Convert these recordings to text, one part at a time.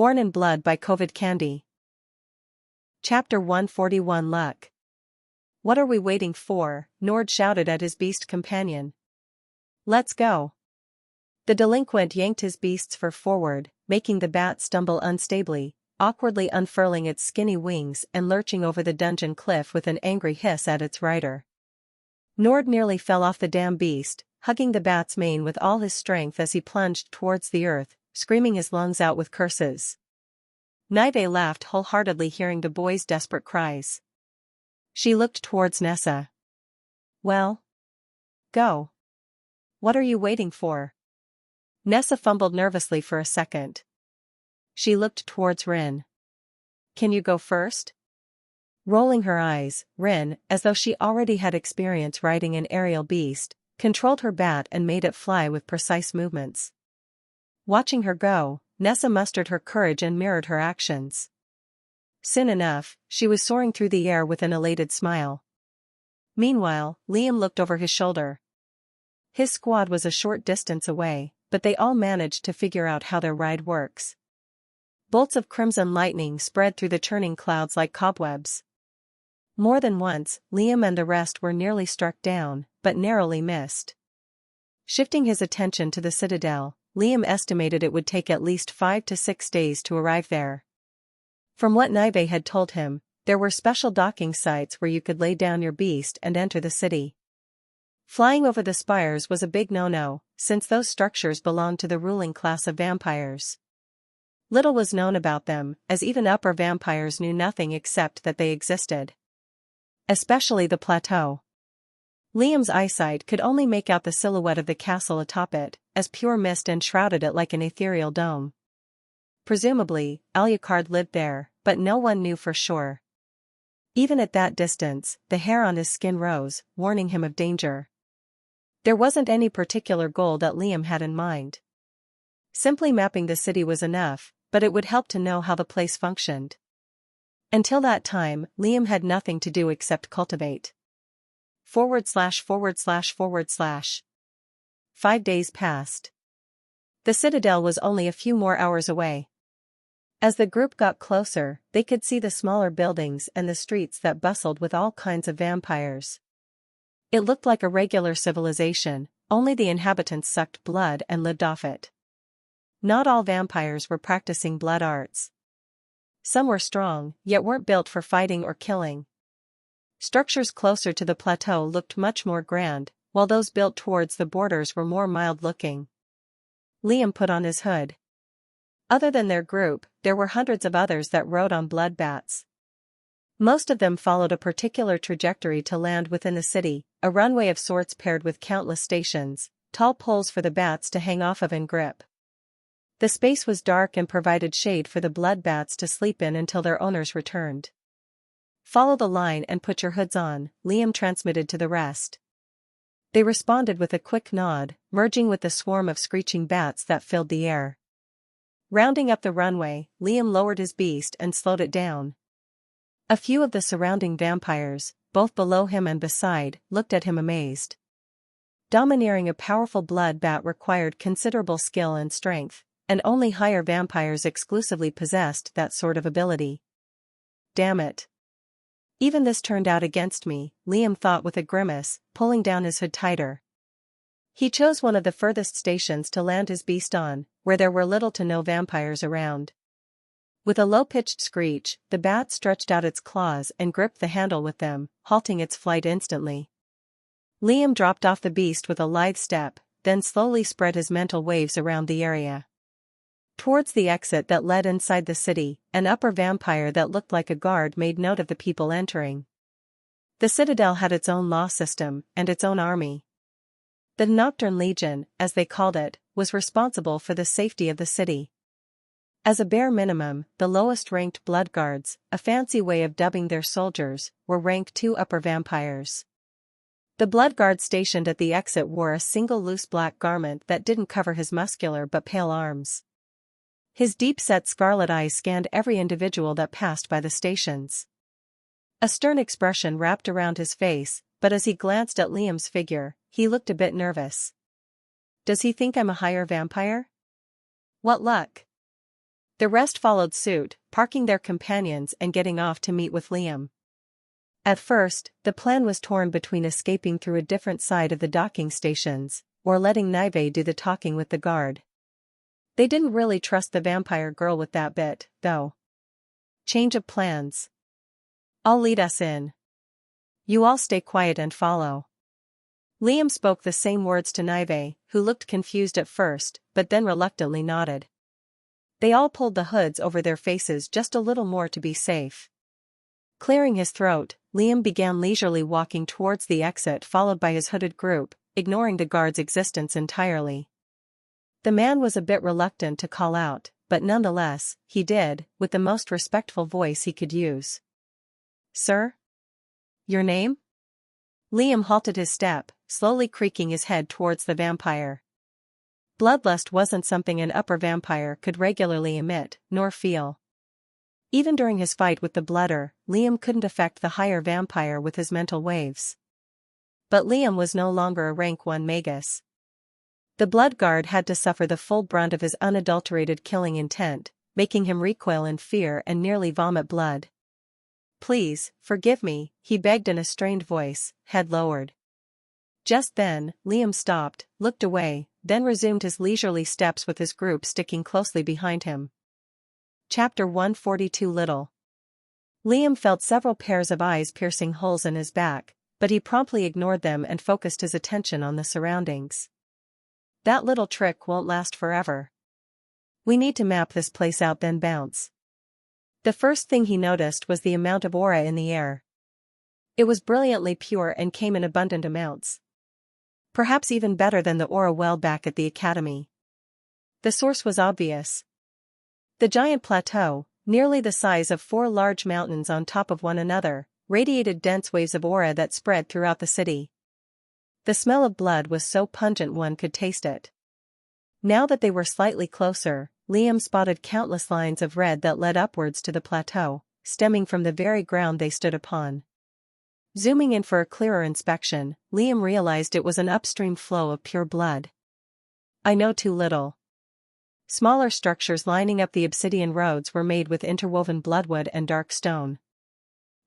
Born in Blood by COVID Candy. Chapter 141 Luck. What are we waiting for? Nord shouted at his beast companion. Let's go. The delinquent yanked his beast's fur forward, making the bat stumble unstably, awkwardly unfurling its skinny wings and lurching over the dungeon cliff with an angry hiss at its rider. Nord nearly fell off the damn beast, hugging the bat's mane with all his strength as he plunged towards the earth, screaming his lungs out with curses. Nive laughed wholeheartedly hearing the boy's desperate cries. She looked towards Nessa. Well? Go. What are you waiting for? Nessa fumbled nervously for a second. She looked towards Rin. Can you go first? Rolling her eyes, Rin, as though she already had experience riding an aerial beast, controlled her bat and made it fly with precise movements. Watching her go, Nessa mustered her courage and mirrored her actions. Soon enough, she was soaring through the air with an elated smile. Meanwhile, Liam looked over his shoulder. His squad was a short distance away, but they all managed to figure out how their ride works. Bolts of crimson lightning spread through the churning clouds like cobwebs. More than once, Liam and the rest were nearly struck down, but narrowly missed. Shifting his attention to the citadel, Liam estimated it would take at least 5 to 6 days to arrive there. From what Nive had told him, there were special docking sites where you could lay down your beast and enter the city. Flying over the spires was a big no-no, since those structures belonged to the ruling class of vampires. Little was known about them, as even upper vampires knew nothing except that they existed. Especially the plateau. Liam's eyesight could only make out the silhouette of the castle atop it, as pure mist enshrouded it like an ethereal dome. Presumably, Ucladd lived there, but no one knew for sure. Even at that distance, the hair on his skin rose, warning him of danger. There wasn't any particular goal that Liam had in mind. Simply mapping the city was enough, but it would help to know how the place functioned. Until that time, Liam had nothing to do except cultivate. /////. 5 days passed. The citadel was only a few more hours away. As the group got closer, they could see the smaller buildings and the streets that bustled with all kinds of vampires. It looked like a regular civilization, only the inhabitants sucked blood and lived off it. Not all vampires were practicing blood arts. Some were strong, yet weren't built for fighting or killing. Structures closer to the plateau looked much more grand, while those built towards the borders were more mild-looking. Liam put on his hood. Other than their group, there were hundreds of others that rode on blood bats. Most of them followed a particular trajectory to land within the city, a runway of sorts paired with countless stations, tall poles for the bats to hang off of and grip. The space was dark and provided shade for the blood bats to sleep in until their owners returned. Follow the line and put your hoods on, Liam transmitted to the rest. They responded with a quick nod, merging with the swarm of screeching bats that filled the air. Rounding up the runway, Liam lowered his beast and slowed it down. A few of the surrounding vampires, both below him and beside, looked at him amazed. Domineering a powerful blood bat required considerable skill and strength, and only higher vampires exclusively possessed that sort of ability. Damn it. Even this turned out against me, Liam thought with a grimace, pulling down his hood tighter. He chose one of the furthest stations to land his beast on, where there were little to no vampires around. With a low-pitched screech, the bat stretched out its claws and gripped the handle with them, halting its flight instantly. Liam dropped off the beast with a lithe step, then slowly spread his mental waves around the area. Towards the exit that led inside the city, an upper vampire that looked like a guard made note of the people entering. The citadel had its own law system, and its own army. The Nocturne Legion, as they called it, was responsible for the safety of the city. As a bare minimum, the lowest-ranked blood guards, a fancy way of dubbing their soldiers, were rank 2 upper vampires. The blood guard stationed at the exit wore a single loose black garment that didn't cover his muscular but pale arms. His deep-set scarlet eyes scanned every individual that passed by the stations. A stern expression wrapped around his face, but as he glanced at Liam's figure, he looked a bit nervous. Does he think I'm a higher vampire? What luck! The rest followed suit, parking their companions and getting off to meet with Liam. At first, the plan was torn between escaping through a different side of the docking stations, or letting Nive do the talking with the guard. They didn't really trust the vampire girl with that bit, though. Change of plans. I'll lead us in. You all stay quiet and follow. Liam spoke the same words to Nive, who looked confused at first, but then reluctantly nodded. They all pulled the hoods over their faces just a little more to be safe. Clearing his throat, Liam began leisurely walking towards the exit, followed by his hooded group, ignoring the guard's existence entirely. The man was a bit reluctant to call out, but nonetheless, he did, with the most respectful voice he could use. Sir? Your name? Liam halted his step, slowly creaking his head towards the vampire. Bloodlust wasn't something an upper vampire could regularly emit, nor feel. Even during his fight with the Blooder, Liam couldn't affect the higher vampire with his mental waves. But Liam was no longer a rank 1 magus. The Blood Guard had to suffer the full brunt of his unadulterated killing intent, making him recoil in fear and nearly vomit blood. Please, forgive me, he begged in a strained voice, head lowered. Just then, Liam stopped, looked away, then resumed his leisurely steps with his group sticking closely behind him. Chapter 142 Little. Liam felt several pairs of eyes piercing holes in his back, but he promptly ignored them and focused his attention on the surroundings. That little trick won't last forever. We need to map this place out then bounce. The first thing he noticed was the amount of aura in the air. It was brilliantly pure and came in abundant amounts. Perhaps even better than the aura well back at the academy. The source was obvious. The giant plateau, nearly the size of 4 large mountains on top of one another, radiated dense waves of aura that spread throughout the city. The smell of blood was so pungent one could taste it. Now that they were slightly closer, Liam spotted countless lines of red that led upwards to the plateau, stemming from the very ground they stood upon. Zooming in for a clearer inspection, Liam realized it was an upstream flow of pure blood. I know too little. Smaller structures lining up the obsidian roads were made with interwoven bloodwood and dark stone.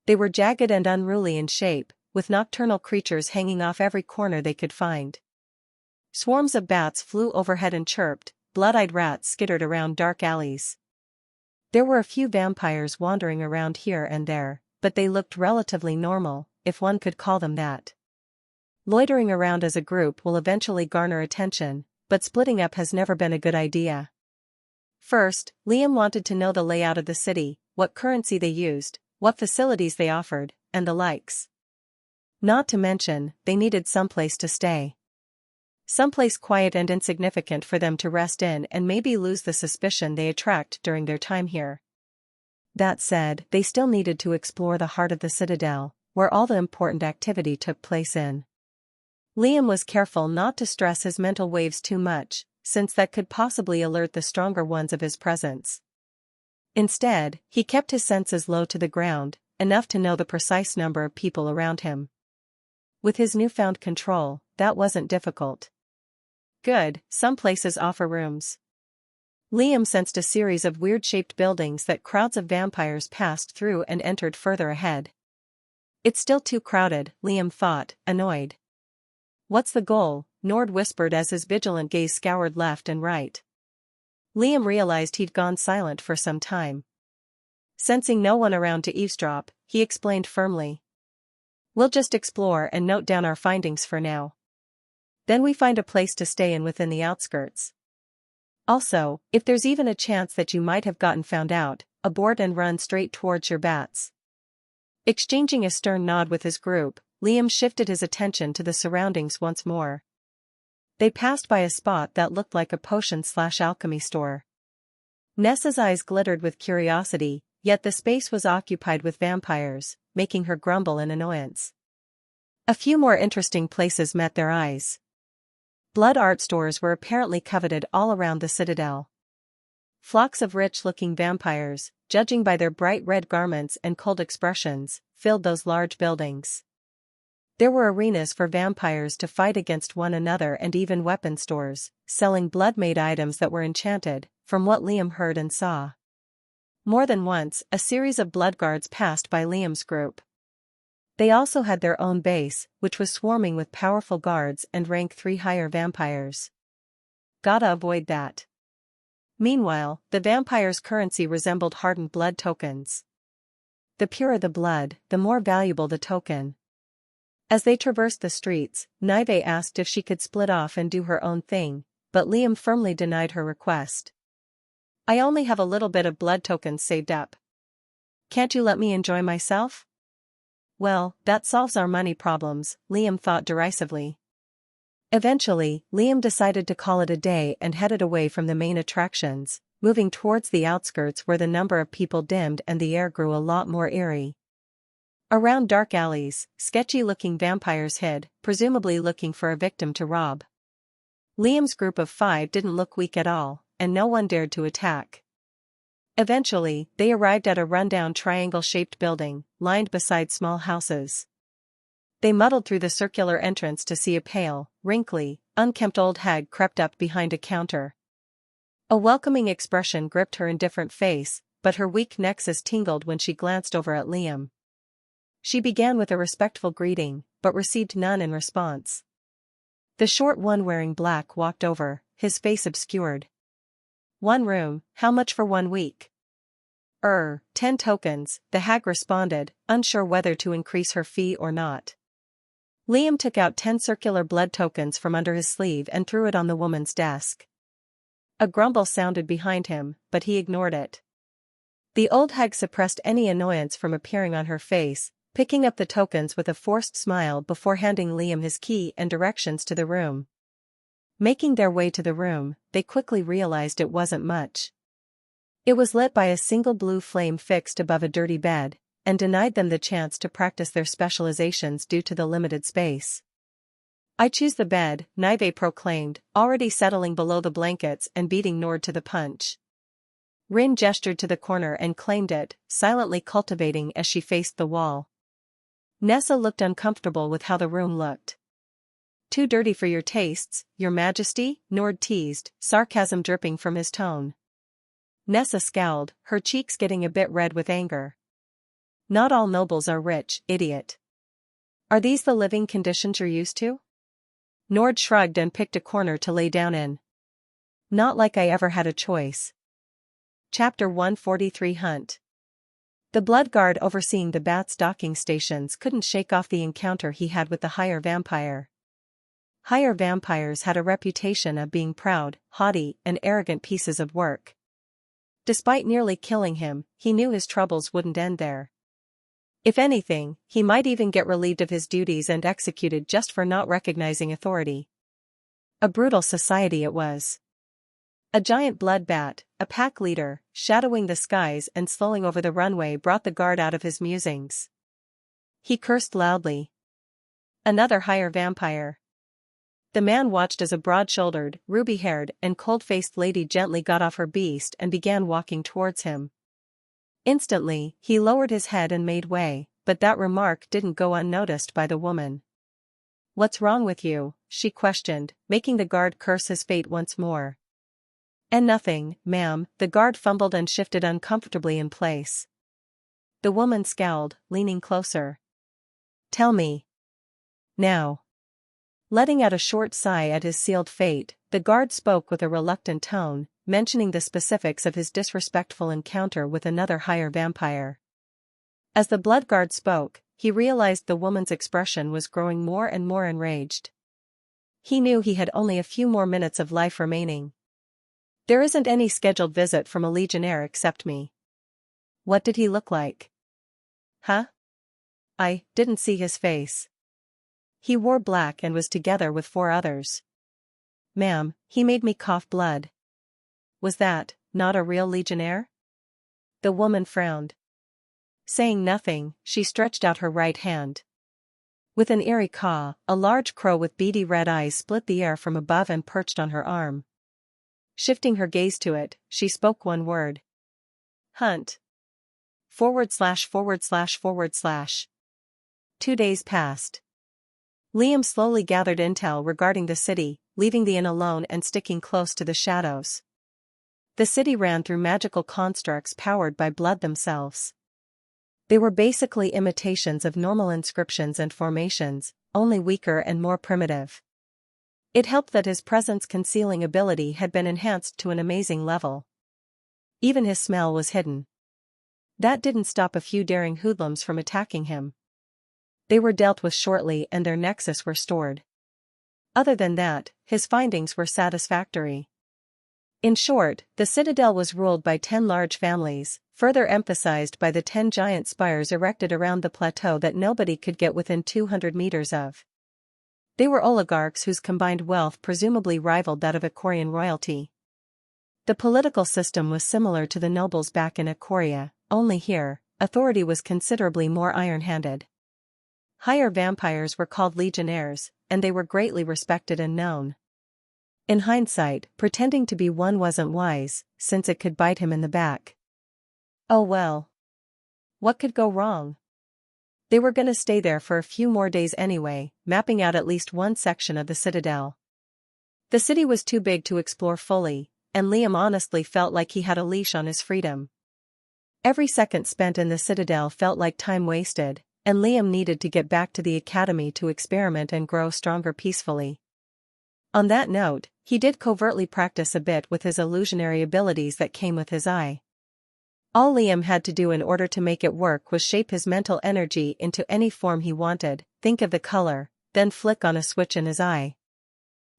They were jagged and unruly in shape, with nocturnal creatures hanging off every corner they could find. Swarms of bats flew overhead and chirped, blood-eyed rats skittered around dark alleys. There were a few vampires wandering around here and there, but they looked relatively normal, if one could call them that. Loitering around as a group will eventually garner attention, but splitting up has never been a good idea. First, Liam wanted to know the layout of the city, what currency they used, what facilities they offered, and the likes. Not to mention, they needed someplace to stay. Someplace quiet and insignificant for them to rest in and maybe lose the suspicion they attract during their time here. That said, they still needed to explore the heart of the citadel, where all the important activity took place in. Liam was careful not to stress his mental waves too much, since that could possibly alert the stronger ones of his presence. Instead, he kept his senses low to the ground, enough to know the precise number of people around him. With his newfound control, that wasn't difficult. Good, some places offer rooms. Liam sensed a series of weird-shaped buildings that crowds of vampires passed through and entered further ahead. It's still too crowded, Liam thought, annoyed. What's the goal? Nord whispered as his vigilant gaze scoured left and right. Liam realized he'd gone silent for some time. Sensing no one around to eavesdrop, he explained firmly. We'll just explore and note down our findings for now. Then we find a place to stay in within the outskirts. Also, if there's even a chance that you might have gotten found out, abort and run straight towards your bats. Exchanging a stern nod with his group, Liam shifted his attention to the surroundings once more. They passed by a spot that looked like a potion/alchemy store. Nessa's eyes glittered with curiosity, yet the space was occupied with vampires, making her grumble in annoyance. A few more interesting places met their eyes. Blood art stores were apparently coveted all around the citadel. Flocks of rich-looking vampires, judging by their bright red garments and cold expressions, filled those large buildings. There were arenas for vampires to fight against one another and even weapon stores, selling blood-made items that were enchanted, from what Liam heard and saw. More than once, a series of blood guards passed by Liam's group. They also had their own base, which was swarming with powerful guards and rank 3 higher vampires. Gotta avoid that. Meanwhile, the vampires' currency resembled hardened blood tokens. The purer the blood, the more valuable the token. As they traversed the streets, Nive asked if she could split off and do her own thing, but Liam firmly denied her request. I only have a little bit of blood tokens saved up. Can't you let me enjoy myself? Well, that solves our money problems, Liam thought derisively. Eventually, Liam decided to call it a day and headed away from the main attractions, moving towards the outskirts where the number of people dimmed and the air grew a lot more eerie. Around dark alleys, sketchy-looking vampires hid, presumably looking for a victim to rob. Liam's group of 5 didn't look weak at all, and no one dared to attack. Eventually, they arrived at a rundown triangle-shaped building, lined beside small houses. They muddled through the circular entrance to see a pale, wrinkly, unkempt old hag crept up behind a counter. A welcoming expression gripped her indifferent face, but her weak nexus tingled when she glanced over at Liam. She began with a respectful greeting, but received none in response. The short one wearing black walked over, his face obscured. 1 room, how much for 1 week? 10 tokens, the hag responded, unsure whether to increase her fee or not. Liam took out 10 circular blood tokens from under his sleeve and threw it on the woman's desk. A grumble sounded behind him, but he ignored it. The old hag suppressed any annoyance from appearing on her face, picking up the tokens with a forced smile before handing Liam his key and directions to the room. Making their way to the room, they quickly realized it wasn't much. It was lit by a single blue flame fixed above a dirty bed, and denied them the chance to practice their specializations due to the limited space. I choose the bed, Nive proclaimed, already settling below the blankets and beating Nord to the punch. Rin gestured to the corner and claimed it, silently cultivating as she faced the wall. Nessa looked uncomfortable with how the room looked. Too dirty for your tastes, your majesty, Nord teased, sarcasm dripping from his tone. Nessa scowled, her cheeks getting a bit red with anger. Not all nobles are rich, idiot. Are these the living conditions you're used to? Nord shrugged and picked a corner to lay down in. Not like I ever had a choice. Chapter 143 Hunt. The blood guard overseeing the Bat's docking stations couldn't shake off the encounter he had with the higher vampire. Higher vampires had a reputation of being proud, haughty, and arrogant pieces of work. Despite nearly killing him, he knew his troubles wouldn't end there. If anything, he might even get relieved of his duties and executed just for not recognizing authority. A brutal society it was. A giant blood bat, a pack leader, shadowing the skies and slowing over the runway brought the guard out of his musings. He cursed loudly. Another higher vampire. The man watched as a broad-shouldered, ruby-haired, and cold-faced lady gently got off her beast and began walking towards him. Instantly, he lowered his head and made way, but that remark didn't go unnoticed by the woman. What's wrong with you? She questioned, making the guard curse his fate once more. And nothing, ma'am, the guard fumbled and shifted uncomfortably in place. The woman scowled, leaning closer. Tell me. Now. Letting out a short sigh at his sealed fate, the guard spoke with a reluctant tone, mentioning the specifics of his disrespectful encounter with another higher vampire. As the blood guard spoke, he realized the woman's expression was growing more and more enraged. He knew he had only a few more minutes of life remaining. There isn't any scheduled visit from a legionnaire except me. What did he look like? Huh? I didn't see his face. He wore black and was together with 4 others. Ma'am, he made me cough blood. Was that not a real legionnaire? The woman frowned. Saying nothing, she stretched out her right hand. With an eerie caw, a large crow with beady red eyes split the air from above and perched on her arm. Shifting her gaze to it, she spoke one word. Hunt. /////. 2 days passed. Liam slowly gathered intel regarding the city, leaving the inn alone and sticking close to the shadows. The city ran through magical constructs powered by blood themselves. They were basically imitations of normal inscriptions and formations, only weaker and more primitive. It helped that his presence concealing ability had been enhanced to an amazing level. Even his smell was hidden. That didn't stop a few daring hoodlums from attacking him. They were dealt with shortly and their nexus were stored. Other than that, his findings were satisfactory. In short, the citadel was ruled by 10 large families, further emphasized by the 10 giant spires erected around the plateau that nobody could get within 200 meters of. They were oligarchs whose combined wealth presumably rivaled that of Icorian royalty. The political system was similar to the nobles back in Ikoria, only here, authority was considerably more iron-handed. Higher vampires were called legionnaires, and they were greatly respected and known. In hindsight, pretending to be one wasn't wise, since it could bite him in the back. Oh well. What could go wrong? They were gonna stay there for a few more days anyway, mapping out at least one section of the citadel. The city was too big to explore fully, and Liam honestly felt like he had a leash on his freedom. Every second spent in the citadel felt like time wasted, and Liam needed to get back to the academy to experiment and grow stronger peacefully. On that note, he did covertly practice a bit with his illusionary abilities that came with his eye. All Liam had to do in order to make it work was shape his mental energy into any form he wanted, think of the color, then flick on a switch in his eye.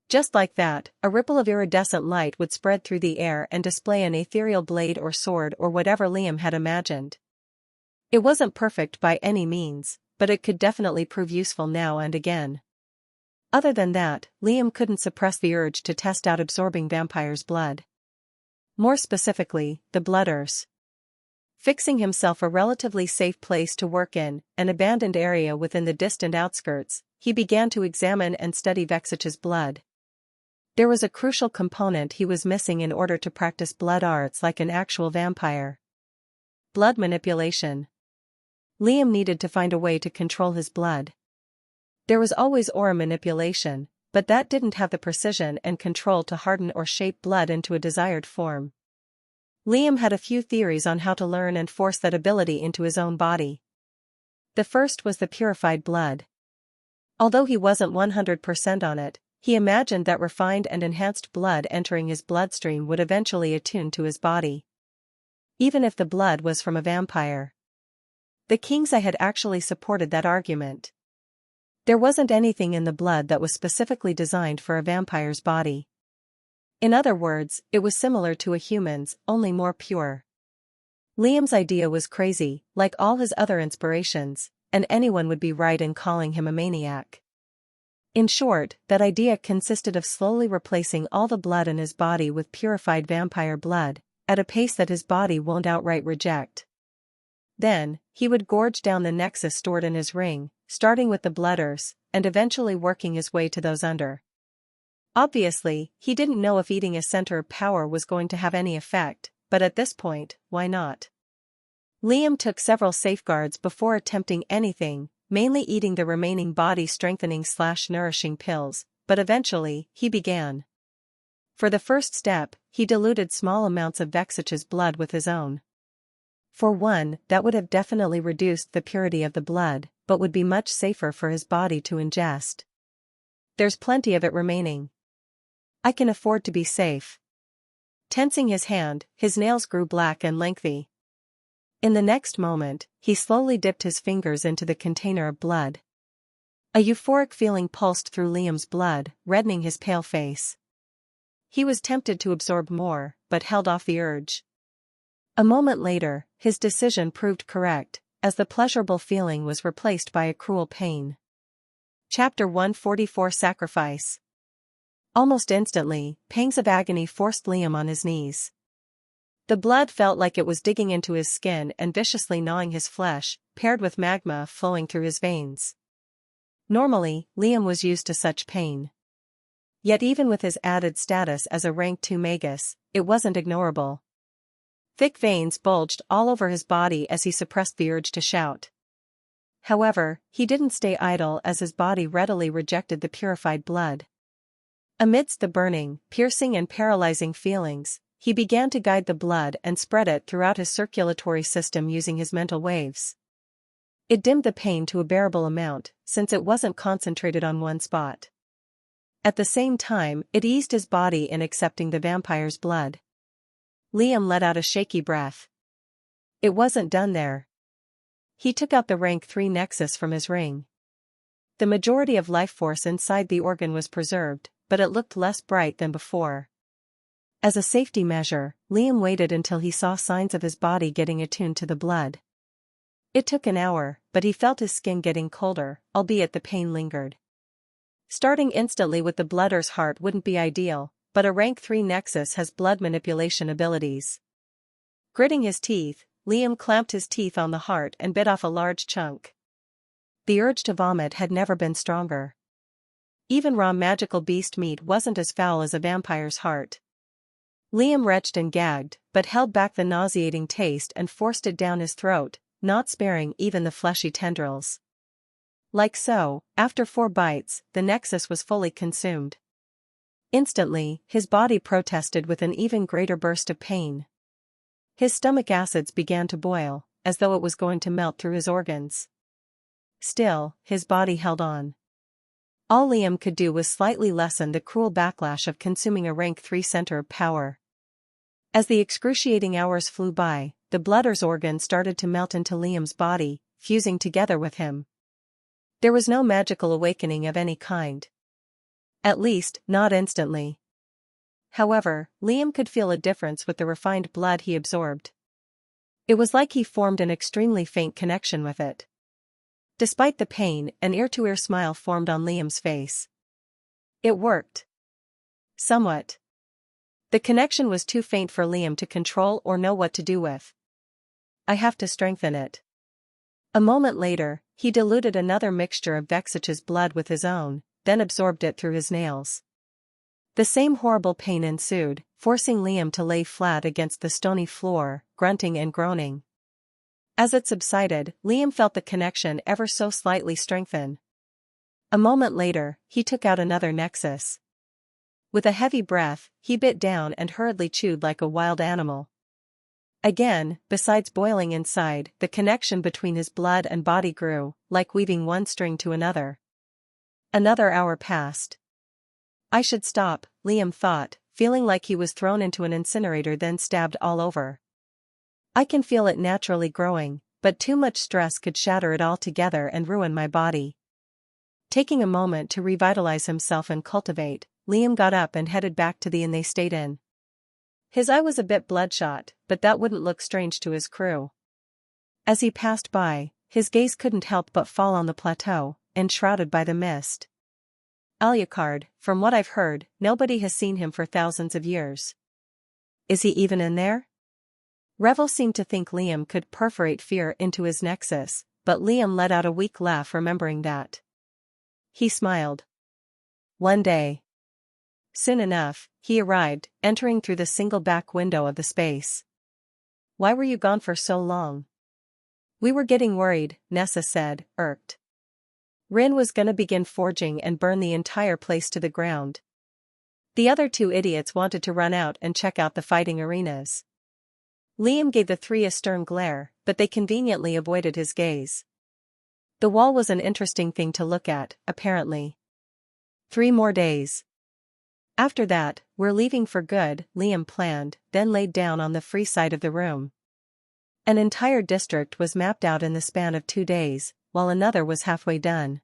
Just like that, a ripple of iridescent light would spread through the air and display an ethereal blade or sword or whatever Liam had imagined. It wasn't perfect by any means, but it could definitely prove useful now and again. Other than that, Liam couldn't suppress the urge to test out absorbing vampires' blood. More specifically, the blooders. Fixing himself a relatively safe place to work in, an abandoned area within the distant outskirts, he began to examine and study Vexich's blood. There was a crucial component he was missing in order to practice blood arts like an actual vampire. Blood manipulation. Liam needed to find a way to control his blood. There was always aura manipulation, but that didn't have the precision and control to harden or shape blood into a desired form. Liam had a few theories on how to learn and force that ability into his own body. The first was the purified blood. Although he wasn't 100% on it, he imagined that refined and enhanced blood entering his bloodstream would eventually attune to his body. Even if the blood was from a vampire. The King's Eye had actually supported that argument. There wasn't anything in the blood that was specifically designed for a vampire's body. In other words, it was similar to a human's, only more pure. Liam's idea was crazy, like all his other inspirations, and anyone would be right in calling him a maniac. In short, that idea consisted of slowly replacing all the blood in his body with purified vampire blood, at a pace that his body won't outright reject. Then, he would gorge down the nexus stored in his ring, starting with the blooders, and eventually working his way to those under. Obviously, he didn't know if eating a center of power was going to have any effect, but at this point, why not? Liam took several safeguards before attempting anything, mainly eating the remaining body-strengthening/nourishing pills, but eventually, he began. For the first step, he diluted small amounts of Vexich's blood with his own. For one, that would have definitely reduced the purity of the blood, but would be much safer for his body to ingest. There's plenty of it remaining. I can afford to be safe. Tensing his hand, his nails grew black and lengthy. In the next moment, he slowly dipped his fingers into the container of blood. A euphoric feeling pulsed through Liam's blood, reddening his pale face. He was tempted to absorb more, but held off the urge. A moment later, his decision proved correct, as the pleasurable feeling was replaced by a cruel pain. Chapter 144 Sacrifice. Almost instantly, pangs of agony forced Liam on his knees. The blood felt like it was digging into his skin and viciously gnawing his flesh, paired with magma flowing through his veins. Normally, Liam was used to such pain. Yet even with his added status as a rank 2 magus, it wasn't ignorable. Thick veins bulged all over his body as he suppressed the urge to shout. However, he didn't stay idle as his body readily rejected the purified blood. Amidst the burning, piercing and paralyzing feelings, he began to guide the blood and spread it throughout his circulatory system using his mental waves. It dimmed the pain to a bearable amount, since it wasn't concentrated on one spot. At the same time, it eased his body in accepting the vampire's blood. Liam let out a shaky breath. It wasn't done there. He took out the rank 3 nexus from his ring. The majority of life force inside the organ was preserved, but it looked less bright than before. As a safety measure, Liam waited until he saw signs of his body getting attuned to the blood. It took an hour, but he felt his skin getting colder, albeit the pain lingered. Starting instantly with the blooder's heart wouldn't be ideal, but a rank 3 nexus has blood manipulation abilities. Gritting his teeth, Liam clamped his teeth on the heart and bit off a large chunk. The urge to vomit had never been stronger. Even raw magical beast meat wasn't as foul as a vampire's heart. Liam retched and gagged, but held back the nauseating taste and forced it down his throat, not sparing even the fleshy tendrils. Like so, after 4 bites, the nexus was fully consumed. Instantly, his body protested with an even greater burst of pain. His stomach acids began to boil, as though it was going to melt through his organs. Still, his body held on. All Liam could do was slightly lessen the cruel backlash of consuming a rank 3 center of power. As the excruciating hours flew by, the blooder's organ started to melt into Liam's body, fusing together with him. There was no magical awakening of any kind. At least, not instantly. However, Liam could feel a difference with the refined blood he absorbed. It was like he formed an extremely faint connection with it. Despite the pain, an ear-to-ear smile formed on Liam's face. It worked. Somewhat. The connection was too faint for Liam to control or know what to do with. I have to strengthen it. A moment later, he diluted another mixture of Vexitch's blood with his own, then absorbed it through his nails. The same horrible pain ensued, forcing Liam to lay flat against the stony floor, grunting and groaning. As it subsided, Liam felt the connection ever so slightly strengthen. A moment later, he took out another nexus. With a heavy breath, he bit down and hurriedly chewed like a wild animal. Again, besides boiling inside, the connection between his blood and body grew, like weaving one string to another. Another hour passed. I should stop, Liam thought, feeling like he was thrown into an incinerator then stabbed all over. I can feel it naturally growing, but too much stress could shatter it all together and ruin my body. Taking a moment to revitalize himself and cultivate, Liam got up and headed back to the inn they stayed in. His eye was a bit bloodshot, but that wouldn't look strange to his crew. As he passed by, his gaze couldn't help but fall on the plateau, enshrouded by the mist. Ucladd, from what I've heard, nobody has seen him for thousands of years. Is he even in there? Revel seemed to think Liam could perforate fear into his nexus, but Liam let out a weak laugh remembering that. He smiled. One day. Soon enough, he arrived, entering through the single back window of the space. Why were you gone for so long? We were getting worried, Nessa said, irked. Rin was gonna begin forging and burn the entire place to the ground. The other 2 idiots wanted to run out and check out the fighting arenas. Liam gave the 3 a stern glare, but they conveniently avoided his gaze. The wall was an interesting thing to look at, apparently. 3 more days. After that, we're leaving for good, Liam planned, then laid down on the free side of the room. An entire district was mapped out in the span of 2 days, while another was halfway done.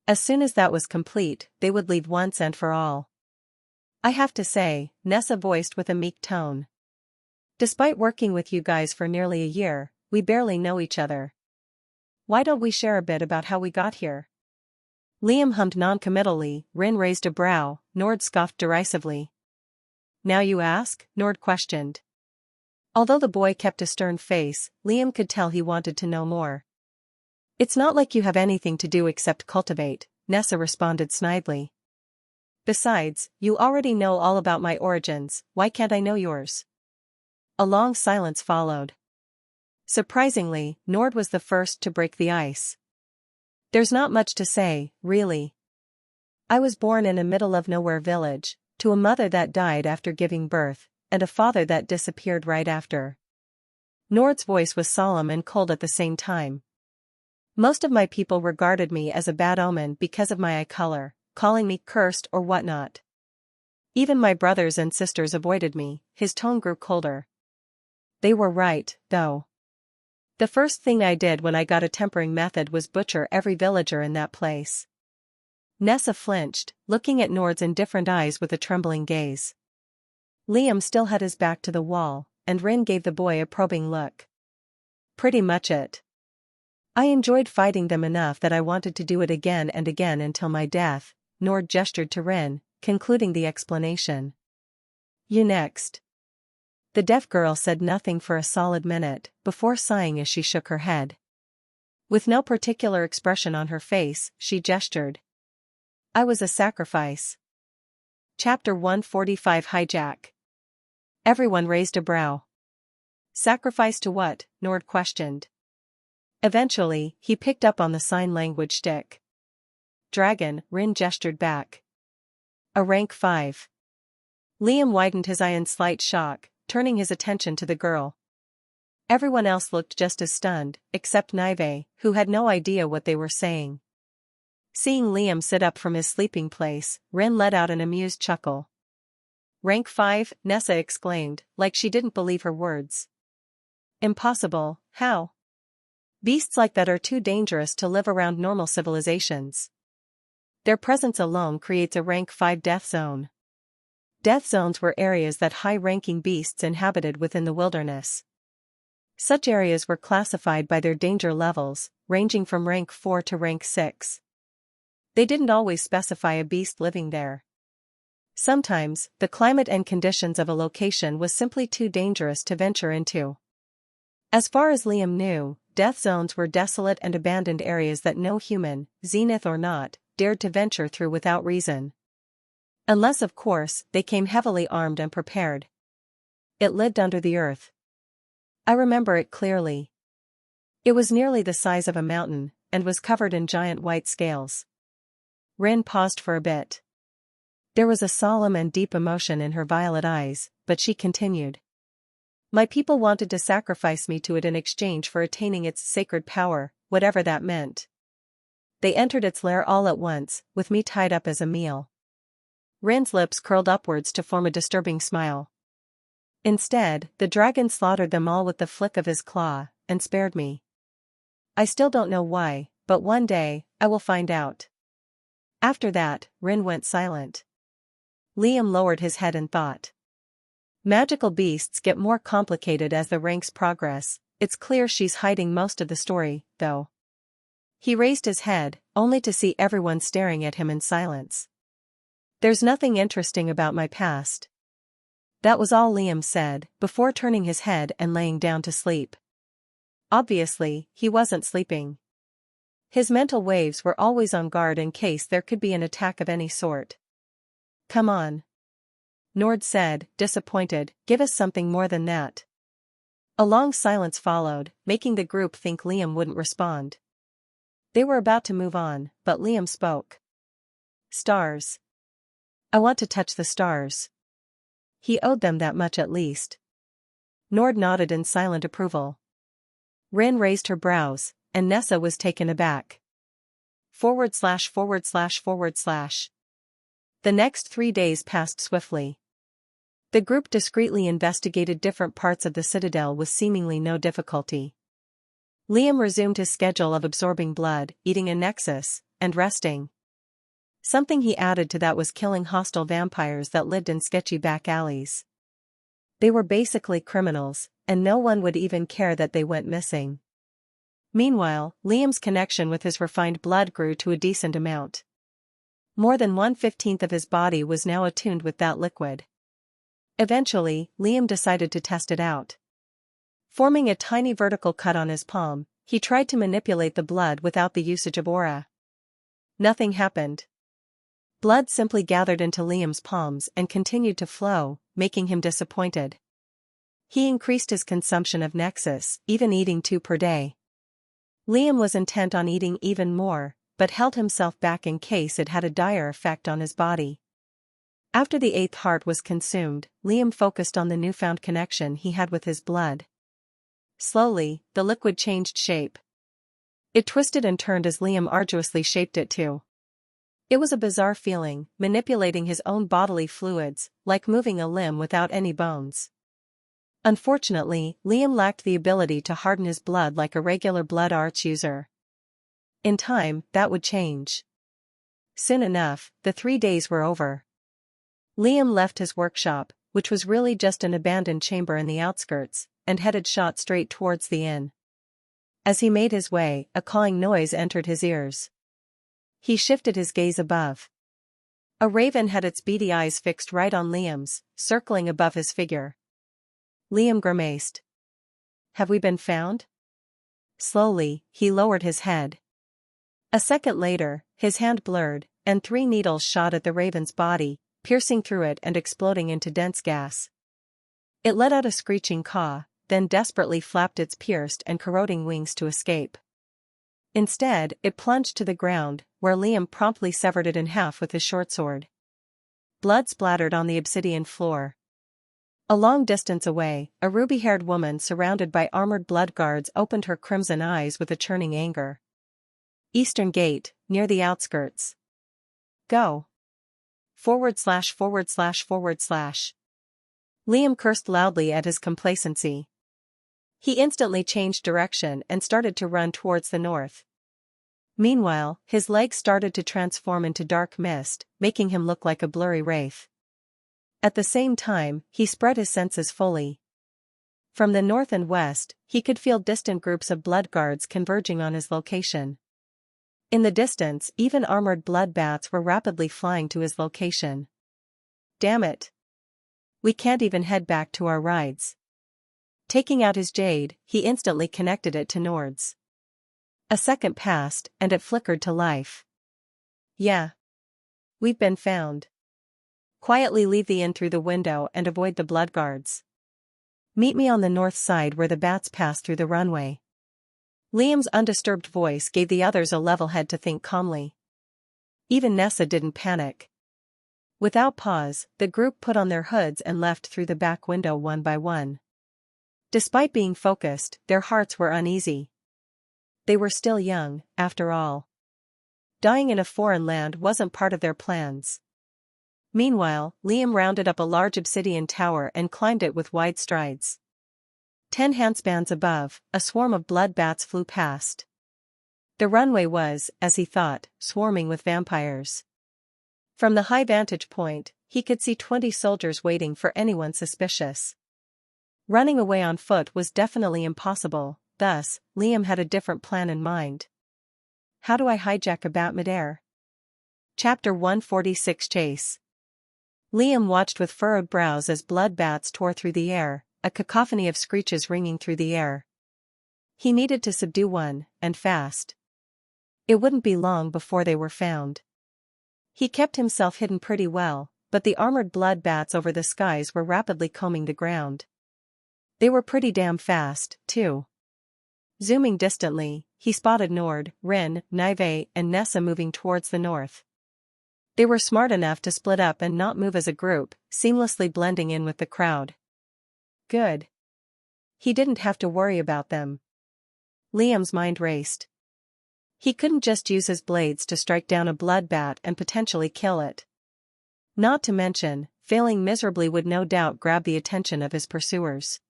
As soon as that was complete, they would leave once and for all. I have to say, Nessa voiced with a meek tone. Despite working with you guys for nearly a year, we barely know each other. Why don't we share a bit about how we got here? Liam hummed non-committally. Rin raised a brow, Nord scoffed derisively. Now you ask? Nord questioned. Although the boy kept a stern face, Liam could tell he wanted to know more. It's not like you have anything to do except cultivate, Nessa responded snidely. Besides, you already know all about my origins, why can't I know yours? A long silence followed. Surprisingly, Nord was the first to break the ice. There's not much to say, really. I was born in a middle-of-nowhere village, to a mother that died after giving birth, and a father that disappeared right after. Nord's voice was solemn and cold at the same time. Most of my people regarded me as a bad omen because of my eye color, calling me cursed or whatnot. Even my brothers and sisters avoided me. His tone grew colder. They were right, though. The first thing I did when I got a tempering method was butcher every villager in that place. Nessa flinched, looking at Nord's indifferent eyes with a trembling gaze. Liam still had his back to the wall, and Rin gave the boy a probing look. Pretty much it. I enjoyed fighting them enough that I wanted to do it again and again until my death. Nord gestured to Rin, concluding the explanation. You next. The deaf girl said nothing for a solid minute, before sighing as she shook her head. With no particular expression on her face, she gestured. I was a sacrifice. Chapter 145 Hijack. Everyone raised a brow. Sacrifice to what? Nord questioned. Eventually, he picked up on the sign language shtick. Dragon, Rin gestured back. A rank 5. Liam widened his eye in slight shock, turning his attention to the girl. Everyone else looked just as stunned, except Nive, who had no idea what they were saying. Seeing Liam sit up from his sleeping place, Rin let out an amused chuckle. Rank 5, Nessa exclaimed, like she didn't believe her words. Impossible, how? Beasts like that are too dangerous to live around normal civilizations. Their presence alone creates a rank 5 death zone. Death zones were areas that high-ranking beasts inhabited within the wilderness. Such areas were classified by their danger levels, ranging from rank 4 to rank 6. They didn't always specify a beast living there. Sometimes, the climate and conditions of a location was simply too dangerous to venture into. As far as Liam knew, death zones were desolate and abandoned areas that no human, zenith or not, dared to venture through without reason. Unless, of course, they came heavily armed and prepared. It lived under the earth. I remember it clearly. It was nearly the size of a mountain, and was covered in giant white scales. Rin paused for a bit. There was a solemn and deep emotion in her violet eyes, but she continued. My people wanted to sacrifice me to it in exchange for attaining its sacred power, whatever that meant. They entered its lair all at once, with me tied up as a meal. Rin's lips curled upwards to form a disturbing smile. Instead, the dragon slaughtered them all with the flick of his claw, and spared me. I still don't know why, but one day, I will find out. After that, Rin went silent. Liam lowered his head in thought. Magical beasts get more complicated as the ranks progress. It's clear she's hiding most of the story, though. He raised his head, only to see everyone staring at him in silence. There's nothing interesting about my past. That was all Liam said, before turning his head and laying down to sleep. Obviously, he wasn't sleeping. His mental waves were always on guard in case there could be an attack of any sort. Come on. Nord said, disappointed, give us something more than that. A long silence followed, making the group think Liam wouldn't respond. They were about to move on, but Liam spoke. Stars. I want to touch the stars. He owed them that much at least. Nord nodded in silent approval. Rin raised her brows, and Nessa was taken aback. /////. The next 3 days passed swiftly. The group discreetly investigated different parts of the citadel with seemingly no difficulty. Liam resumed his schedule of absorbing blood, eating a nexus, and resting. Something he added to that was killing hostile vampires that lived in sketchy back alleys. They were basically criminals, and no one would even care that they went missing. Meanwhile, Liam's connection with his refined blood grew to a decent amount. More than 1/15 of his body was now attuned with that liquid. Eventually, Liam decided to test it out. Forming a tiny vertical cut on his palm, he tried to manipulate the blood without the usage of aura. Nothing happened. Blood simply gathered into Liam's palms and continued to flow, making him disappointed. He increased his consumption of Nexus, even eating 2 per day. Liam was intent on eating even more, but held himself back in case it had a dire effect on his body. After the eighth heart was consumed, Liam focused on the newfound connection he had with his blood. Slowly, the liquid changed shape. It twisted and turned as Liam arduously shaped it too. It was a bizarre feeling, manipulating his own bodily fluids, like moving a limb without any bones. Unfortunately, Liam lacked the ability to harden his blood like a regular blood arts user. In time, that would change. Soon enough, the 3 days were over. Liam left his workshop, which was really just an abandoned chamber in the outskirts, and headed shot straight towards the inn. As he made his way, a cawing noise entered his ears. He shifted his gaze above. A raven had its beady eyes fixed right on Liam's, circling above his figure. Liam grimaced. "Have we been found?" Slowly, he lowered his head. A second later, his hand blurred, and 3 needles shot at the raven's body, piercing through it and exploding into dense gas. It let out a screeching caw, then desperately flapped its pierced and corroding wings to escape. Instead, it plunged to the ground, where Liam promptly severed it in half with his short sword. Blood splattered on the obsidian floor. A long distance away, a ruby-haired woman surrounded by armored blood guards opened her crimson eyes with a churning anger. "Eastern Gate, near the outskirts. Go. .. Liam cursed loudly at his complacency. He instantly changed direction and started to run towards the north. Meanwhile, his legs started to transform into dark mist, making him look like a blurry wraith. At the same time, he spread his senses fully. From the north and west, he could feel distant groups of blood guards converging on his location. In the distance, even armored blood bats were rapidly flying to his location. Damn it! We can't even head back to our rides. Taking out his jade, he instantly connected it to Nord's. A second passed, and it flickered to life. Yeah. We've been found. Quietly leave the inn through the window and avoid the blood guards. Meet me on the north side where the bats pass through the runway. Liam's undisturbed voice gave the others a level head to think calmly. Even Nessa didn't panic. Without pause, the group put on their hoods and left through the back window one by one. Despite being focused, their hearts were uneasy. They were still young, after all. Dying in a foreign land wasn't part of their plans. Meanwhile, Liam rounded up a large obsidian tower and climbed it with wide strides. 10 handspans above, a swarm of blood bats flew past. The runway was, as he thought, swarming with vampires. From the high vantage point, he could see 20 soldiers waiting for anyone suspicious. Running away on foot was definitely impossible, thus, Liam had a different plan in mind. How do I hijack a bat midair? Chapter 146 Chase. Liam watched with furrowed brows as blood bats tore through the air, a cacophony of screeches ringing through the air. He needed to subdue one, and fast. It wouldn't be long before they were found. He kept himself hidden pretty well, but the armored blood bats over the skies were rapidly combing the ground. They were pretty damn fast, too. Zooming distantly, he spotted Nord, Rin, Nive, and Nessa moving towards the north. They were smart enough to split up and not move as a group, seamlessly blending in with the crowd. Good. He didn't have to worry about them. Liam's mind raced. He couldn't just use his blades to strike down a blood bat and potentially kill it. Not to mention, failing miserably would no doubt grab the attention of his pursuers.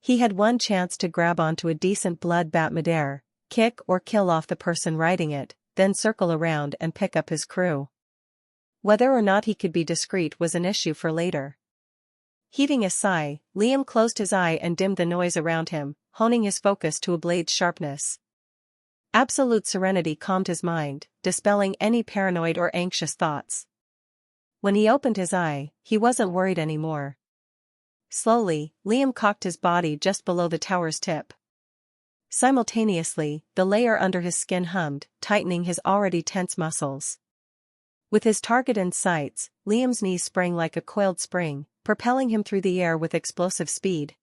He had one chance to grab onto a decent blood bat midair, kick or kill off the person riding it, then circle around and pick up his crew. Whether or not he could be discreet was an issue for later. Heaving a sigh, Liam closed his eye and dimmed the noise around him, honing his focus to a blade's sharpness. Absolute serenity calmed his mind, dispelling any paranoid or anxious thoughts. When he opened his eye, he wasn't worried anymore. Slowly, Liam cocked his body just below the tower's tip. Simultaneously, the layer under his skin hummed, tightening his already tense muscles. With his target in sights, Liam's knees sprang like a coiled spring, propelling him through the air with explosive speed.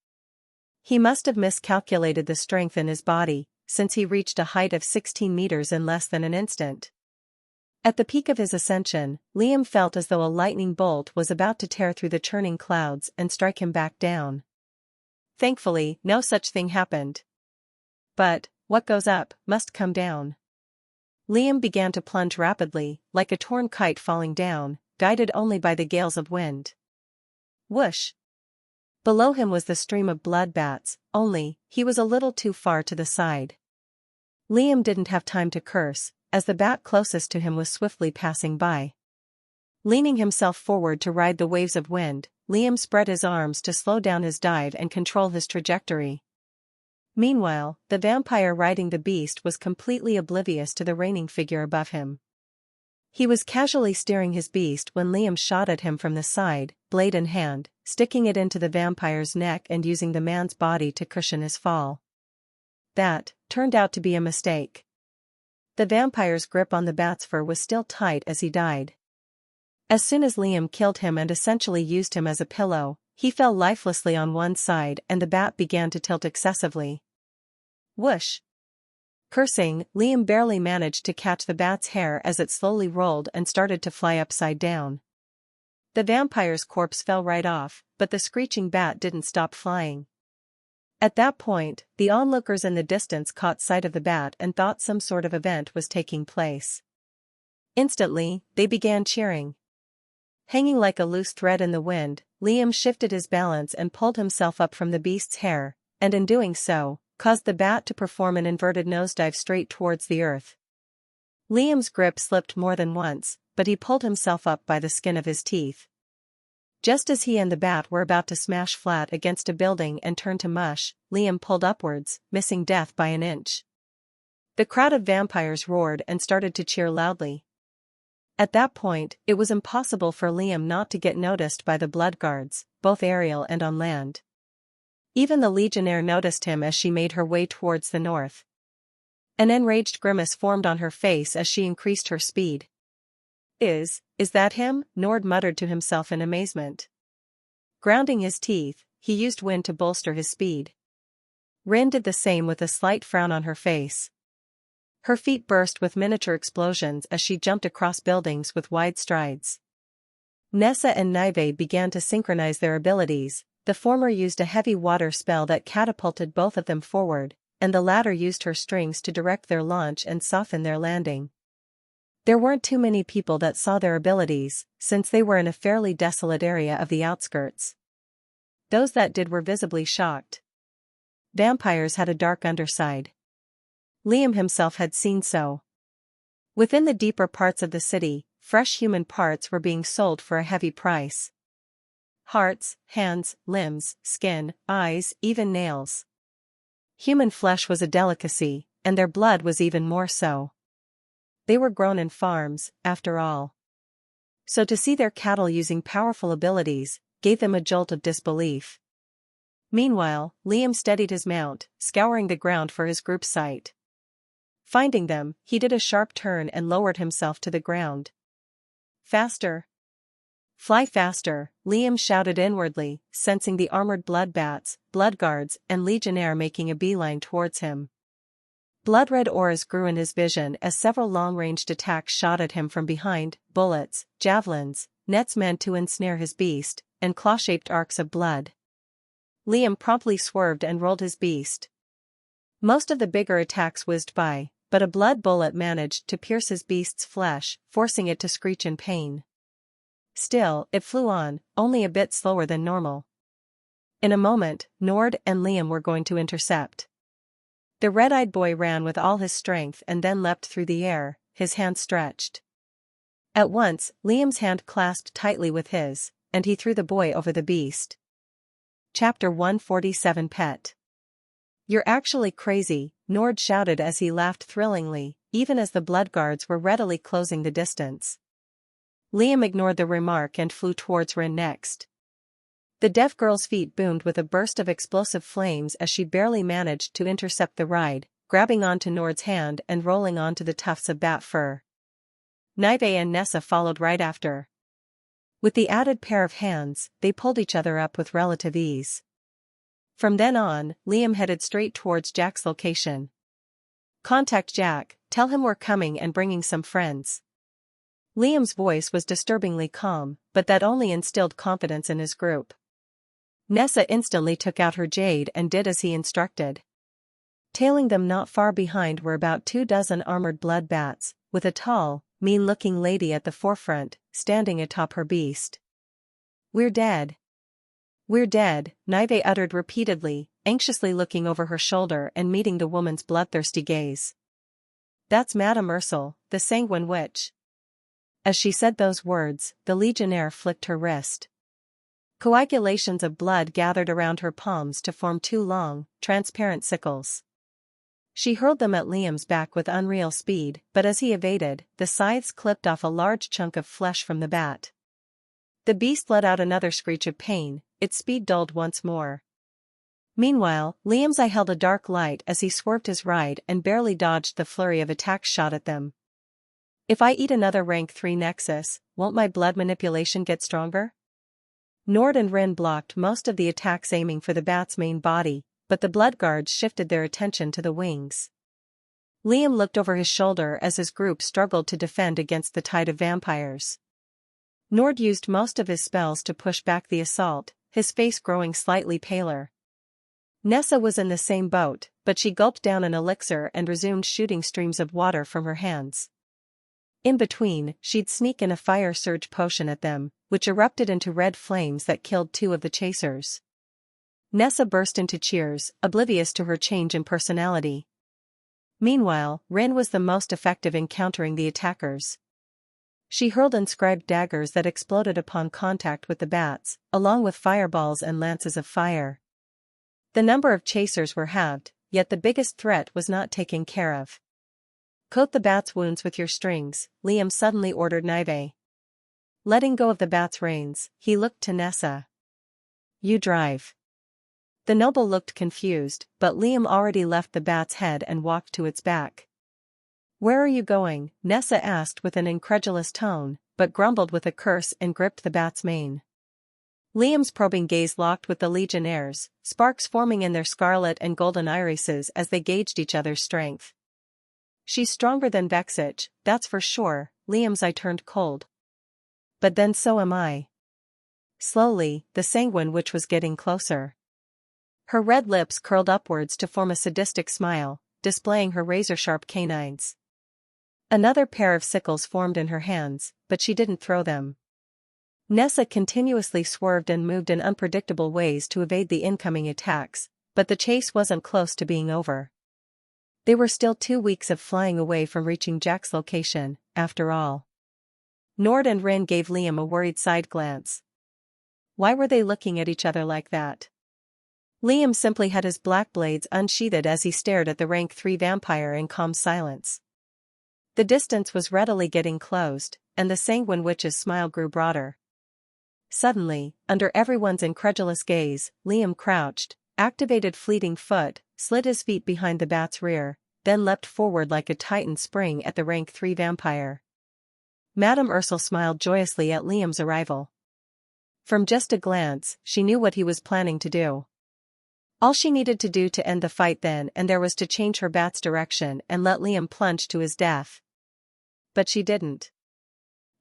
He must have miscalculated the strength in his body, since he reached a height of 16 meters in less than an instant. At the peak of his ascension, Liam felt as though a lightning bolt was about to tear through the churning clouds and strike him back down. Thankfully, no such thing happened. But, what goes up, must come down. Liam began to plunge rapidly, like a torn kite falling down, guided only by the gales of wind. Whoosh! Below him was the stream of blood bats, only, he was a little too far to the side. Liam didn't have time to curse, as the bat closest to him was swiftly passing by. Leaning himself forward to ride the waves of wind, Liam spread his arms to slow down his dive and control his trajectory. Meanwhile, the vampire riding the beast was completely oblivious to the reigning figure above him. He was casually steering his beast when Liam shot at him from the side, blade in hand, sticking it into the vampire's neck and using the man's body to cushion his fall. That turned out to be a mistake. The vampire's grip on the bat's fur was still tight as he died. As soon as Liam killed him and essentially used him as a pillow, he fell lifelessly on one side and the bat began to tilt excessively. Whoosh! Cursing, Liam barely managed to catch the bat's hair as it slowly rolled and started to fly upside down. The vampire's corpse fell right off, but the screeching bat didn't stop flying. At that point, the onlookers in the distance caught sight of the bat and thought some sort of event was taking place. Instantly, they began cheering. Hanging like a loose thread in the wind, Liam shifted his balance and pulled himself up from the beast's hair, and in doing so, caused the bat to perform an inverted nosedive straight towards the earth. Liam's grip slipped more than once, but he pulled himself up by the skin of his teeth. Just as he and the bat were about to smash flat against a building and turn to mush, Liam pulled upwards, missing death by an inch. The crowd of vampires roared and started to cheer loudly. At that point, it was impossible for Liam not to get noticed by the bloodguards, both aerial and on land. Even the legionnaire noticed him as she made her way towards the north. An enraged grimace formed on her face as she increased her speed. Is that him?" Nord muttered to himself in amazement. Grounding his teeth, he used wind to bolster his speed. Rin did the same with a slight frown on her face. Her feet burst with miniature explosions as she jumped across buildings with wide strides. Nessa and Nive began to synchronize their abilities. The former used a heavy water spell that catapulted both of them forward, and the latter used her strings to direct their launch and soften their landing. There weren't too many people that saw their abilities, since they were in a fairly desolate area of the outskirts. Those that did were visibly shocked. Vampires had a dark underside. Liam himself had seen so. Within the deeper parts of the city, fresh human parts were being sold for a heavy price. Hearts, hands, limbs, skin, eyes, even nails. Human flesh was a delicacy, and their blood was even more so. They were grown in farms, after all. So to see their cattle using powerful abilities, gave them a jolt of disbelief. Meanwhile, Liam steadied his mount, scouring the ground for his group's sight. Finding them, he did a sharp turn and lowered himself to the ground. Faster! Fly faster, Liam shouted inwardly, sensing the armored bloodbats, bloodguards, and legionnaire making a beeline towards him. Blood-red auras grew in his vision as several long-ranged attacks shot at him from behind, bullets, javelins, nets meant to ensnare his beast, and claw-shaped arcs of blood. Liam promptly swerved and rolled his beast. Most of the bigger attacks whizzed by, but a blood bullet managed to pierce his beast's flesh, forcing it to screech in pain. Still, it flew on, only a bit slower than normal. In a moment, Nord and Liam were going to intercept. The red-eyed boy ran with all his strength and then leapt through the air, his hand stretched. At once, Liam's hand clasped tightly with his, and he threw the boy over the beast. Chapter 147 Pet. "You're actually crazy," Nord shouted as he laughed thrillingly, even as the bloodguards were readily closing the distance. Liam ignored the remark and flew towards Rin next. The deaf girl's feet boomed with a burst of explosive flames as she barely managed to intercept the ride, grabbing onto Nord's hand and rolling onto the tufts of bat fur. Nive and Nessa followed right after. With the added pair of hands, they pulled each other up with relative ease. From then on, Liam headed straight towards Jack's location. "Contact Jack, tell him we're coming and bringing some friends." Liam's voice was disturbingly calm, but that only instilled confidence in his group. Nessa instantly took out her jade and did as he instructed. Tailing them not far behind were about 24 armored blood bats, with a tall, mean-looking lady at the forefront, standing atop her beast. "We're dead. We're dead," Nive uttered repeatedly, anxiously looking over her shoulder and meeting the woman's bloodthirsty gaze. "That's Madame Ursule, the sanguine witch." As she said those words, the legionnaire flicked her wrist. Coagulations of blood gathered around her palms to form 2 long, transparent sickles. She hurled them at Liam's back with unreal speed, but as he evaded, the scythes clipped off a large chunk of flesh from the bat. The beast let out another screech of pain, its speed dulled once more. Meanwhile, Liam's eye held a dark light as he swerved his ride and barely dodged the flurry of attacks shot at them. "If I eat another rank 3 Nexus, won't my blood manipulation get stronger?" Nord and Rin blocked most of the attacks aiming for the bat's main body, but the blood guards shifted their attention to the wings. Liam looked over his shoulder as his group struggled to defend against the tide of vampires. Nord used most of his spells to push back the assault, his face growing slightly paler. Nessa was in the same boat, but she gulped down an elixir and resumed shooting streams of water from her hands. In between, she'd sneak in a fire surge potion at them, which erupted into red flames that killed 2 of the chasers. Nessa burst into cheers, oblivious to her change in personality. Meanwhile, Rin was the most effective in countering the attackers. She hurled inscribed daggers that exploded upon contact with the bats, along with fireballs and lances of fire. The number of chasers were halved, yet the biggest threat was not taken care of. "Coat the bat's wounds with your strings," Liam suddenly ordered Nive. Letting go of the bat's reins, he looked to Nessa. "You drive." The noble looked confused, but Liam already left the bat's head and walked to its back. "Where are you going?" Nessa asked with an incredulous tone, but grumbled with a curse and gripped the bat's mane. Liam's probing gaze locked with the legionnaires, sparks forming in their scarlet and golden irises as they gauged each other's strength. "She's stronger than Vexich, that's for sure," Liam's eye turned cold. "But then so am I." Slowly, the sanguine witch was getting closer. Her red lips curled upwards to form a sadistic smile, displaying her razor-sharp canines. Another pair of sickles formed in her hands, but she didn't throw them. Nessa continuously swerved and moved in unpredictable ways to evade the incoming attacks, but the chase wasn't close to being over. They were still 2 weeks of flying away from reaching Jack's location, after all. Nord and Rin gave Liam a worried side glance. Why were they looking at each other like that? Liam simply had his black blades unsheathed as he stared at the rank 3 vampire in calm silence. The distance was readily getting closed, and the sanguine witch's smile grew broader. Suddenly, under everyone's incredulous gaze, Liam crouched, activated fleeting foot, slid his feet behind the bat's rear, then leapt forward like a titan spring at the rank 3 vampire. Madame Ursule smiled joyously at Liam's arrival. From just a glance, she knew what he was planning to do. All she needed to do to end the fight then and there was to change her bat's direction and let Liam plunge to his death. But she didn't.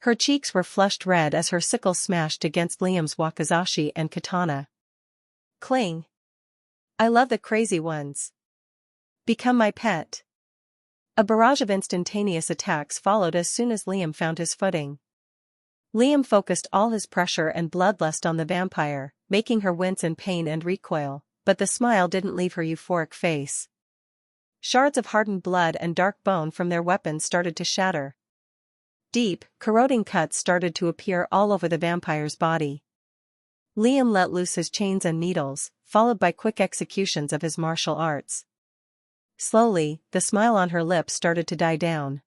Her cheeks were flushed red as her sickle smashed against Liam's wakizashi and katana. Cling. I love the crazy ones. Become my pet. A barrage of instantaneous attacks followed as soon as Liam found his footing. Liam focused all his pressure and bloodlust on the vampire, making her wince in pain and recoil, but the smile didn't leave her euphoric face. Shards of hardened blood and dark bone from their weapons started to shatter. Deep, corroding cuts started to appear all over the vampire's body. Liam let loose his chains and needles, followed by quick executions of his martial arts. Slowly, the smile on her lips started to die down.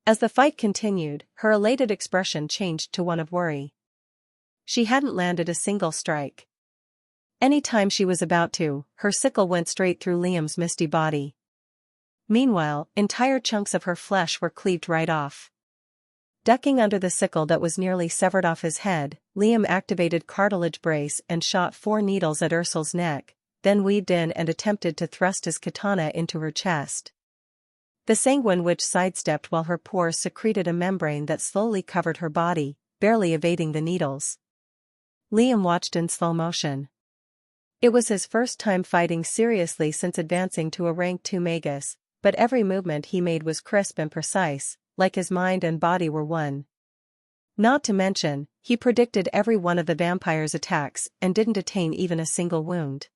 As the fight continued, her elated expression changed to one of worry. She hadn't landed a single strike. Any time she was about to, her sickle went straight through Liam's misty body. Meanwhile, entire chunks of her flesh were cleaved right off. Ducking under the sickle that was nearly severed off his head, Liam activated cartilage brace and shot 4 needles at Ursule's neck, then weaved in and attempted to thrust his katana into her chest. The sanguine witch sidestepped while her pores secreted a membrane that slowly covered her body, barely evading the needles. Liam watched in slow motion. It was his first time fighting seriously since advancing to a rank 2 magus, but every movement he made was crisp and precise, like his mind and body were one. Not to mention, he predicted every one of the vampire's attacks and didn't attain even a single wound.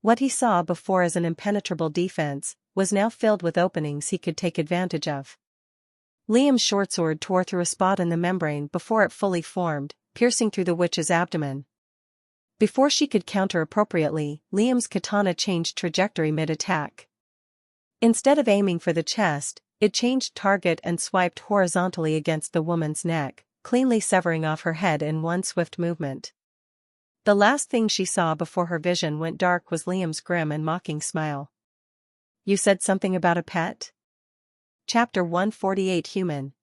What he saw before as an impenetrable defense was now filled with openings he could take advantage of. Liam's shortsword tore through a spot in the membrane before it fully formed, piercing through the witch's abdomen. Before she could counter appropriately, Liam's katana changed trajectory mid-attack. Instead of aiming for the chest, it changed target and swiped horizontally against the woman's neck, cleanly severing off her head in one swift movement. The last thing she saw before her vision went dark was Liam's grim and mocking smile. "You said something about a pet?" Chapter 148 Human.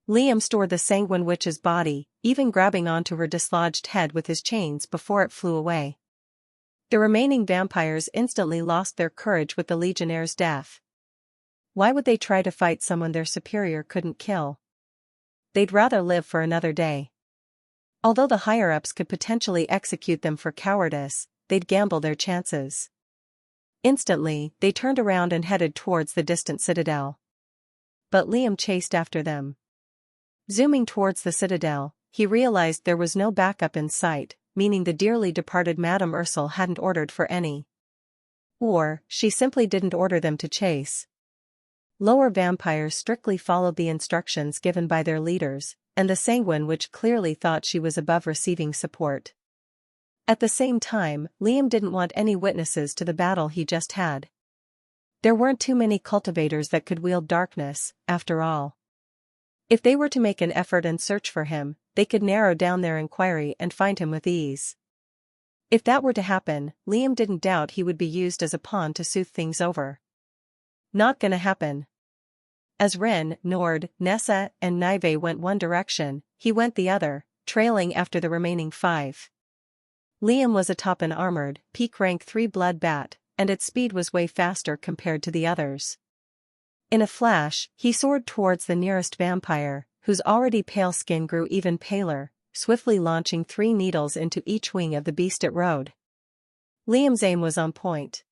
Liam stored the sanguine witch's body, even grabbing onto her dislodged head with his chains before it flew away. The remaining vampires instantly lost their courage with the Legionnaire's death. Why would they try to fight someone their superior couldn't kill? They'd rather live for another day. Although the higher-ups could potentially execute them for cowardice, they'd gamble their chances. Instantly, they turned around and headed towards the distant citadel. But Liam chased after them. Zooming towards the citadel, he realized there was no backup in sight, meaning the dearly departed Madame Ursule hadn't ordered for any. Or, she simply didn't order them to chase. Lower vampires strictly followed the instructions given by their leaders, and the sanguine witch clearly thought she was above receiving support. At the same time, Liam didn't want any witnesses to the battle he just had. There weren't too many cultivators that could wield darkness, after all. If they were to make an effort and search for him, they could narrow down their inquiry and find him with ease. If that were to happen, Liam didn't doubt he would be used as a pawn to soothe things over. Not gonna happen. As Ren, Nord, Nessa, and Nive went one direction, he went the other, trailing after the remaining 5. Liam was atop an armored, peak rank 3 blood bat, and its speed was way faster compared to the others. In a flash, he soared towards the nearest vampire, whose already pale skin grew even paler, swiftly launching 3 needles into each wing of the beast it rode. Liam's aim was on point.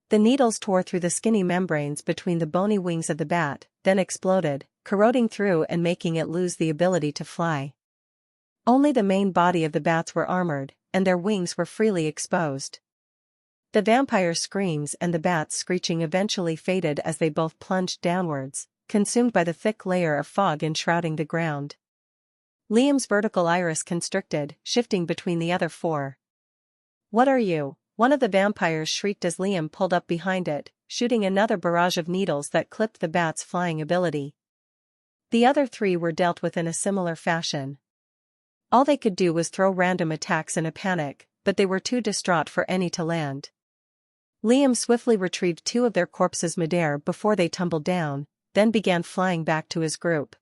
The needles tore through the skinny membranes between the bony wings of the bat, then exploded, corroding through and making it lose the ability to fly. Only the main body of the bats were armored, and their wings were freely exposed. The vampire's screams and the bat's screeching eventually faded as they both plunged downwards, consumed by the thick layer of fog enshrouding the ground. Liam's vertical iris constricted, shifting between the other 4. "What are you?" one of the vampires shrieked as Liam pulled up behind it, shooting another barrage of needles that clipped the bat's flying ability. The other 3 were dealt with in a similar fashion. All they could do was throw random attacks in a panic, but they were too distraught for any to land. Liam swiftly retrieved 2 of their corpses midair before they tumbled down, then began flying back to his group.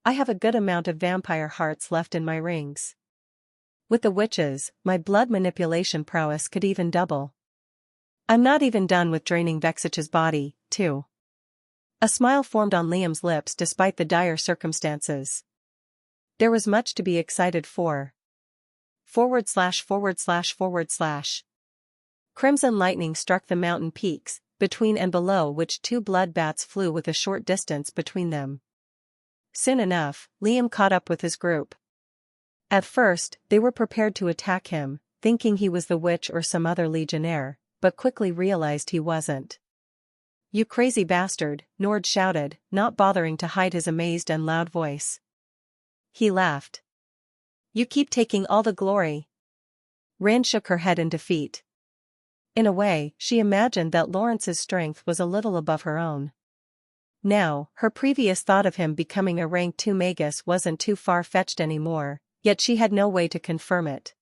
"I have a good amount of vampire hearts left in my rings. With the witches, my blood manipulation prowess could even double. I'm not even done with draining Vexich's body, too." A smile formed on Liam's lips despite the dire circumstances. There was much to be excited for. /////. Crimson lightning struck the mountain peaks, between and below which 2 blood bats flew with a short distance between them. Soon enough, Liam caught up with his group. At first, they were prepared to attack him, thinking he was the witch or some other legionnaire, but quickly realized he wasn't. "You crazy bastard," Nord shouted, not bothering to hide his amazed and loud voice. He laughed. "You keep taking all the glory." Rin shook her head in defeat. In a way, she imagined that Lawrence's strength was a little above her own. Now, her previous thought of him becoming a rank 2 magus wasn't too far-fetched anymore, yet she had no way to confirm it.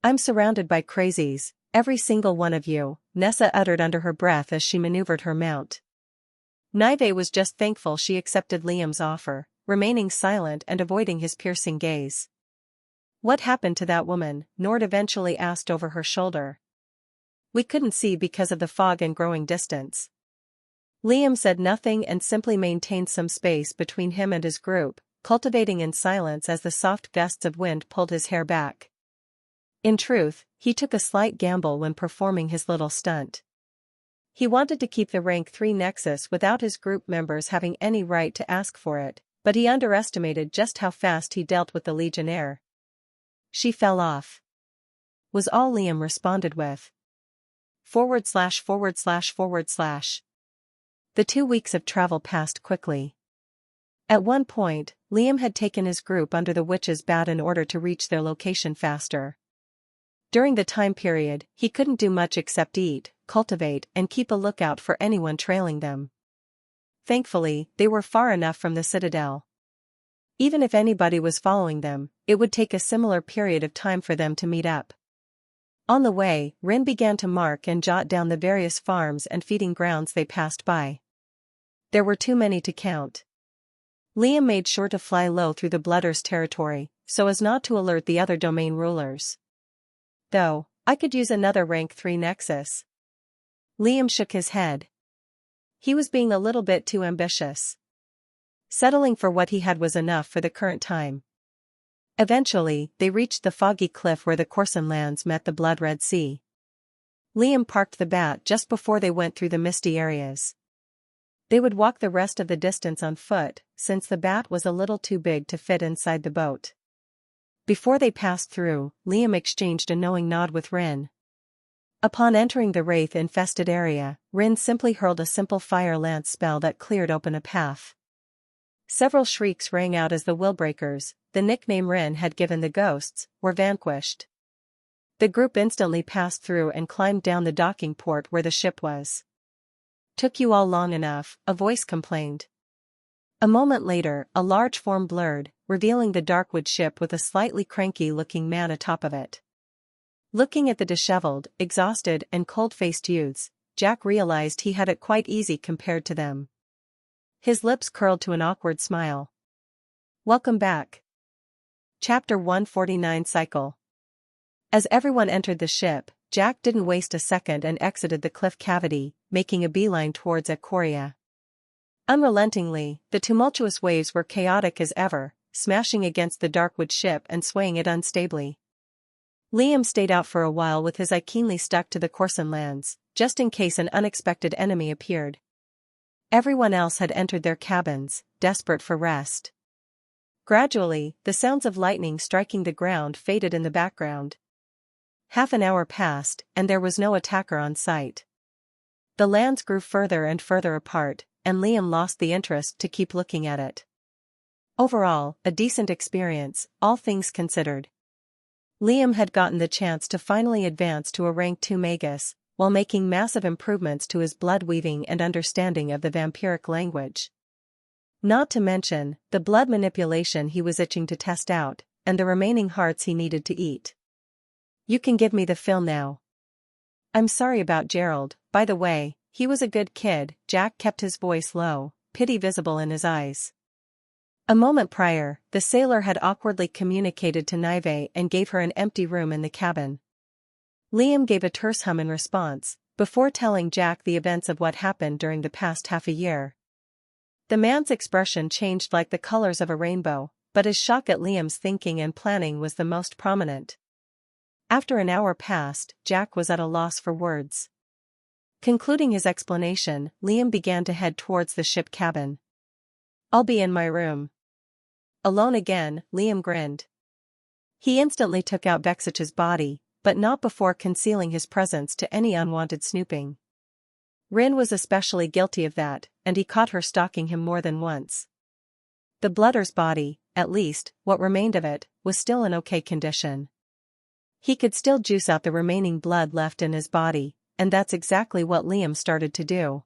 "I'm surrounded by crazies, every single one of you," Nessa uttered under her breath as she maneuvered her mount. Nive was just thankful she accepted Liam's offer, remaining silent and avoiding his piercing gaze. "What happened to that woman?" Nord eventually asked over her shoulder. "We couldn't see because of the fog and growing distance." Liam said nothing and simply maintained some space between him and his group, cultivating in silence as the soft gusts of wind pulled his hair back. In truth, he took a slight gamble when performing his little stunt. He wanted to keep the rank 3 nexus without his group members having any right to ask for it, but he underestimated just how fast he dealt with the Legionnaire. "She fell off," was all Liam responded with. .. The 2 weeks of travel passed quickly. At one point, Liam had taken his group under the witch's bat in order to reach their location faster. During the time period, he couldn't do much except eat, cultivate, and keep a lookout for anyone trailing them. Thankfully, they were far enough from the citadel. Even if anybody was following them, it would take a similar period of time for them to meet up. On the way, Rin began to mark and jot down the various farms and feeding grounds they passed by. There were too many to count. Liam made sure to fly low through the Blooders' territory, so as not to alert the other domain rulers. Though, I could use another rank 3 nexus. Liam shook his head. He was being a little bit too ambitious. Settling for what he had was enough for the current time. Eventually, they reached the foggy cliff where the Corson lands met the blood-red sea. Liam parked the bat just before they went through the misty areas. They would walk the rest of the distance on foot, since the bat was a little too big to fit inside the boat. Before they passed through, Liam exchanged a knowing nod with Rin. Upon entering the wraith-infested area, Rin simply hurled a simple fire lance spell that cleared open a path. Several shrieks rang out as the Willbreakers, the nickname Rin had given the ghosts, were vanquished. The group instantly passed through and climbed down the docking port where the ship was. "Took you all long enough," a voice complained. A moment later, a large form blurred, revealing the Darkwood ship with a slightly cranky-looking man atop of it. Looking at the disheveled, exhausted, and cold-faced youths, Jack realized he had it quite easy compared to them. His lips curled to an awkward smile. "Welcome back." Chapter 149 Cycle. As everyone entered the ship, Jack didn't waste a second and exited the cliff cavity, making a beeline towards Ekoria. Unrelentingly, the tumultuous waves were chaotic as ever, smashing against the Darkwood ship and swaying it unstably. Liam stayed out for a while with his eye keenly stuck to the Corson lands, just in case an unexpected enemy appeared. Everyone else had entered their cabins, desperate for rest. Gradually, the sounds of lightning striking the ground faded in the background. Half an hour passed, and there was no attacker on sight. The lands grew further and further apart, and Liam lost the interest to keep looking at it. Overall, a decent experience, all things considered. Liam had gotten the chance to finally advance to a rank 2 magus, while making massive improvements to his blood-weaving and understanding of the vampiric language. Not to mention, the blood manipulation he was itching to test out, and the remaining hearts he needed to eat. "You can give me the fill now. I'm sorry about Gerald, by the way, he was a good kid." Jack kept his voice low, pity visible in his eyes. A moment prior, the sailor had awkwardly communicated to Nive and gave her an empty room in the cabin. Liam gave a terse hum in response, before telling Jack the events of what happened during the past half a year. The man's expression changed like the colors of a rainbow, but his shock at Liam's thinking and planning was the most prominent. After an hour passed, Jack was at a loss for words. Concluding his explanation, Liam began to head towards the ship cabin. "I'll be in my room." Alone again, Liam grinned. He instantly took out Vexich's body, but not before concealing his presence to any unwanted snooping. Rin was especially guilty of that, and he caught her stalking him more than once. The Blooder's body, at least, what remained of it, was still in okay condition. He could still juice out the remaining blood left in his body, and that's exactly what Liam started to do.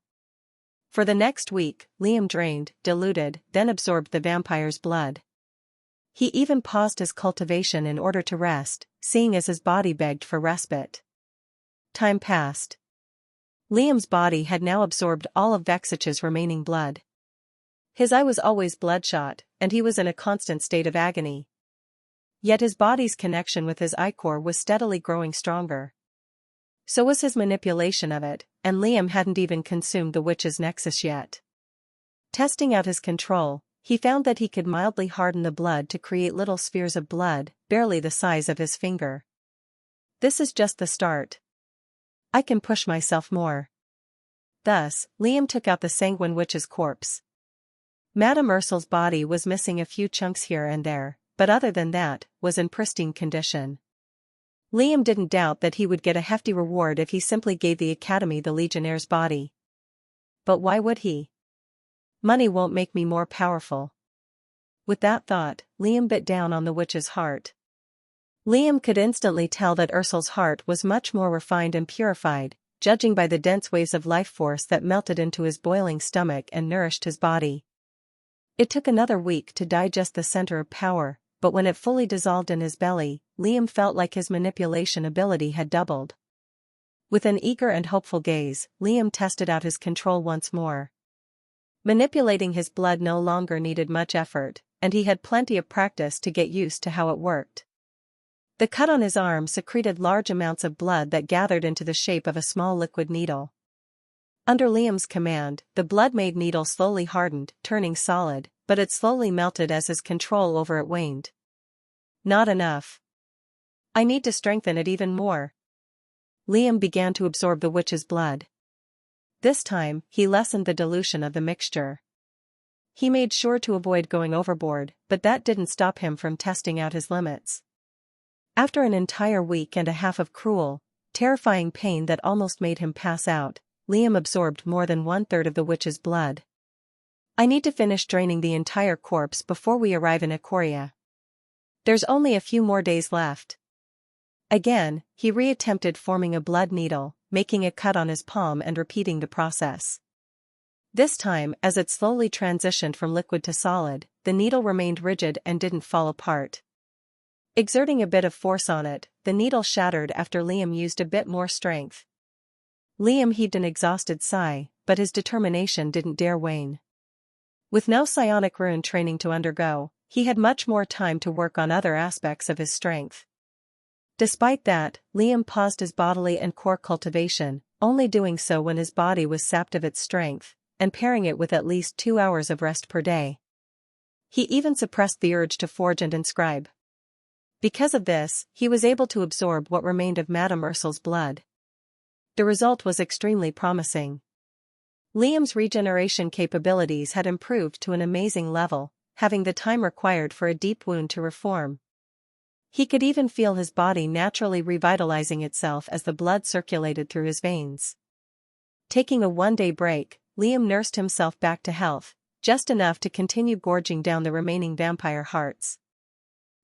For the next week, Liam drained, diluted, then absorbed the vampire's blood. He even paused his cultivation in order to rest, seeing as his body begged for respite. Time passed. Liam's body had now absorbed all of Vexich's remaining blood. His eye was always bloodshot, and he was in a constant state of agony. Yet his body's connection with his ichor was steadily growing stronger. So was his manipulation of it, and Liam hadn't even consumed the witch's nexus yet. Testing out his control, he found that he could mildly harden the blood to create little spheres of blood, barely the size of his finger. This is just the start. I can push myself more. Thus, Liam took out the sanguine witch's corpse. Madame Ursul's body was missing a few chunks here and there, but other than that, was in pristine condition. Liam didn't doubt that he would get a hefty reward if he simply gave the Academy the Legionnaire's body. But why would he? Money won't make me more powerful. With that thought, Liam bit down on the witch's heart. Liam could instantly tell that Ursul's heart was much more refined and purified, judging by the dense waves of life force that melted into his boiling stomach and nourished his body. It took another week to digest the center of power, but when it fully dissolved in his belly, Liam felt like his manipulation ability had doubled. With an eager and hopeful gaze, Liam tested out his control once more. Manipulating his blood no longer needed much effort, and he had plenty of practice to get used to how it worked. The cut on his arm secreted large amounts of blood that gathered into the shape of a small liquid needle. Under Liam's command, the blood-made needle slowly hardened, turning solid, but it slowly melted as his control over it waned. Not enough. I need to strengthen it even more. Liam began to absorb the witch's blood. This time, he lessened the dilution of the mixture. He made sure to avoid going overboard, but that didn't stop him from testing out his limits. After an entire week and a half of cruel, terrifying pain that almost made him pass out, Liam absorbed more than 1/3 of the witch's blood. I need to finish draining the entire corpse before we arrive in Ikoria. There's only a few more days left. Again, he reattempted forming a blood needle, making a cut on his palm and repeating the process. This time, as it slowly transitioned from liquid to solid, the needle remained rigid and didn't fall apart. Exerting a bit of force on it, the needle shattered after Liam used a bit more strength. Liam heaved an exhausted sigh, but his determination didn't dare wane. With no psionic rune training to undergo, he had much more time to work on other aspects of his strength. Despite that, Liam paused his bodily and core cultivation, only doing so when his body was sapped of its strength, and pairing it with at least 2 hours of rest per day. He even suppressed the urge to forge and inscribe. Because of this, he was able to absorb what remained of Madame Ursul's blood. The result was extremely promising. Liam's regeneration capabilities had improved to an amazing level, having the time required for a deep wound to reform. He could even feel his body naturally revitalizing itself as the blood circulated through his veins. Taking a one-day break, Liam nursed himself back to health, just enough to continue gorging down the remaining vampire hearts.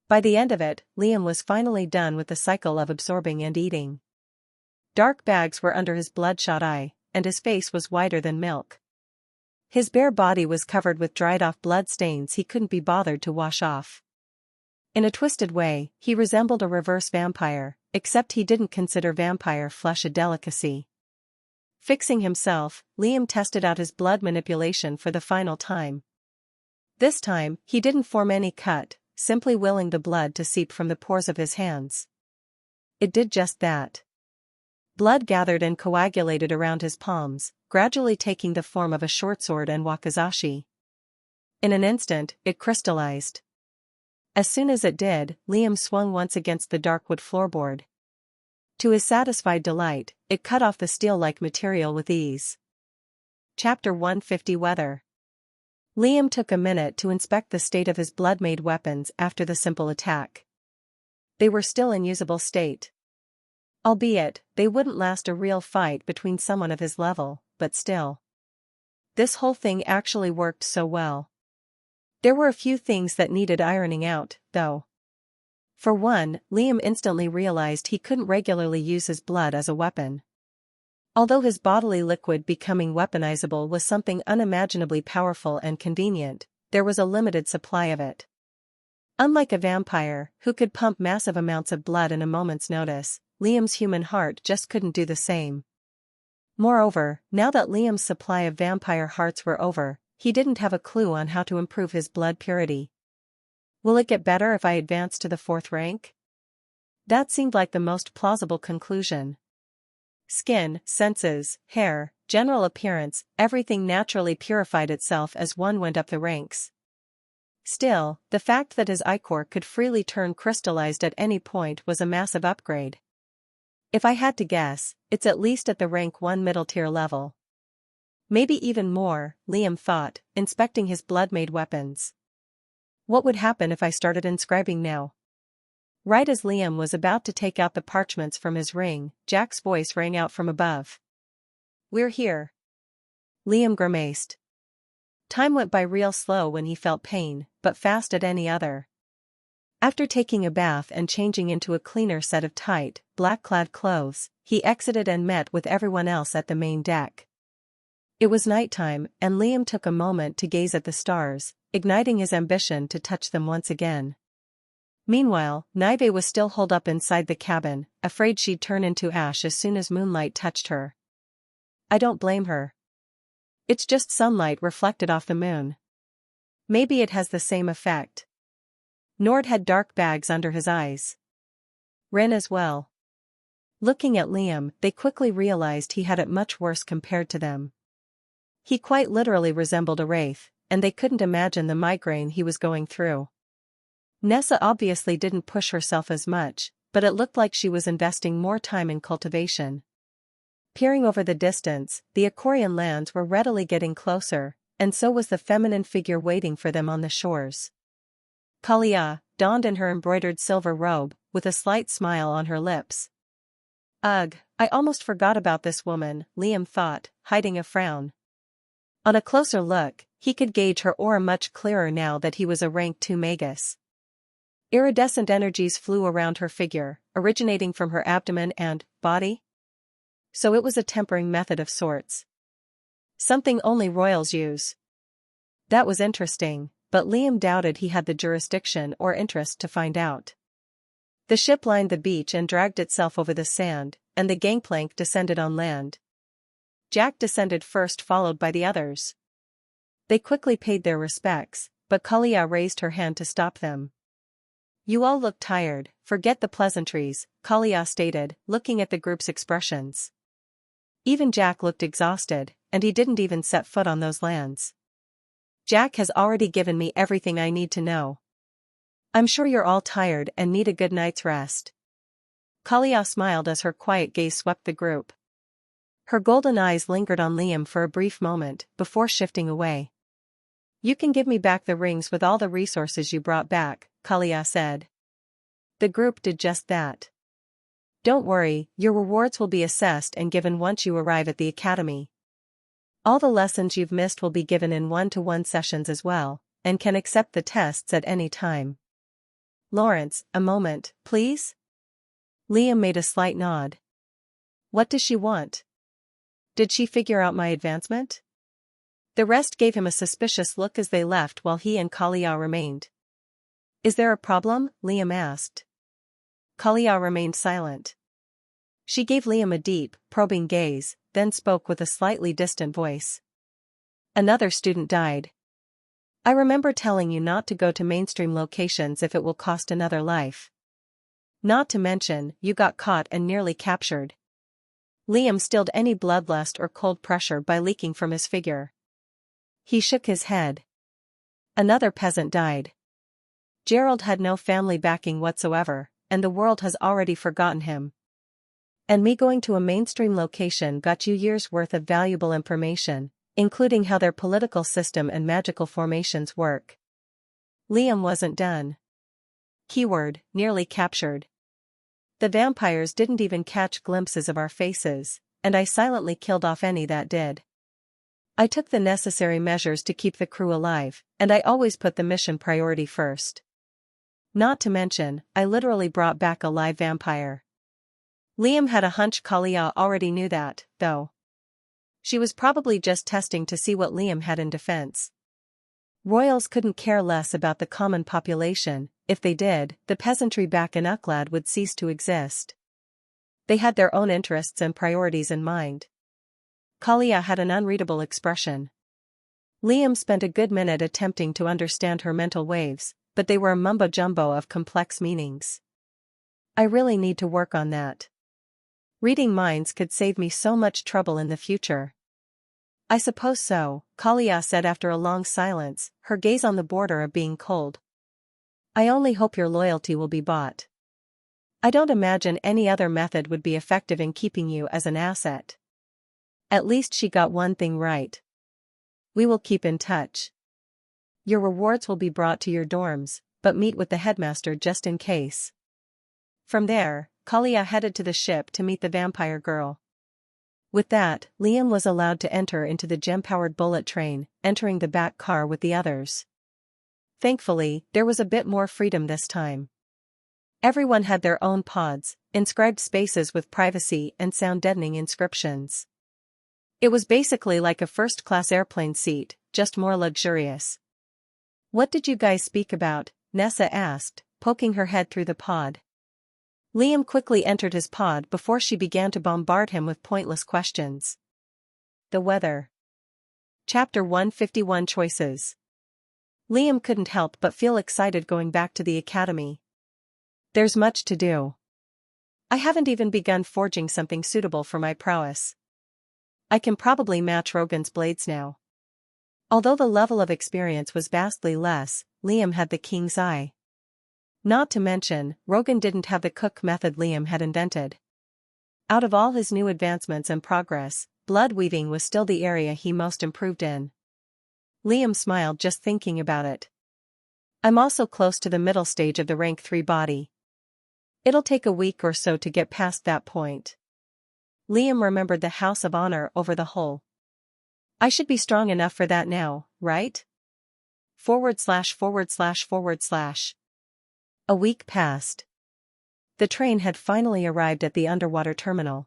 By the end of it, Liam was finally done with the cycle of absorbing and eating. Dark bags were under his bloodshot eye, and his face was whiter than milk. His bare body was covered with dried-off blood stains he couldn't be bothered to wash off. In a twisted way, he resembled a reverse vampire, except he didn't consider vampire flesh a delicacy. Fixing himself, Liam tested out his blood manipulation for the final time. This time, he didn't form any cut, simply willing the blood to seep from the pores of his hands. It did just that. Blood gathered and coagulated around his palms, gradually taking the form of a short sword and wakizashi. In an instant, it crystallized. As soon as it did, Liam swung once against the dark wood floorboard. To his satisfied delight, it cut off the steel-like material with ease. Chapter 150 Weather. Liam took a minute to inspect the state of his blood-made weapons after the simple attack. They were still in usable state. Albeit, they wouldn't last a real fight between someone of his level, but still. This whole thing actually worked so well. There were a few things that needed ironing out, though. For one, Liam instantly realized he couldn't regularly use his blood as a weapon. Although his bodily liquid becoming weaponizable was something unimaginably powerful and convenient, there was a limited supply of it. Unlike a vampire, who could pump massive amounts of blood in a moment's notice, Liam's human heart just couldn't do the same. Moreover, now that Liam's supply of vampire hearts were over, he didn't have a clue on how to improve his blood purity. Will it get better if I advance to the 4th rank? That seemed like the most plausible conclusion. Skin, senses, hair, general appearance, everything naturally purified itself as one went up the ranks. Still, the fact that his ichor could freely turn crystallized at any point was a massive upgrade. If I had to guess, it's at least at the rank 1 middle-tier level. Maybe even more, Liam thought, inspecting his blood-made weapons. What would happen if I started inscribing now? Right as Liam was about to take out the parchments from his ring, Jack's voice rang out from above. "We're here." Liam grimaced. Time went by real slow when he felt pain, but fast at any other. After taking a bath and changing into a cleaner set of tight, black-clad clothes, he exited and met with everyone else at the main deck. It was nighttime, and Liam took a moment to gaze at the stars, igniting his ambition to touch them once again. Meanwhile, Nive was still holed up inside the cabin, afraid she'd turn into ash as soon as moonlight touched her. I don't blame her. It's just sunlight reflected off the moon. Maybe it has the same effect. Nord had dark bags under his eyes. Ren as well. Looking at Liam, they quickly realized he had it much worse compared to them. He quite literally resembled a wraith, and they couldn't imagine the migraine he was going through. Nessa obviously didn't push herself as much, but it looked like she was investing more time in cultivation. Peering over the distance, the Icorian lands were readily getting closer, and so was the feminine figure waiting for them on the shores. Kalia, donned in her embroidered silver robe, with a slight smile on her lips. Ugh, I almost forgot about this woman, Liam thought, hiding a frown. On a closer look, he could gauge her aura much clearer now that he was a rank 2 magus. Iridescent energies flew around her figure, originating from her abdomen and body. So it was a tempering method of sorts. Something only royals use. That was interesting, but Liam doubted he had the jurisdiction or interest to find out. The ship lined the beach and dragged itself over the sand, and the gangplank descended on land. Jack descended first, followed by the others. They quickly paid their respects, but Kalia raised her hand to stop them. You all look tired, forget the pleasantries, Kalia stated, looking at the group's expressions. Even Jack looked exhausted, and he didn't even set foot on those lands. Jack has already given me everything I need to know. I'm sure you're all tired and need a good night's rest. Kalia smiled as her quiet gaze swept the group. Her golden eyes lingered on Liam for a brief moment, before shifting away. You can give me back the rings with all the resources you brought back, Kalia said. The group did just that. Don't worry, your rewards will be assessed and given once you arrive at the academy. All the lessons you've missed will be given in 1-to-1 sessions as well, and can accept the tests at any time. Lawrence, a moment, please? Liam made a slight nod. What does she want? Did she figure out my advancement? The rest gave him a suspicious look as they left while he and Kalia remained. Is there a problem? Liam asked. Kalia remained silent. She gave Liam a deep, probing gaze, then spoke with a slightly distant voice. Another student died. I remember telling you not to go to mainstream locations if it will cost another life. Not to mention, you got caught and nearly captured. Liam stilled any bloodlust or cold pressure by leaking from his figure. He shook his head. Another peasant died. Gerald had no family backing whatsoever, and the world has already forgotten him. And me going to a mainstream location got you years' worth of valuable information, including how their political system and magical formations work. Liam wasn't done. Keyword, nearly captured. The vampires didn't even catch glimpses of our faces, and I silently killed off any that did. I took the necessary measures to keep the crew alive, and I always put the mission priority first. Not to mention, I literally brought back a live vampire. Liam had a hunch Kalia already knew that, though. She was probably just testing to see what Liam had in defense. Royals couldn't care less about the common population. If they did, the peasantry back in Ucladd would cease to exist. They had their own interests and priorities in mind. Kalia had an unreadable expression. Liam spent a good minute attempting to understand her mental waves, but they were a mumbo-jumbo of complex meanings. I really need to work on that. Reading minds could save me so much trouble in the future. I suppose so, Kalia said after a long silence, her gaze on the border of being cold. I only hope your loyalty will be bought. I don't imagine any other method would be effective in keeping you as an asset. At least she got one thing right. We will keep in touch. Your rewards will be brought to your dorms, but meet with the headmaster just in case. From there, Kalia headed to the ship to meet the vampire girl. With that, Liam was allowed to enter into the gem-powered bullet train, entering the back car with the others. Thankfully, there was a bit more freedom this time. Everyone had their own pods, inscribed spaces with privacy and sound-deadening inscriptions. It was basically like a first-class airplane seat, just more luxurious. What did you guys speak about? Nessa asked, poking her head through the pod. Liam quickly entered his pod before she began to bombard him with pointless questions. The weather. Chapter 151 Choices. Liam couldn't help but feel excited going back to the academy. There's much to do. I haven't even begun forging something suitable for my prowess. I can probably match Rogan's blades now. Although the level of experience was vastly less, Liam had the king's eye. Not to mention, Rogan didn't have the cook method Liam had invented. Out of all his new advancements and progress, blood weaving was still the area he most improved in. Liam smiled just thinking about it. I'm also close to the middle stage of the rank 3 body. It'll take a week or so to get past that point. Liam remembered the House of Honor over the hole. I should be strong enough for that now, right? /////. A week passed. The train had finally arrived at the underwater terminal.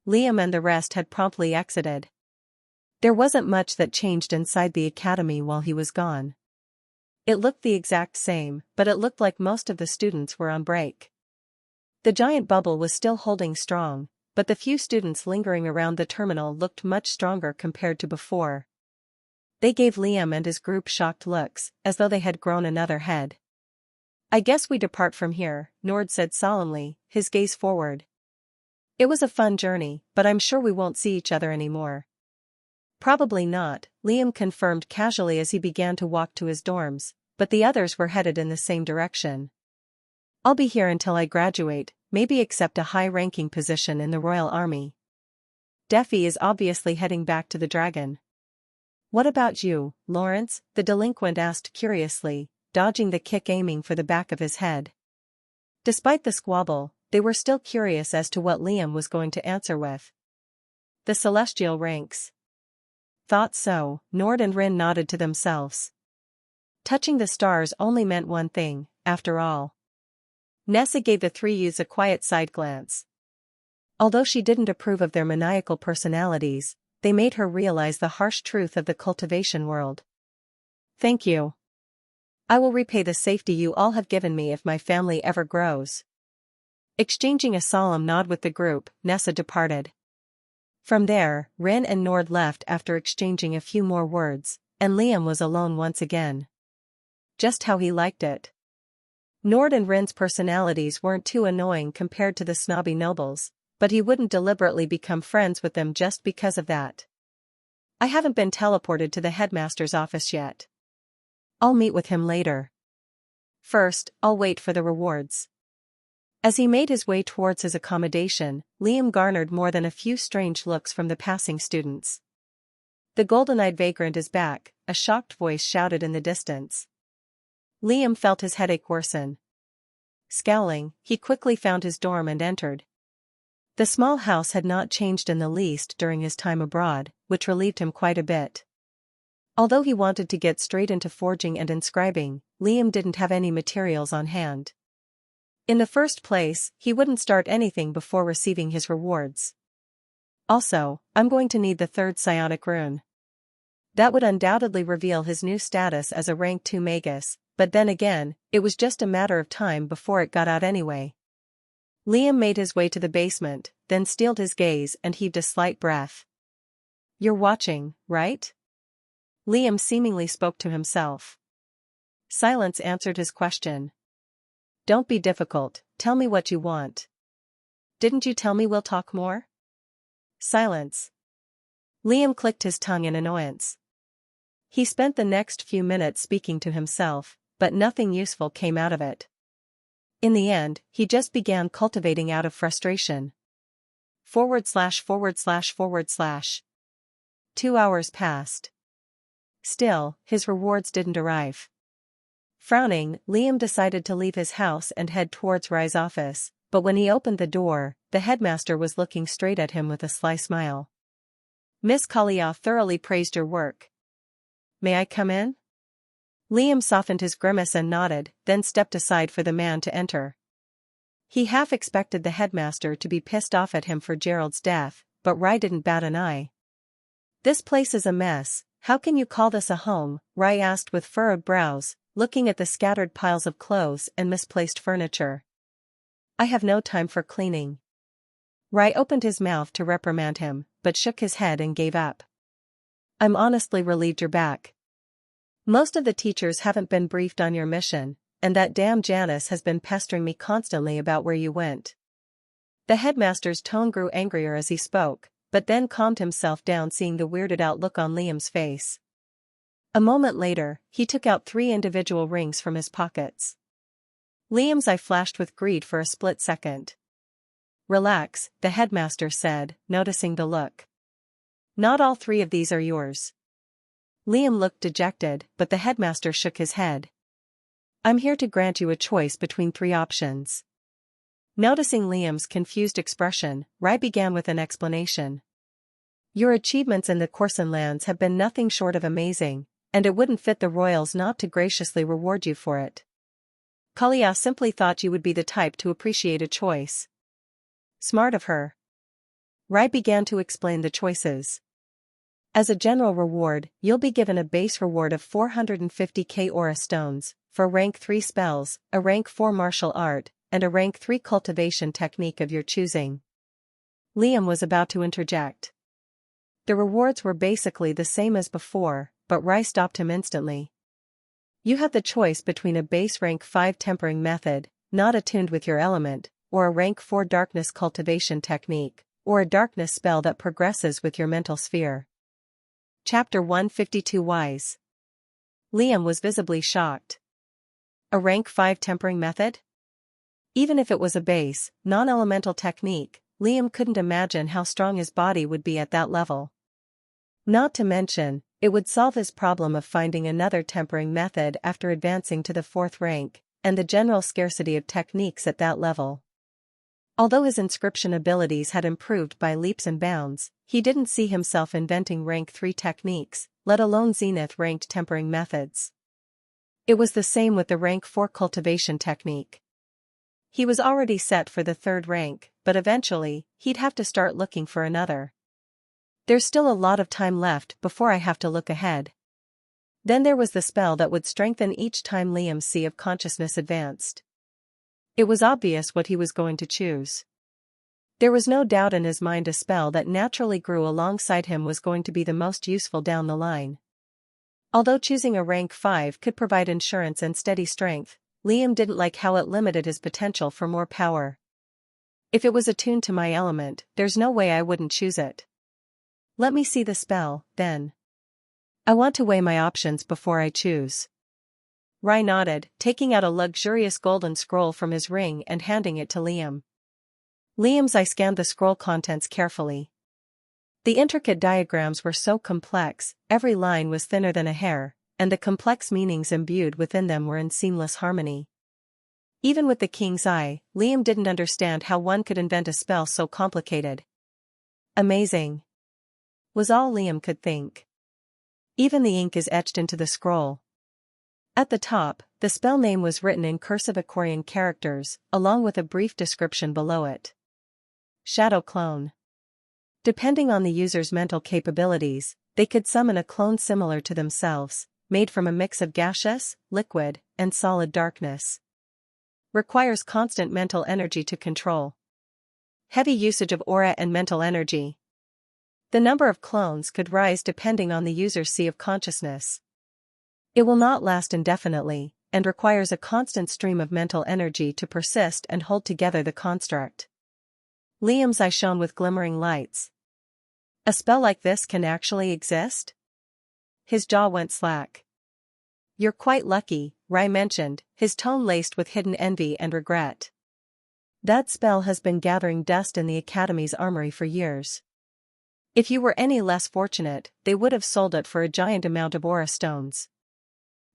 Liam and the rest had promptly exited. There wasn't much that changed inside the academy while he was gone. It looked the exact same, but it looked like most of the students were on break. The giant bubble was still holding strong, but the few students lingering around the terminal looked much stronger compared to before. They gave Liam and his group shocked looks, as though they had grown another head. I guess we depart from here, Nord said solemnly, his gaze forward. It was a fun journey, but I'm sure we won't see each other anymore. Probably not, Liam confirmed casually as he began to walk to his dorms, but the others were headed in the same direction. I'll be here until I graduate, maybe accept a high-ranking position in the Royal Army. Deffy is obviously heading back to the Dragon. What about you, Lawrence? The delinquent asked curiously, dodging the kick aiming for the back of his head. Despite the squabble, they were still curious as to what Liam was going to answer with. The celestial ranks. Thought so, Nord and Rin nodded to themselves. Touching the stars only meant one thing, after all. Nessa gave the 3 youths a quiet side glance. Although she didn't approve of their maniacal personalities, they made her realize the harsh truth of the cultivation world. Thank you. I will repay the safety you all have given me if my family ever grows. Exchanging a solemn nod with the group, Nessa departed. From there, Rin and Nord left after exchanging a few more words, and Liam was alone once again. Just how he liked it. Nord and Rin's personalities weren't too annoying compared to the snobby nobles, but he wouldn't deliberately become friends with them just because of that. I haven't been teleported to the headmaster's office yet. I'll meet with him later. First, I'll wait for the rewards. As he made his way towards his accommodation, Liam garnered more than a few strange looks from the passing students. The golden-eyed vagrant is back, a shocked voice shouted in the distance. Liam felt his headache worsen. Scowling, he quickly found his dorm and entered. The small house had not changed in the least during his time abroad, which relieved him quite a bit. Although he wanted to get straight into forging and inscribing, Liam didn't have any materials on hand. In the first place, he wouldn't start anything before receiving his rewards. Also, I'm going to need the 3rd psionic rune. That would undoubtedly reveal his new status as a rank 2 magus, but then again, it was just a matter of time before it got out anyway. Liam made his way to the basement, then steeled his gaze and heaved a slight breath. You're watching, right? Liam seemingly spoke to himself. Silence answered his question. Don't be difficult, tell me what you want. didn't you tell me we'll talk more? Silence. Liam clicked his tongue in annoyance. He spent the next few minutes speaking to himself, but nothing useful came out of it. In the end, he just began cultivating out of frustration. /////. 2 hours passed. Still, his rewards didn't arrive. Frowning, Liam decided to leave his house and head towards Rai's office, but when he opened the door, the headmaster was looking straight at him with a sly smile. Miss Kalia thoroughly praised your work. May I come in? Liam softened his grimace and nodded, then stepped aside for the man to enter. He half expected the headmaster to be pissed off at him for Gerald's death, but Rai didn't bat an eye. This place is a mess, how can you call this a home? Rai asked with furrowed brows, looking at the scattered piles of clothes and misplaced furniture. I have no time for cleaning. Rai opened his mouth to reprimand him, but shook his head and gave up. I'm honestly relieved you're back. Most of the teachers haven't been briefed on your mission, and that damn Janice has been pestering me constantly about where you went. The headmaster's tone grew angrier as he spoke, but then calmed himself down seeing the weirded out look on Liam's face. A moment later, he took out 3 individual rings from his pockets. Liam's eye flashed with greed for a split second. Relax, the headmaster said, noticing the look. Not all 3 of these are yours. Liam looked dejected, but the headmaster shook his head. I'm here to grant you a choice between 3 options. Noticing Liam's confused expression, Rai began with an explanation. Your achievements in the Corson lands have been nothing short of amazing, and it wouldn't fit the royals not to graciously reward you for it. Kalia simply thought you would be the type to appreciate a choice. Smart of her. Rai began to explain the choices. As a general reward, you'll be given a base reward of 450k aura stones, for rank 3 spells, a rank 4 martial art, and a rank 3 cultivation technique of your choosing. Liam was about to interject. The rewards were basically the same as before, but Rai stopped him instantly. You have the choice between a base rank 5 tempering method, not attuned with your element, or a rank 4 darkness cultivation technique, or a darkness spell that progresses with your mental sphere. Chapter 152 Wise. Liam was visibly shocked. A rank 5 tempering method? Even if it was a base, non-elemental technique, Liam couldn't imagine how strong his body would be at that level. Not to mention, it would solve his problem of finding another tempering method after advancing to the 4th rank, and the general scarcity of techniques at that level. Although his inscription abilities had improved by leaps and bounds, he didn't see himself inventing rank 3 techniques, let alone zenith-ranked tempering methods. It was the same with the rank 4 cultivation technique. He was already set for the 3rd rank, but eventually, he'd have to start looking for another. There's still a lot of time left before I have to look ahead. Then there was the spell that would strengthen each time Liam's sea of consciousness advanced. It was obvious what he was going to choose. There was no doubt in his mind a spell that naturally grew alongside him was going to be the most useful down the line. Although choosing a rank 5 could provide insurance and steady strength, Liam didn't like how it limited his potential for more power. If it was attuned to my element, there's no way I wouldn't choose it. Let me see the spell, then. I want to weigh my options before I choose. Rai nodded, taking out a luxurious golden scroll from his ring and handing it to Liam. Liam's eye scanned the scroll contents carefully. The intricate diagrams were so complex, every line was thinner than a hair, and the complex meanings imbued within them were in seamless harmony. Even with the king's eye, Liam didn't understand how one could invent a spell so complicated. Amazing, was all Liam could think. Even the ink is etched into the scroll. At the top, the spell name was written in cursive Aquarian characters, along with a brief description below it. Shadow clone. Depending on the user's mental capabilities, they could summon a clone similar to themselves, made from a mix of gaseous, liquid, and solid darkness. Requires constant mental energy to control. Heavy usage of aura and mental energy. The number of clones could rise depending on the user's sea of consciousness. It will not last indefinitely, and requires a constant stream of mental energy to persist and hold together the construct. Liam's eye shone with glimmering lights. A spell like this can actually exist? His jaw went slack. You're quite lucky, Rai mentioned, his tone laced with hidden envy and regret. That spell has been gathering dust in the Academy's armory for years. If you were any less fortunate, they would have sold it for a giant amount of aura stones.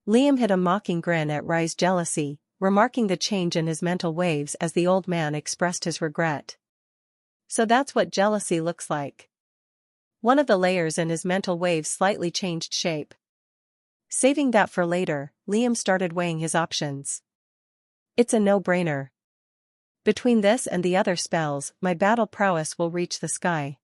Liam hid a mocking grin at Rai's jealousy, remarking the change in his mental waves as the old man expressed his regret. So that's what jealousy looks like. One of the layers in his mental waves slightly changed shape. Saving that for later, Liam started weighing his options. It's a no-brainer. Between this and the other spells, my battle prowess will reach the sky.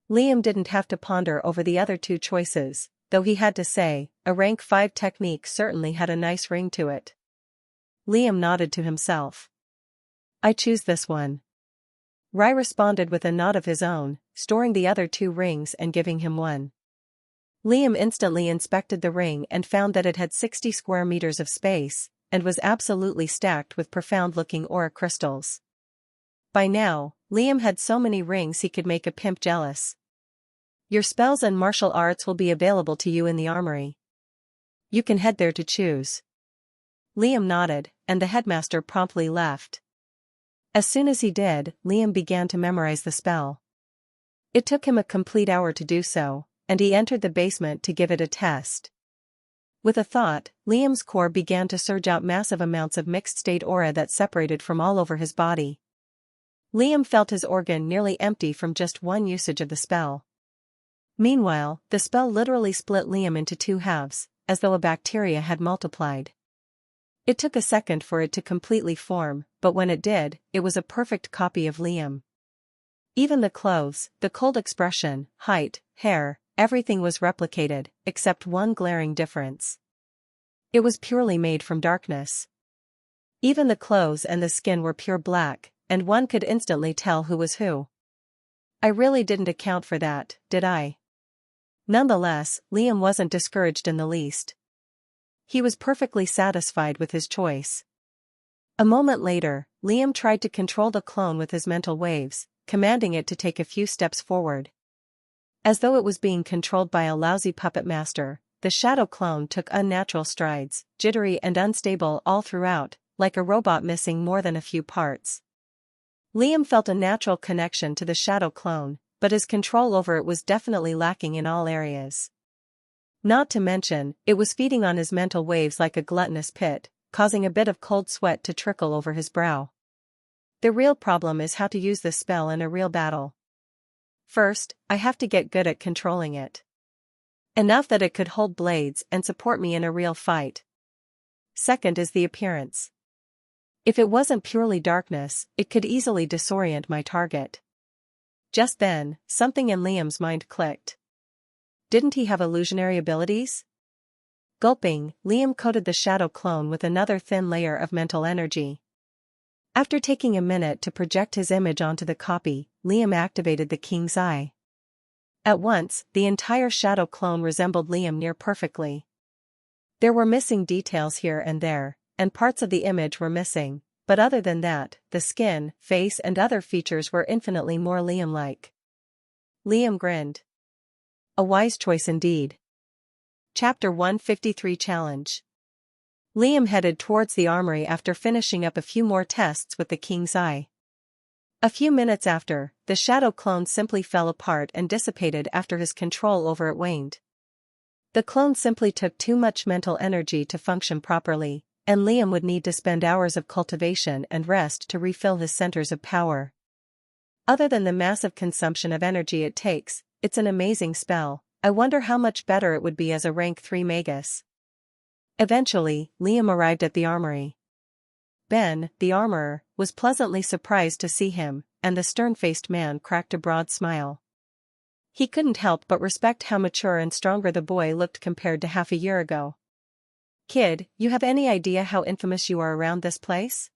Liam didn't have to ponder over the other two choices, though he had to say, a rank 5 technique certainly had a nice ring to it. Liam nodded to himself. I choose this one. Rai responded with a nod of his own, storing the other 2 rings and giving him one. Liam instantly inspected the ring and found that it had 60 square meters of space, and was absolutely stacked with profound-looking aura crystals. By now, Liam had so many rings he could make a pimp jealous. Your spells and martial arts will be available to you in the armory. You can head there to choose. Liam nodded, and the headmaster promptly left. As soon as he did, Liam began to memorize the spell. It took him a complete hour to do so, and he entered the basement to give it a test. With a thought, Liam's core began to surge out massive amounts of mixed-state aura that separated from all over his body. Liam felt his organ nearly empty from just one usage of the spell. Meanwhile, the spell literally split Liam into 2 halves, as though a bacteria had multiplied. It took a second for it to completely form, but when it did, it was a perfect copy of Liam. Even the clothes, the cold expression, height, hair, everything was replicated, except one glaring difference. It was purely made from darkness. Even the clothes and the skin were pure black, and one could instantly tell who was who. I really didn't account for that, did I? Nonetheless, Liam wasn't discouraged in the least. He was perfectly satisfied with his choice. A moment later, Liam tried to control the clone with his mental waves, commanding it to take a few steps forward. As though it was being controlled by a lousy puppet master, the shadow clone took unnatural strides, jittery and unstable all throughout, like a robot missing more than a few parts. Liam felt a natural connection to the shadow clone, but his control over it was definitely lacking in all areas. Not to mention, it was feeding on his mental waves like a gluttonous pit, causing a bit of cold sweat to trickle over his brow. The real problem is how to use this spell in a real battle. First, I have to get good at controlling it. Enough that it could hold blades and support me in a real fight. Second is the appearance. If it wasn't purely darkness, it could easily disorient my target. Just then, something in Liam's mind clicked. Didn't he have illusionary abilities? Gulping, Liam coated the shadow clone with another thin layer of mental energy. After taking a minute to project his image onto the copy, Liam activated the king's eye. At once, the entire shadow clone resembled Liam near perfectly. There were missing details here and there, and parts of the image were missing, but other than that, the skin, face and other features were infinitely more Liam-like. Liam grinned. A wise choice indeed. Chapter 153 Challenge. Liam headed towards the armory after finishing up a few more tests with the king's eye. A few minutes after, the shadow clone simply fell apart and dissipated after his control over it waned. The clone simply took too much mental energy to function properly, and Liam would need to spend hours of cultivation and rest to refill his centers of power. Other than the massive consumption of energy it takes, it's an amazing spell. I wonder how much better it would be as a rank 3 magus. Eventually, Liam arrived at the armory. Ben, the armorer, was pleasantly surprised to see him, and the stern-faced man cracked a broad smile. He couldn't help but respect how mature and stronger the boy looked compared to half a year ago. Kid, you have any idea how infamous you are around this place?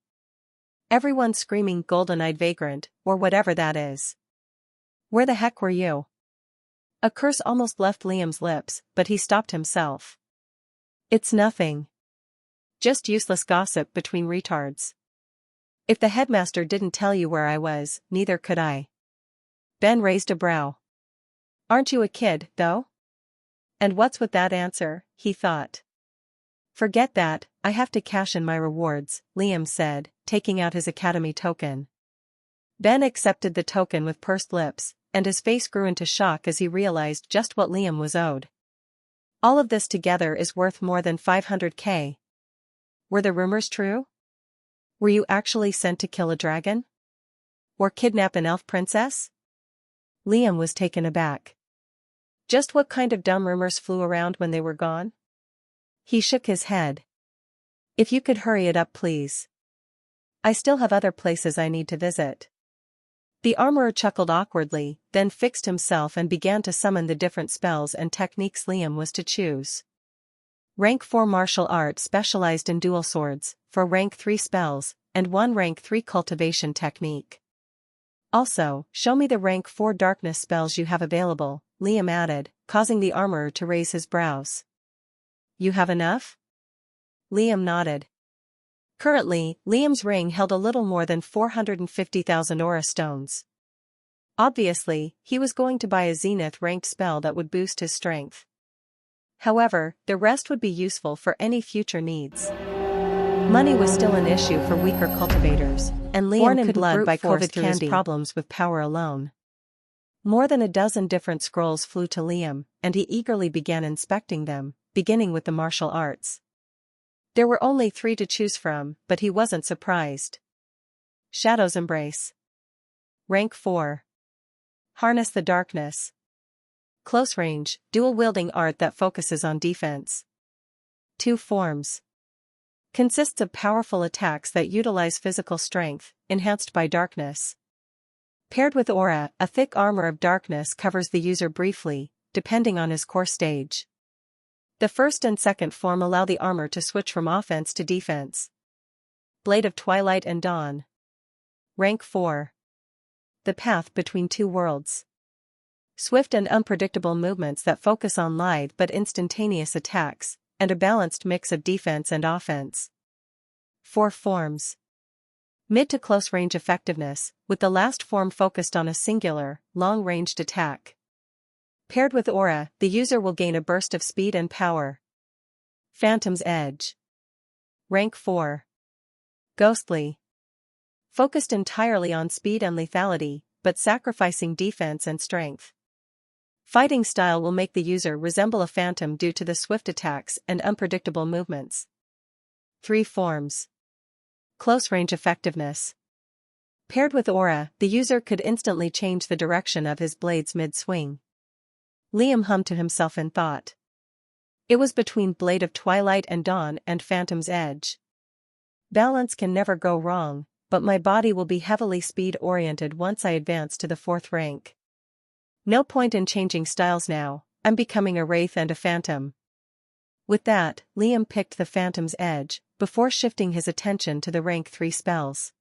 Everyone's screaming golden-eyed vagrant, or whatever that is. Where the heck were you? A curse almost left Liam's lips, but he stopped himself. It's nothing. Just useless gossip between retards. If the headmaster didn't tell you where I was, neither could I. Ben raised a brow. Aren't you a kid, though? And what's with that answer, he thought. Forget that, I have to cash in my rewards, Liam said, taking out his academy token. Ben accepted the token with pursed lips, and his face grew into shock as he realized just what Liam was owed. All of this together is worth more than 500k. Were the rumors true? Were you actually sent to kill a dragon? Or kidnap an elf princess? Liam was taken aback. Just what kind of dumb rumors flew around when they were gone? He shook his head. If you could hurry it up, please. I still have other places I need to visit. The armorer chuckled awkwardly, then fixed himself and began to summon the different spells and techniques Liam was to choose. Rank 4 martial art specialized in dual swords, for rank 3 spells, and 1 rank 3 cultivation technique. Also, show me the rank 4 darkness spells you have available, Liam added, causing the armorer to raise his brows. You have enough? Liam nodded. Currently, Liam's ring held a little more than 450,000 aura stones. Obviously, he was going to buy a zenith-ranked spell that would boost his strength. However, the rest would be useful for any future needs. Money was still an issue for weaker cultivators, and Liam couldn't blood by COVID through his problems with power alone. More than a dozen different scrolls flew to Liam, and he eagerly began inspecting them, beginning with the martial arts. There were only 3 to choose from, but he wasn't surprised. Shadow's Embrace. Rank 4. Harness the Darkness. Close range, dual-wielding art that focuses on defense. 2 forms. Consists of powerful attacks that utilize physical strength, enhanced by darkness. Paired with aura, a thick armor of darkness covers the user briefly, depending on his core stage. The first and second form allow the armor to switch from offense to defense. Blade of Twilight and Dawn. Rank 4. The path between 2 worlds. Swift and unpredictable movements that focus on lithe but instantaneous attacks, and a balanced mix of defense and offense. 4 forms. Mid to close range effectiveness, with the last form focused on a singular, long-ranged attack. Paired with aura, the user will gain a burst of speed and power. Phantom's Edge. Rank 4. Ghostly. Focused entirely on speed and lethality, but sacrificing defense and strength. Fighting style will make the user resemble a phantom due to the swift attacks and unpredictable movements. 3 forms. Close range effectiveness. Paired with aura, the user could instantly change the direction of his blades mid-swing. Liam hummed to himself in thought. It was between Blade of Twilight and Dawn and Phantom's Edge. Balance can never go wrong, but my body will be heavily speed-oriented once I advance to the 4th rank. No point in changing styles now, I'm becoming a wraith and a phantom. With that, Liam picked the Phantom's Edge, before shifting his attention to the rank 3 spells.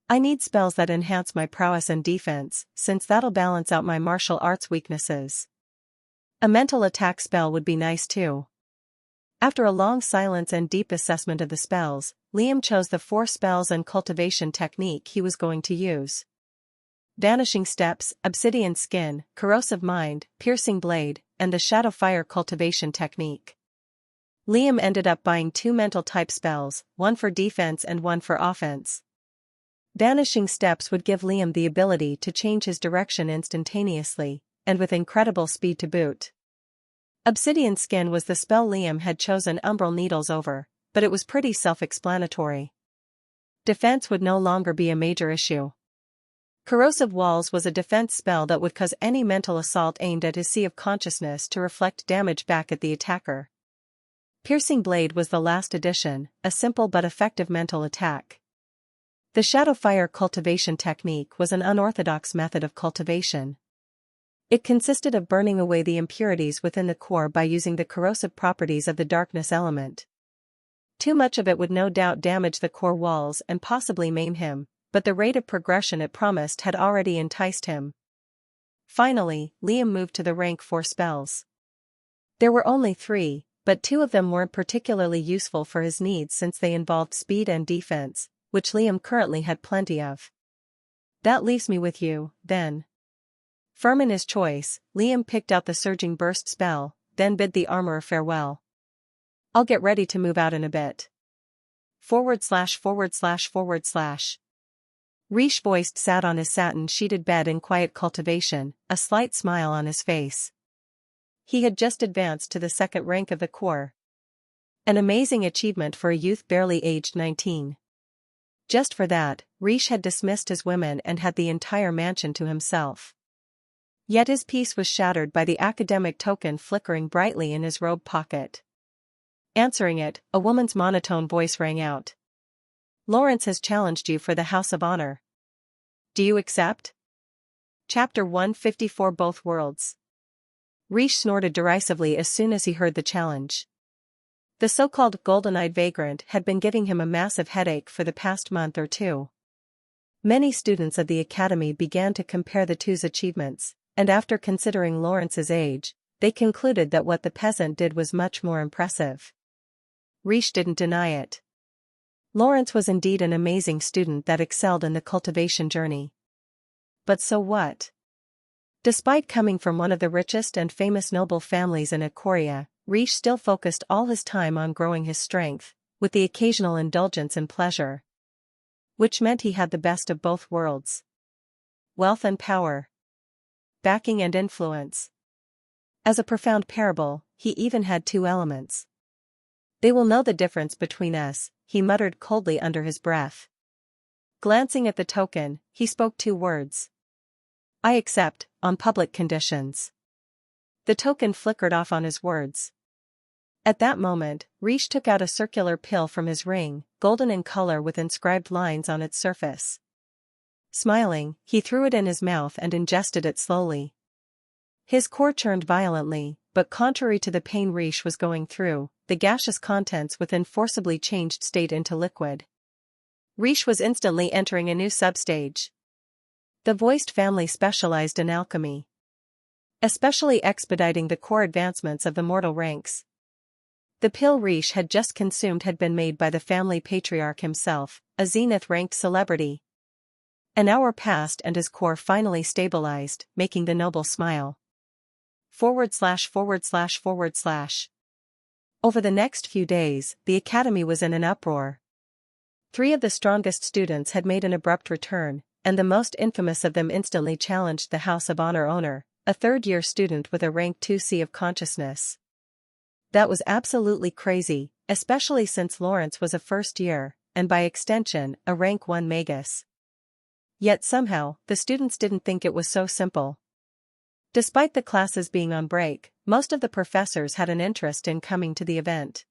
I need spells that enhance my prowess and defense, since that'll balance out my martial arts weaknesses. A mental attack spell would be nice too. After a long silence and deep assessment of the spells, Liam chose the 4 spells and cultivation technique he was going to use. Vanishing Steps, Obsidian Skin, Corrosive Mind, Piercing Blade, and the Shadow Fire cultivation technique. Liam ended up buying 2 mental-type spells, one for defense and one for offense. Vanishing Steps would give Liam the ability to change his direction instantaneously, and with incredible speed to boot. Obsidian Skin was the spell Liam had chosen Umbral Needles over, but it was pretty self-explanatory. Defense would no longer be a major issue. Corrosive Walls was a defense spell that would cause any mental assault aimed at his sea of consciousness to reflect damage back at the attacker. Piercing Blade was the last addition, a simple but effective mental attack. The Shadow Fire cultivation technique was an unorthodox method of cultivation. It consisted of burning away the impurities within the core by using the corrosive properties of the darkness element. Too much of it would no doubt damage the core walls and possibly maim him, but the rate of progression it promised had already enticed him. Finally, Liam moved to the rank 4 spells. There were only 3, but 2 of them weren't particularly useful for his needs since they involved speed and defense, which Liam currently had plenty of. That leaves me with you, then. Firm in his choice, Liam picked out the surging burst spell, then bid the armorer farewell. I'll get ready to move out in a bit. //////. Rish voiced sat on his satin-sheeted bed in quiet cultivation, a slight smile on his face. He had just advanced to the second rank of the corps. An amazing achievement for a youth barely aged 19. Just for that, Rish had dismissed his women and had the entire mansion to himself. Yet his peace was shattered by the academic token flickering brightly in his robe pocket. Answering it, a woman's monotone voice rang out. Lawrence has challenged you for the House of Honor. Do you accept? Chapter 154 Both Worlds. Rish snorted derisively as soon as he heard the challenge. The so-called golden-eyed vagrant had been giving him a massive headache for the past month or two. Many students of the academy began to compare the two's achievements, and after considering Lawrence's age, they concluded that what the peasant did was much more impressive. Rish didn't deny it. Lawrence was indeed an amazing student that excelled in the cultivation journey. But so what? Despite coming from one of the richest and famous noble families in Ikoria, Rish still focused all his time on growing his strength, with the occasional indulgence in pleasure. Which meant he had the best of both worlds. Wealth and power. Backing and influence. As a profound parable, he even had two elements. They will know the difference between us, he muttered coldly under his breath. Glancing at the token, he spoke two words. I accept, on public conditions. The token flickered off on his words. At that moment, Rish took out a circular pill from his ring, golden in color with inscribed lines on its surface. Smiling, he threw it in his mouth and ingested it slowly. His core churned violently, but contrary to the pain Rish was going through, the gaseous contents within forcibly changed state into liquid. Rish was instantly entering a new substage. The voiced family specialized in alchemy, especially expediting the core advancements of the mortal ranks. The pill Rish had just consumed had been made by the family patriarch himself, a zenith-ranked celebrity. An hour passed and his core finally stabilized, making the noble smile. ////. Over the next few days, the academy was in an uproar. 3 of the strongest students had made an abrupt return, and the most infamous of them instantly challenged the House of Honor owner, a third-year student with a rank 2C of consciousness. That was absolutely crazy, especially since Lawrence was a first year, and by extension, a rank 1 magus. Yet somehow, the students didn't think it was so simple. Despite the classes being on break, most of the professors had an interest in coming to the event.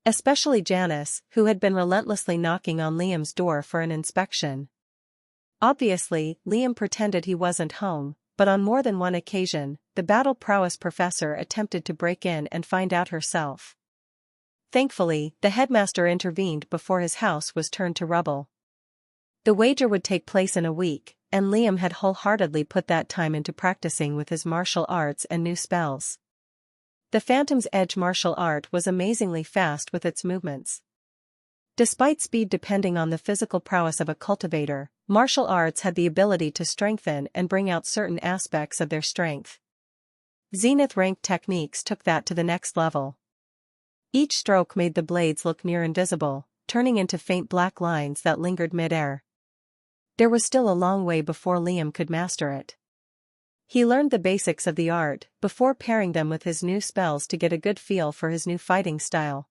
Especially Janice, who had been relentlessly knocking on Liam's door for an inspection. Obviously, Liam pretended he wasn't home, but on more than one occasion, the battle prowess professor attempted to break in and find out herself. Thankfully, the headmaster intervened before his house was turned to rubble. The wager would take place in a week, and Liam had wholeheartedly put that time into practicing with his martial arts and new spells. The Phantom's Edge martial art was amazingly fast with its movements. Despite speed depending on the physical prowess of a cultivator, martial arts had the ability to strengthen and bring out certain aspects of their strength. Zenith-ranked techniques took that to the next level. Each stroke made the blades look near invisible, turning into faint black lines that lingered mid-air. There was still a long way before Liam could master it. He learned the basics of the art before pairing them with his new spells to get a good feel for his new fighting style.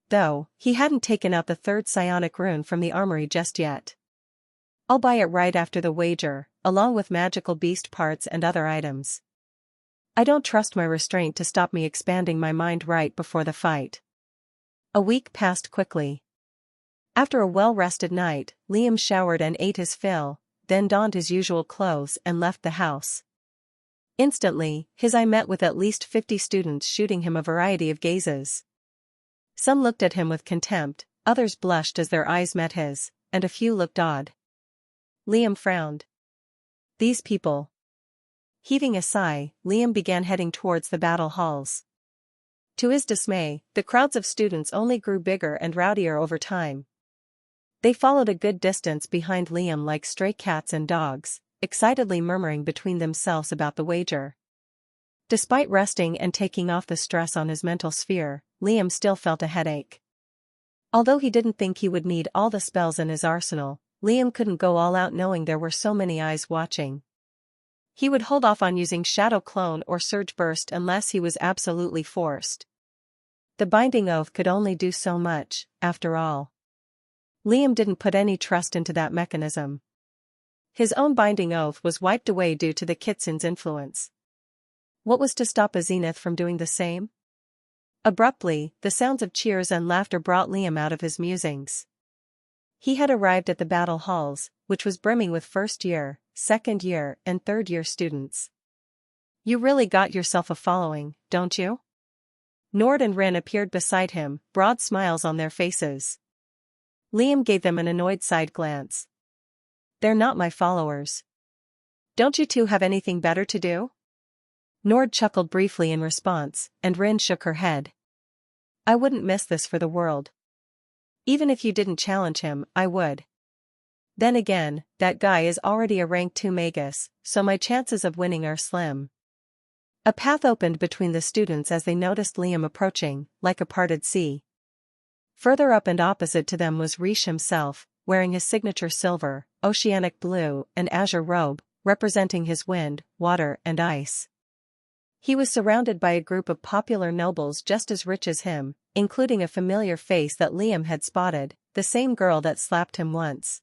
Though, he hadn't taken out the 3rd psionic rune from the armory just yet. I'll buy it right after the wager, along with magical beast parts and other items. I don't trust my restraint to stop me expanding my mind right before the fight. A week passed quickly. After a well-rested night, Liam showered and ate his fill, then donned his usual clothes and left the house. Instantly, his eye met with at least 50 students shooting him a variety of gazes. Some looked at him with contempt, others blushed as their eyes met his, and a few looked odd. Liam frowned. These people. Heaving a sigh, Liam began heading towards the battle halls. To his dismay, the crowds of students only grew bigger and rowdier over time. They followed a good distance behind Liam like stray cats and dogs, excitedly murmuring between themselves about the wager. Despite resting and taking off the stress on his mental sphere, Liam still felt a headache. Although he didn't think he would need all the spells in his arsenal, Liam couldn't go all out knowing there were so many eyes watching. He would hold off on using Shadow Clone or Surge Burst unless he was absolutely forced. The Binding Oath could only do so much, after all. Liam didn't put any trust into that mechanism. His own Binding Oath was wiped away due to the Kitsun's influence. What was to stop a Zenith from doing the same? Abruptly, the sounds of cheers and laughter brought Liam out of his musings. He had arrived at the battle halls, which was brimming with first-year, second-year, and third-year students. You really got yourself a following, don't you? Nord and Rin appeared beside him, broad smiles on their faces. Liam gave them an annoyed side glance. They're not my followers. Don't you two have anything better to do? Nord chuckled briefly in response, and Rin shook her head. I wouldn't miss this for the world. Even if you didn't challenge him, I would. Then again, that guy is already a rank 2 magus, so my chances of winning are slim. A path opened between the students as they noticed Liam approaching, like a parted sea. Further up and opposite to them was Rish himself, wearing his signature silver, oceanic blue, and azure robe, representing his wind, water, and ice. He was surrounded by a group of popular nobles just as rich as him, including a familiar face that Liam had spotted, the same girl that slapped him once.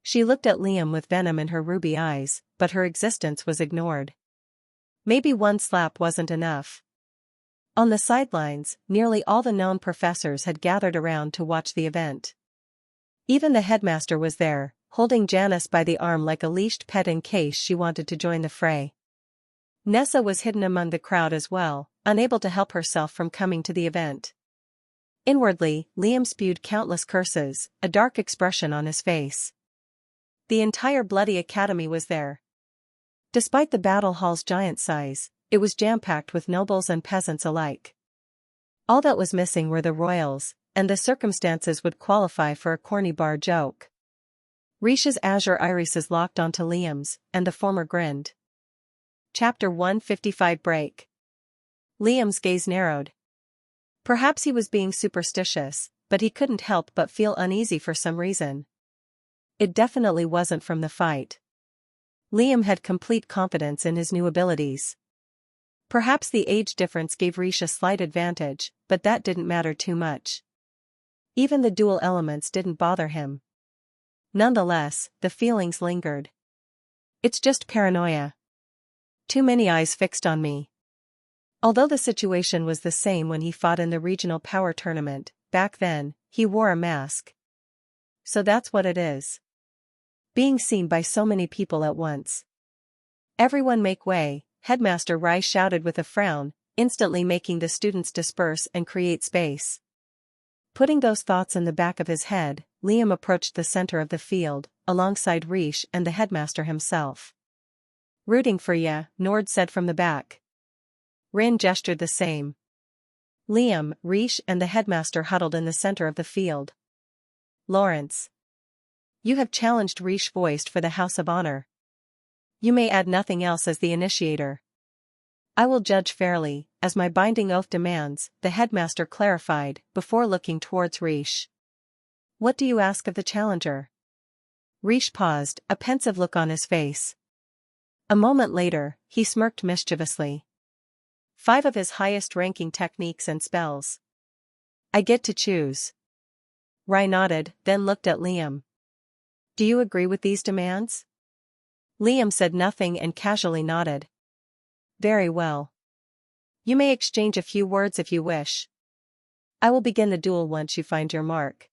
She looked at Liam with venom in her ruby eyes, but her existence was ignored. Maybe one slap wasn't enough. On the sidelines, nearly all the known professors had gathered around to watch the event. Even the headmaster was there, holding Janice by the arm like a leashed pet in case she wanted to join the fray. Nessa was hidden among the crowd as well, unable to help herself from coming to the event. Inwardly, Liam spewed countless curses, a dark expression on his face. The entire bloody academy was there. Despite the battle hall's giant size, it was jam-packed with nobles and peasants alike. All that was missing were the royals, and the circumstances would qualify for a corny bar joke. Rish's azure irises locked onto Liam's, and the former grinned. Chapter 155 Break. Liam's gaze narrowed. Perhaps he was being superstitious, but he couldn't help but feel uneasy for some reason. It definitely wasn't from the fight. Liam had complete confidence in his new abilities. Perhaps the age difference gave Rish a slight advantage, but that didn't matter too much. Even the dual elements didn't bother him. Nonetheless, the feelings lingered. It's just paranoia. Too many eyes fixed on me. Although the situation was the same when he fought in the regional power tournament, back then, he wore a mask. So that's what it is. Being seen by so many people at once. Everyone make way, Headmaster Rai shouted with a frown, instantly making the students disperse and create space. Putting those thoughts in the back of his head, Liam approached the center of the field, alongside Rish and the headmaster himself. Rooting for ya, Nord said from the back. Rin gestured the same. Liam, Rish and the headmaster huddled in the center of the field. Lawrence. You have challenged Rish voiced for the House of Honor. You may add nothing else as the initiator. I will judge fairly, as my binding oath demands, the headmaster clarified, before looking towards Rish. What do you ask of the challenger? Rish paused, a pensive look on his face. A moment later, he smirked mischievously. 5 of his highest-ranking techniques and spells. I get to choose. Rai nodded, then looked at Liam. Do you agree with these demands? Liam said nothing and casually nodded. Very well. You may exchange a few words if you wish. I will begin the duel once you find your mark.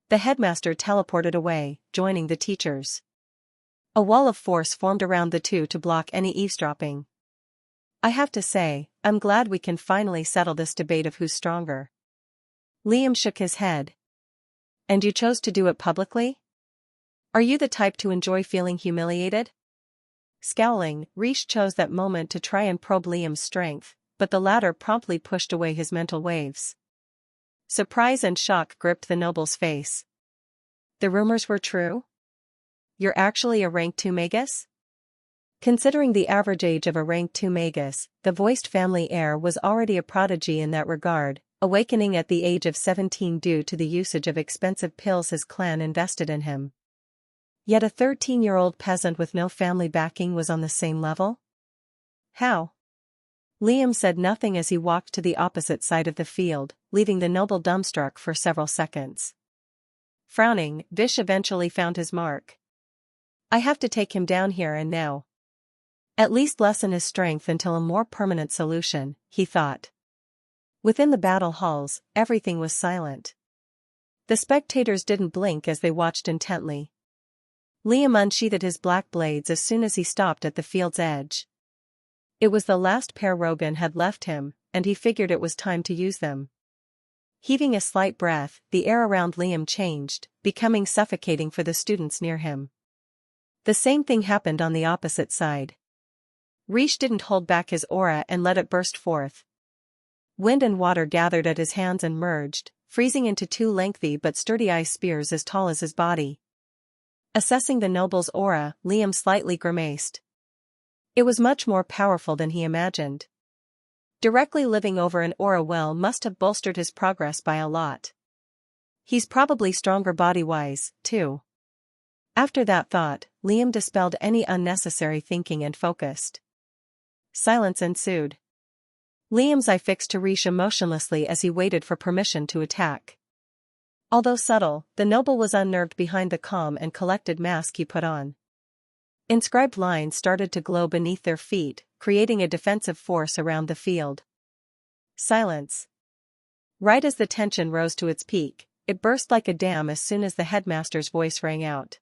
The headmaster teleported away, joining the teachers. A wall of force formed around the two to block any eavesdropping. I have to say, I'm glad we can finally settle this debate of who's stronger. Liam shook his head. And you chose to do it publicly? Are you the type to enjoy feeling humiliated? Scowling, Rish chose that moment to try and probe Liam's strength, but the latter promptly pushed away his mental waves. Surprise and shock gripped the noble's face. The rumors were true? You're actually a rank 2 magus? Considering the average age of a rank 2 magus, the voiced family heir was already a prodigy in that regard, awakening at the age of 17 due to the usage of expensive pills his clan invested in him. Yet a 13-year-old peasant with no family backing was on the same level? How? Liam said nothing as he walked to the opposite side of the field, leaving the noble dumbstruck for several seconds. Frowning, Vish eventually found his mark. I have to take him down here and now. At least lessen his strength until a more permanent solution, he thought. Within the battle halls, everything was silent. The spectators didn't blink as they watched intently. Liam unsheathed his black blades as soon as he stopped at the field's edge. It was the last pair Rogan had left him, and he figured it was time to use them. Heaving a slight breath, the air around Liam changed, becoming suffocating for the students near him. The same thing happened on the opposite side. Rish didn't hold back his aura and let it burst forth. Wind and water gathered at his hands and merged, freezing into two lengthy but sturdy ice spears as tall as his body. Assessing the noble's aura, Liam slightly grimaced. It was much more powerful than he imagined. Directly living over an aura well must have bolstered his progress by a lot. He's probably stronger body-wise, too. After that thought, Liam dispelled any unnecessary thinking and focused. Silence ensued. Liam's eye fixed to Rish emotionlessly as he waited for permission to attack. Although subtle, the noble was unnerved behind the calm and collected mask he put on. Inscribed lines started to glow beneath their feet, creating a defensive force around the field. Silence. Right as the tension rose to its peak, it burst like a dam as soon as the headmaster's voice rang out.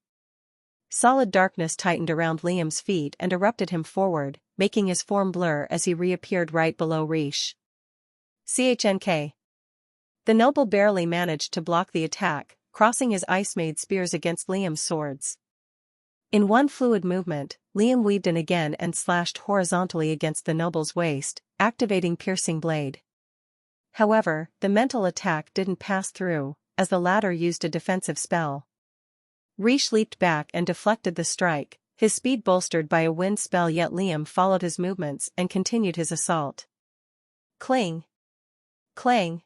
Solid darkness tightened around Liam's feet and erupted him forward, making his form blur as he reappeared right below Rish. CHNK. The noble barely managed to block the attack, crossing his ice-made spears against Liam's swords. In one fluid movement, Liam weaved in again and slashed horizontally against the noble's waist, activating piercing blade. However, the mental attack didn't pass through, as the latter used a defensive spell. Rish leaped back and deflected the strike, his speed bolstered by a wind spell, yet Liam followed his movements and continued his assault. Cling! Clang!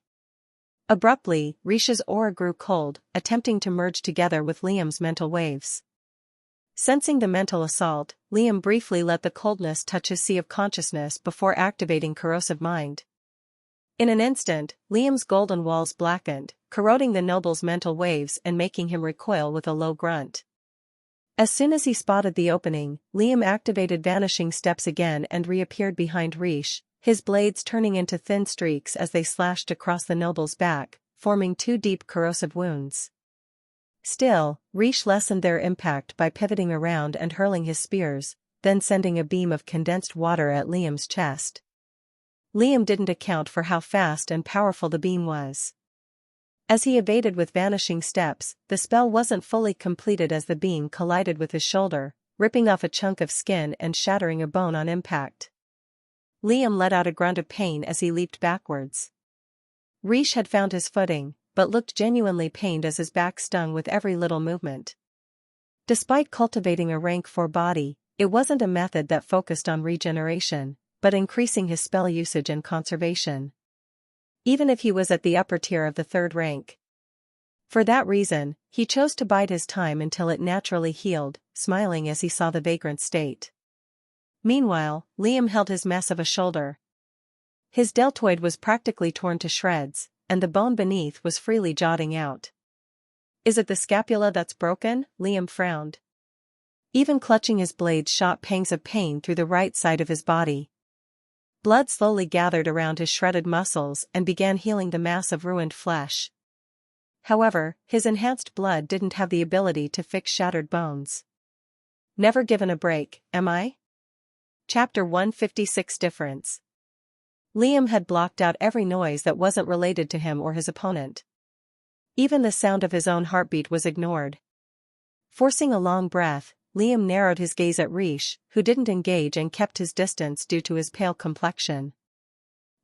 Abruptly, Rish's aura grew cold, attempting to merge together with Liam's mental waves. Sensing the mental assault, Liam briefly let the coldness touch his sea of consciousness before activating corrosive mind. In an instant, Liam's golden walls blackened, corroding the noble's mental waves and making him recoil with a low grunt. As soon as he spotted the opening, Liam activated vanishing steps again and reappeared behind Rish, his blades turning into thin streaks as they slashed across the noble's back, forming two deep corrosive wounds. Still, Rish lessened their impact by pivoting around and hurling his spears, then sending a beam of condensed water at Liam's chest. Liam didn't account for how fast and powerful the beam was. As he evaded with vanishing steps, the spell wasn't fully completed as the beam collided with his shoulder, ripping off a chunk of skin and shattering a bone on impact. Liam let out a grunt of pain as he leaped backwards. Rish had found his footing, but looked genuinely pained as his back stung with every little movement. Despite cultivating a rank 4 body, it wasn't a method that focused on regeneration, but increasing his spell usage and conservation. Even if he was at the upper tier of the 3rd rank. For that reason, he chose to bide his time until it naturally healed, smiling as he saw the vagrant's state. Meanwhile, Liam held his mess of a shoulder. His deltoid was practically torn to shreds, and the bone beneath was freely jutting out. Is it the scapula that's broken? Liam frowned. Even clutching his blades shot pangs of pain through the right side of his body. Blood slowly gathered around his shredded muscles and began healing the mass of ruined flesh. However, his enhanced blood didn't have the ability to fix shattered bones. Never given a break, am I? Chapter 156 Difference. Liam had blocked out every noise that wasn't related to him or his opponent. Even the sound of his own heartbeat was ignored. Forcing a long breath, Liam narrowed his gaze at Rish, who didn't engage and kept his distance due to his pale complexion.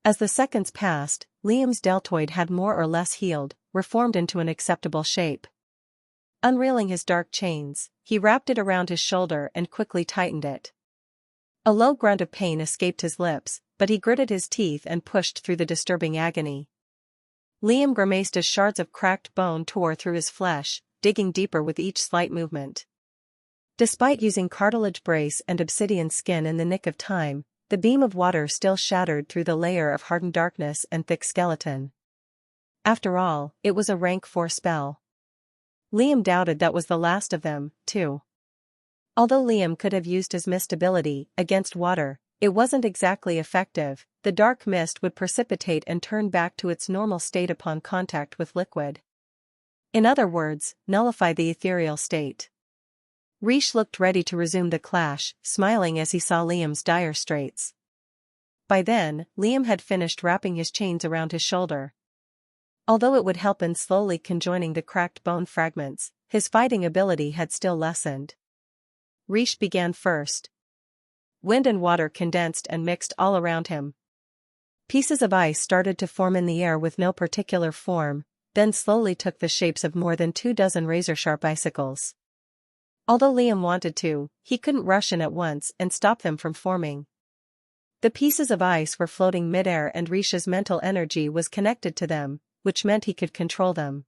As the seconds passed, Liam's deltoid had more or less healed, reformed into an acceptable shape. Unreeling his dark chains, he wrapped it around his shoulder and quickly tightened it. A low grunt of pain escaped his lips, but he gritted his teeth and pushed through the disturbing agony. Liam grimaced as shards of cracked bone tore through his flesh, digging deeper with each slight movement. Despite using cartilage brace and obsidian skin in the nick of time, the beam of water still shattered through the layer of hardened darkness and thick skeleton. After all, it was a rank 4 spell. Liam doubted that was the last of them, too. Although Liam could have used his mist ability against water, it wasn't exactly effective. The dark mist would precipitate and turn back to its normal state upon contact with liquid. In other words, nullify the ethereal state. Rish looked ready to resume the clash, smiling as he saw Liam's dire straits. By then, Liam had finished wrapping his chains around his shoulder. Although it would help in slowly conjoining the cracked bone fragments, his fighting ability had still lessened. Rish began first. Wind and water condensed and mixed all around him. Pieces of ice started to form in the air with no particular form, then slowly took the shapes of more than 24 razor-sharp icicles. Although Liam wanted to, he couldn't rush in at once and stop them from forming. The pieces of ice were floating midair and Rish's mental energy was connected to them, which meant he could control them.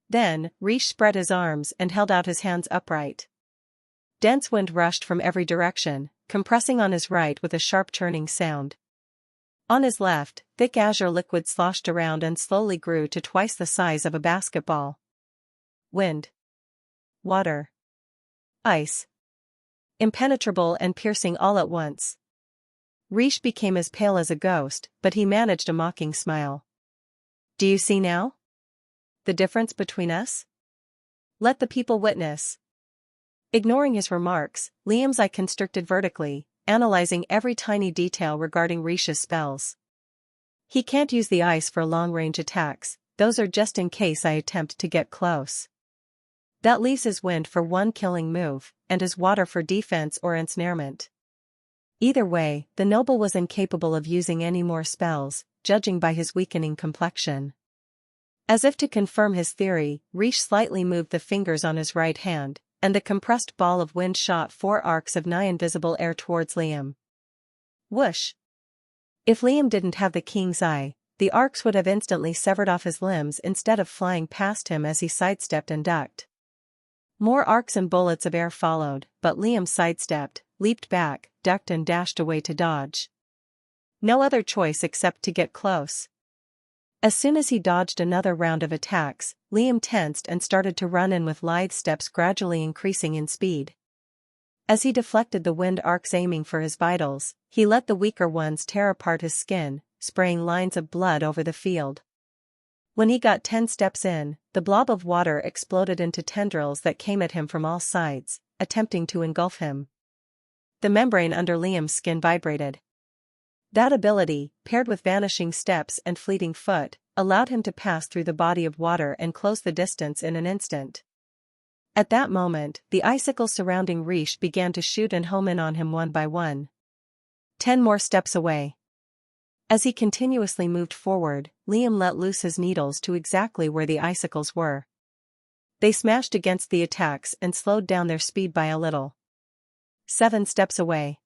Then, Rish spread his arms and held out his hands upright. Dense wind rushed from every direction, compressing on his right with a sharp churning sound. On his left, thick azure liquid sloshed around and slowly grew to twice the size of a basketball. Wind. Water. Ice. Impenetrable and piercing all at once. Rish became as pale as a ghost, but he managed a mocking smile. Do you see now? The difference between us? Let the people witness. Ignoring his remarks, Liam's eye constricted vertically, analyzing every tiny detail regarding Rish's spells. He can't use the ice for long-range attacks, those are just in case I attempt to get close. That leaves his wind for one killing move, and his water for defense or ensnarement. Either way, the noble was incapable of using any more spells, judging by his weakening complexion. As if to confirm his theory, Rish slightly moved the fingers on his right hand, and the compressed ball of wind shot 4 arcs of nigh-invisible air towards Liam. Whoosh! If Liam didn't have the king's eye, the arcs would have instantly severed off his limbs instead of flying past him as he sidestepped and ducked. More arcs and bullets of air followed, but Liam sidestepped, leaped back, ducked and dashed away to dodge. No other choice except to get close. As soon as he dodged another round of attacks, Liam tensed and started to run in with lithe steps gradually increasing in speed. As he deflected the wind arcs aiming for his vitals, he let the weaker ones tear apart his skin, spraying lines of blood over the field. When he got 10 steps in, the blob of water exploded into tendrils that came at him from all sides, attempting to engulf him. The membrane under Liam's skin vibrated. That ability, paired with vanishing steps and fleeting foot, allowed him to pass through the body of water and close the distance in an instant. At that moment, the icicles surrounding Rish began to shoot and home in on him one by one. 10 more steps away. As he continuously moved forward, Liam let loose his needles to exactly where the icicles were. They smashed against the attacks and slowed down their speed by a little. 7 steps away.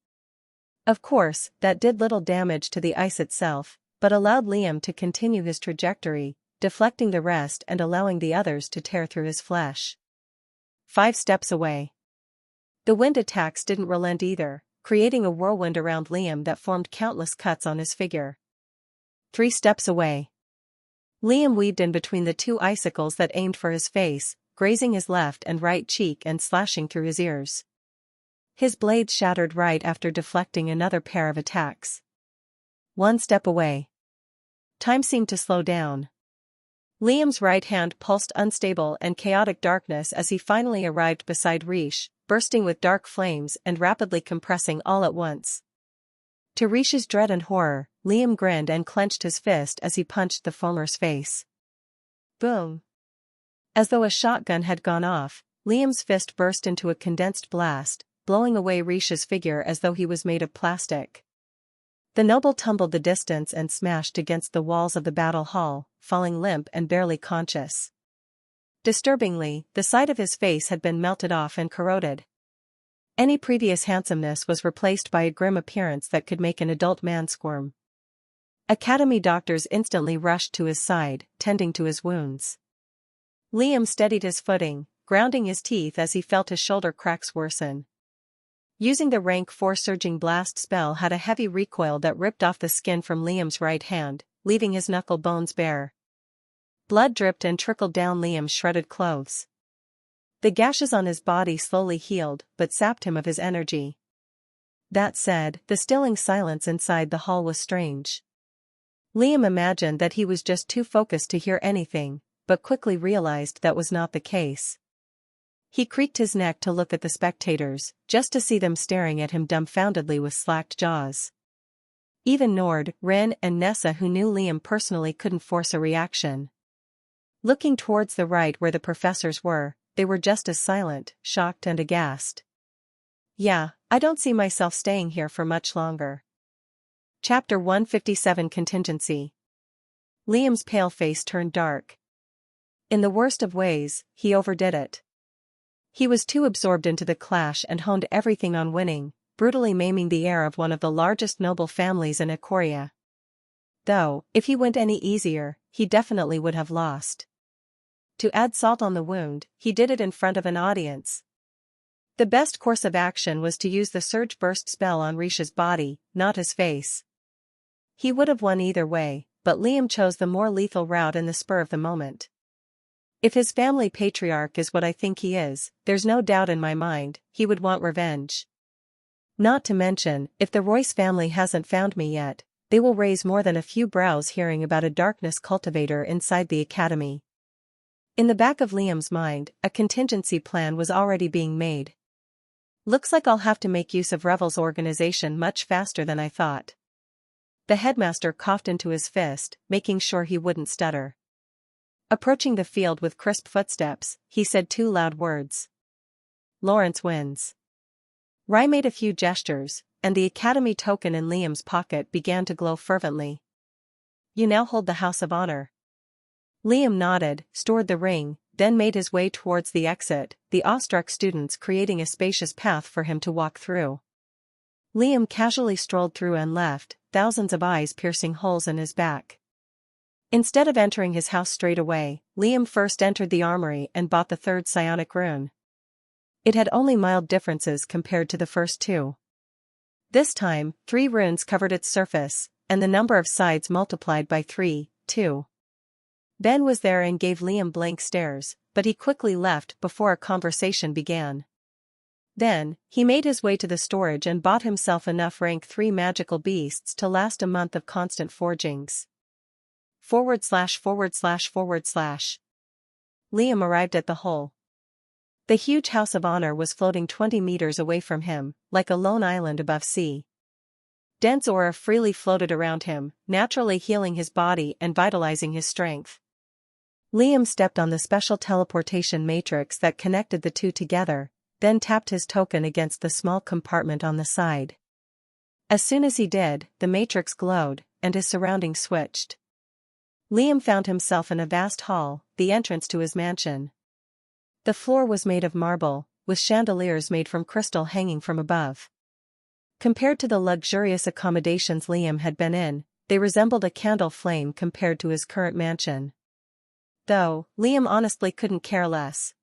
Of course, that did little damage to the ice itself, but allowed Liam to continue his trajectory, deflecting the rest and allowing the others to tear through his flesh. 5 steps away. The wind attacks didn't relent either, creating a whirlwind around Liam that formed countless cuts on his figure. 3 steps away. Liam weaved in between the 2 icicles that aimed for his face, grazing his left and right cheek and slashing through his ears. His blade shattered right after deflecting another pair of attacks. 1 step away. Time seemed to slow down. Liam's right hand pulsed unstable and chaotic darkness as he finally arrived beside Rish, bursting with dark flames and rapidly compressing all at once. To Rish's dread and horror, Liam grinned and clenched his fist as he punched the foamer's face. Boom! As though a shotgun had gone off, Liam's fist burst into a condensed blast, blowing away Rish's figure as though he was made of plastic. The noble tumbled the distance and smashed against the walls of the battle hall, falling limp and barely conscious. Disturbingly, the side of his face had been melted off and corroded. Any previous handsomeness was replaced by a grim appearance that could make an adult man squirm. Academy doctors instantly rushed to his side, tending to his wounds. Liam steadied his footing, grounding his teeth as he felt his shoulder cracks worsen. Using the rank 4 surging blast spell had a heavy recoil that ripped off the skin from Liam's right hand, leaving his knuckle bones bare. Blood dripped and trickled down Liam's shredded clothes. The gashes on his body slowly healed, but sapped him of his energy. That said, the stilling silence inside the hall was strange. Liam imagined that he was just too focused to hear anything, but quickly realized that was not the case. He creaked his neck to look at the spectators, just to see them staring at him dumbfoundedly with slacked jaws. Even Nord, Rin and Nessa, who knew Liam personally, couldn't force a reaction. Looking towards the right where the professors were, they were just as silent, shocked and aghast. Yeah, I don't see myself staying here for much longer. Chapter 157 Contingency. Liam's pale face turned dark. In the worst of ways, he overdid it. He was too absorbed into the clash and honed everything on winning, brutally maiming the heir of one of the largest noble families in Ikoria. Though, if he went any easier, he definitely would have lost. To add salt on the wound, he did it in front of an audience. The best course of action was to use the Surge Burst spell on Risha's body, not his face. He would have won either way, but Liam chose the more lethal route in the spur of the moment. If his family patriarch is what I think he is, there's no doubt in my mind, he would want revenge. Not to mention, if the Royce family hasn't found me yet, they will raise more than a few brows hearing about a darkness cultivator inside the academy. In the back of Liam's mind, a contingency plan was already being made. Looks like I'll have to make use of Revel's organization much faster than I thought. The headmaster coughed into his fist, making sure he wouldn't stutter. Approaching the field with crisp footsteps, he said 2 loud words. Lawrence wins. Rai made a few gestures, and the academy token in Liam's pocket began to glow fervently. You now hold the House of Honor. Liam nodded, stored the ring, then made his way towards the exit, the awestruck students creating a spacious path for him to walk through. Liam casually strolled through and left, thousands of eyes piercing holes in his back. Instead of entering his house straight away, Liam first entered the armory and bought the 3rd psionic rune. It had only mild differences compared to the first 2. This time, 3 runes covered its surface, and the number of sides multiplied by 3, 2. Ben was there and gave Liam blank stares, but he quickly left before a conversation began. Then, he made his way to the storage and bought himself enough rank 3 magical beasts to last a month of constant forgings. / Liam arrived at the hole. The huge House of Honor was floating 20 meters away from him, like a lone island above sea. Dense aura freely floated around him, naturally healing his body and vitalizing his strength. Liam stepped on the special teleportation matrix that connected the two together, then tapped his token against the small compartment on the side. As soon as he did, the matrix glowed, and his surroundings switched. Liam found himself in a vast hall, the entrance to his mansion. The floor was made of marble, with chandeliers made from crystal hanging from above. Compared to the luxurious accommodations Liam had been in, they resembled a candle flame compared to his current mansion. Though, Liam honestly couldn't care less.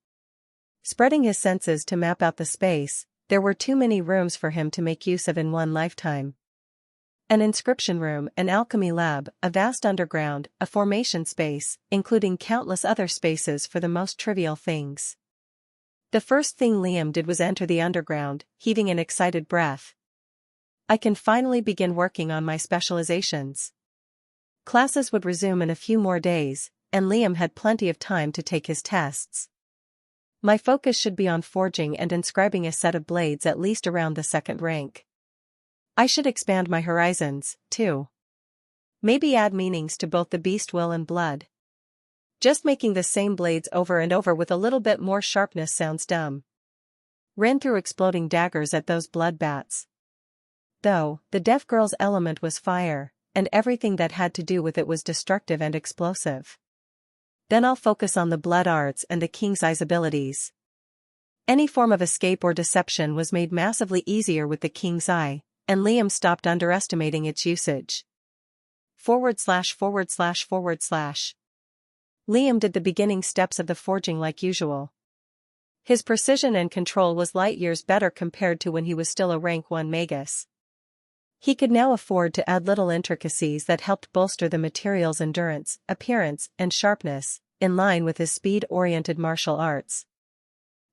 Spreading his senses to map out the space, there were too many rooms for him to make use of in one lifetime. An inscription room, an alchemy lab, a vast underground, a formation space, including countless other spaces for the most trivial things. The first thing Liam did was enter the underground, heaving an excited breath. I can finally begin working on my specializations. Classes would resume in a few more days, and Liam had plenty of time to take his tests. My focus should be on forging and inscribing a set of blades at least around the 2nd rank. I should expand my horizons, too. Maybe add meanings to both the beast will and blood. Just making the same blades over and over with a little bit more sharpness sounds dumb. Ran through exploding daggers at those blood bats. Though, the deaf girl's element was fire, and everything that had to do with it was destructive and explosive. Then I'll focus on the blood arts and the king's eyes abilities. Any form of escape or deception was made massively easier with the king's eye, and Liam stopped underestimating its usage. ////. Liam did the beginning steps of the forging like usual. His precision and control was light years better compared to when he was still a rank 1 magus. He could now afford to add little intricacies that helped bolster the material's endurance, appearance, and sharpness, in line with his speed-oriented martial arts.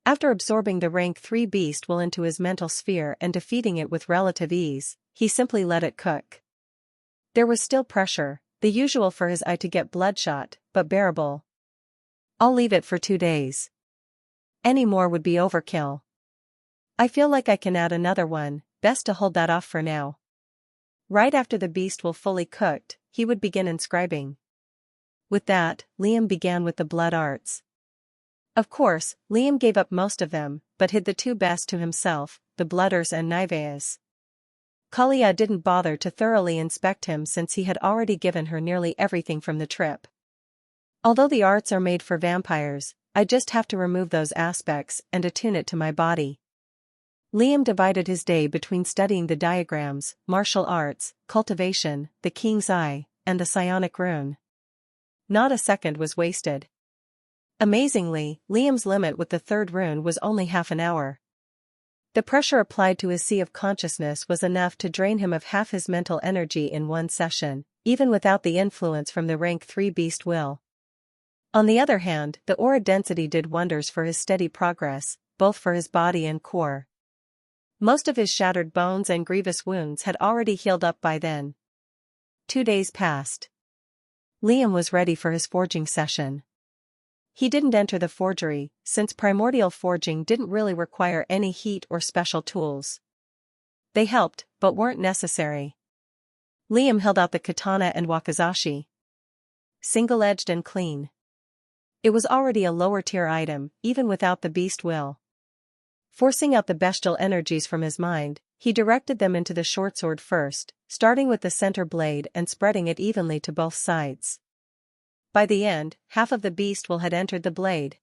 After absorbing the rank 3 beast will into his mental sphere and defeating it with relative ease, he simply let it cook. There was still pressure, the usual for his eye to get bloodshot, but bearable. I'll leave it for 2 days. Any more would be overkill. I feel like I can add another one, best to hold that off for now. Right after the beast will fully cooked, he would begin inscribing. With that, Liam began with the blood arts. Of course, Liam gave up most of them, but hid the 2 best to himself, the blooders and Niveas. Kalia didn't bother to thoroughly inspect him since he had already given her nearly everything from the trip. Although the arts are made for vampires, I just have to remove those aspects and attune it to my body. Liam divided his day between studying the diagrams, martial arts, cultivation, the king's eye, and the psionic rune. Not a second was wasted. Amazingly, Liam's limit with the 3rd rune was only half an hour. The pressure applied to his sea of consciousness was enough to drain him of half his mental energy in one session, even without the influence from the rank 3 beast will. On the other hand, the aura density did wonders for his steady progress, both for his body and core. Most of his shattered bones and grievous wounds had already healed up by then. 2 days passed. Liam was ready for his forging session. He didn't enter the forgery, since primordial forging didn't really require any heat or special tools. They helped, but weren't necessary. Liam held out the katana and wakizashi. Single-edged and clean. It was already a lower-tier item, even without the beast will. Forcing out the bestial energies from his mind, he directed them into the short sword first, starting with the center blade and spreading it evenly to both sides. By the end, half of the beast will had entered the blade.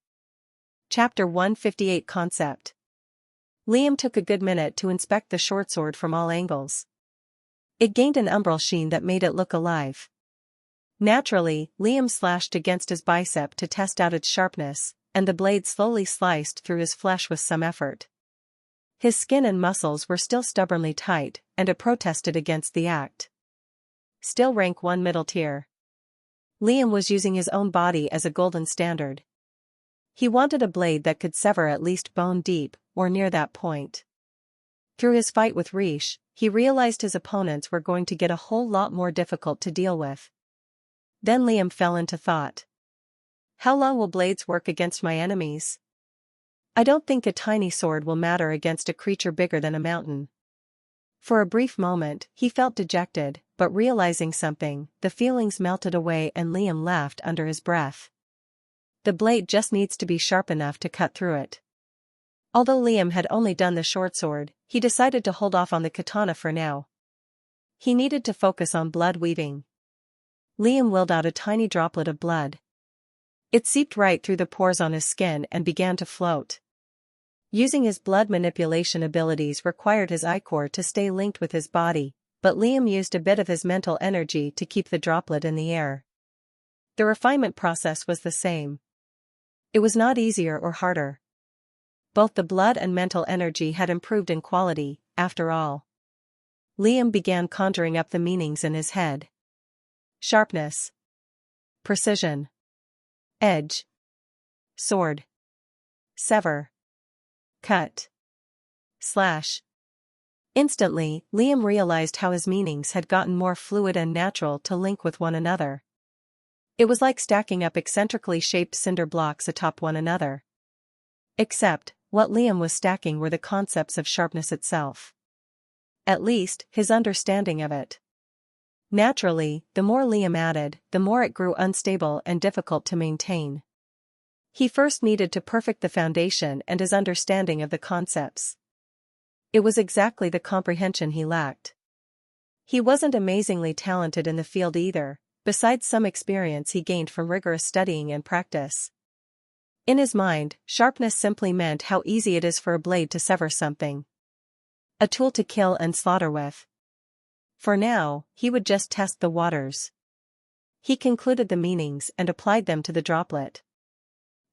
Chapter 158 Concept. Liam took a good minute to inspect the short sword from all angles. It gained an umbral sheen that made it look alive. Naturally, Liam slashed against his bicep to test out its sharpness, and the blade slowly sliced through his flesh with some effort. His skin and muscles were still stubbornly tight, and it protested against the act. Still rank 1 middle tier. Liam was using his own body as a golden standard. He wanted a blade that could sever at least bone deep, or near that point. Through his fight with Rish, he realized his opponents were going to get a whole lot more difficult to deal with. Then Liam fell into thought. How long will blades work against my enemies? I don't think a tiny sword will matter against a creature bigger than a mountain. For a brief moment, he felt dejected, but realizing something, the feelings melted away and Liam laughed under his breath. The blade just needs to be sharp enough to cut through it. Although Liam had only done the short sword, he decided to hold off on the katana for now. He needed to focus on blood weaving. Liam willed out a tiny droplet of blood. It seeped right through the pores on his skin and began to float. Using his blood manipulation abilities required his ichor to stay linked with his body, but Liam used a bit of his mental energy to keep the droplet in the air. The refinement process was the same. It was not easier or harder. Both the blood and mental energy had improved in quality, after all. Liam began conjuring up the meanings in his head. Sharpness. Precision. Edge. Sword. Sever. Cut. Slash. Instantly, Liam realized how his meanings had gotten more fluid and natural to link with one another. It was like stacking up eccentrically shaped cinder blocks atop one another. Except, what Liam was stacking were the concepts of sharpness itself. At least, his understanding of it. Naturally, the more Liam added, the more it grew unstable and difficult to maintain. He first needed to perfect the foundation and his understanding of the concepts. It was exactly the comprehension he lacked. He wasn't amazingly talented in the field either, besides some experience he gained from rigorous studying and practice. In his mind, sharpness simply meant how easy it is for a blade to sever something. A tool to kill and slaughter with. For now, he would just test the waters. He concluded the meanings and applied them to the droplet.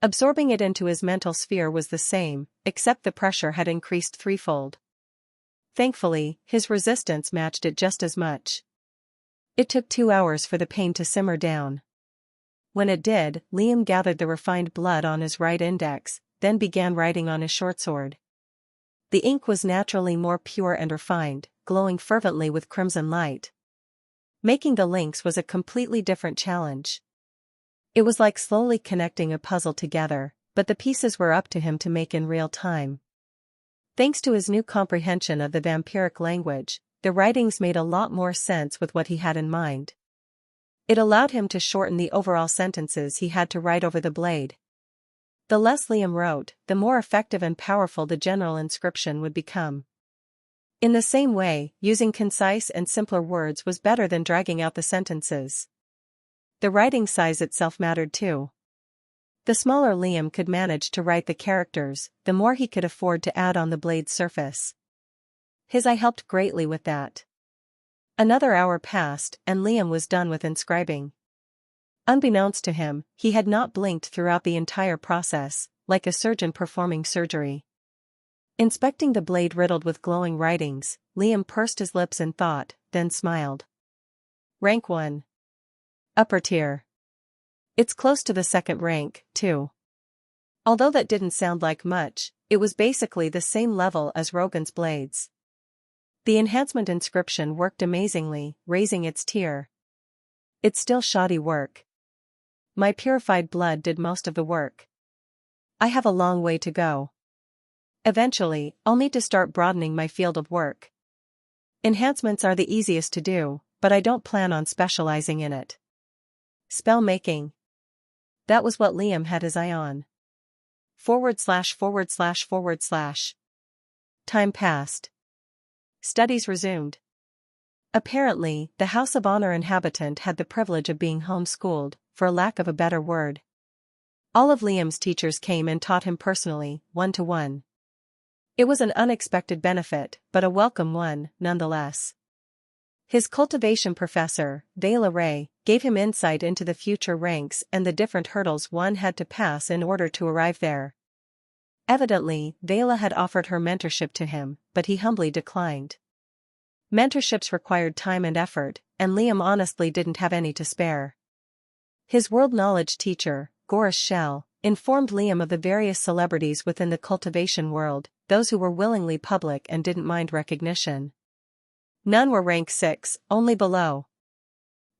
Absorbing it into his mental sphere was the same, except the pressure had increased threefold. Thankfully, his resistance matched it just as much. It took 2 hours for the pain to simmer down. When it did, Liam gathered the refined blood on his right index, then began writing on his shortsword. The ink was naturally more pure and refined, glowing fervently with crimson light. Making the links was a completely different challenge. It was like slowly connecting a puzzle together, but the pieces were up to him to make in real time. Thanks to his new comprehension of the vampiric language, the writings made a lot more sense with what he had in mind. It allowed him to shorten the overall sentences he had to write over the blade. The less Liam wrote, the more effective and powerful the general inscription would become. In the same way, using concise and simpler words was better than dragging out the sentences. The writing size itself mattered too. The smaller Liam could manage to write the characters, the more he could afford to add on the blade's surface. His eye helped greatly with that. Another hour passed, and Liam was done with inscribing. Unbeknownst to him, he had not blinked throughout the entire process, like a surgeon performing surgery. Inspecting the blade riddled with glowing writings, Liam pursed his lips in thought, then smiled. Rank 1. Upper tier. It's close to the second rank, too. Although that didn't sound like much, it was basically the same level as Rogan's blades. The enhancement inscription worked amazingly, raising its tier. It's still shoddy work. My purified blood did most of the work. I have a long way to go. Eventually, I'll need to start broadening my field of work. Enhancements are the easiest to do, but I don't plan on specializing in it. Spell making. That was what Liam had his eye on. /////. Time passed. Studies resumed. Apparently, the House of Honor inhabitant had the privilege of being homeschooled, for lack of a better word. All of Liam's teachers came and taught him personally, one-to-one. It was an unexpected benefit, but a welcome one, nonetheless. His cultivation professor, Vela Ray, gave him insight into the future ranks and the different hurdles one had to pass in order to arrive there. Evidently, Vela had offered her mentorship to him, but he humbly declined. Mentorships required time and effort, and Liam honestly didn't have any to spare. His world knowledge teacher, Goris Shell, informed Liam of the various celebrities within the cultivation world, those who were willingly public and didn't mind recognition. None were rank 6, only below.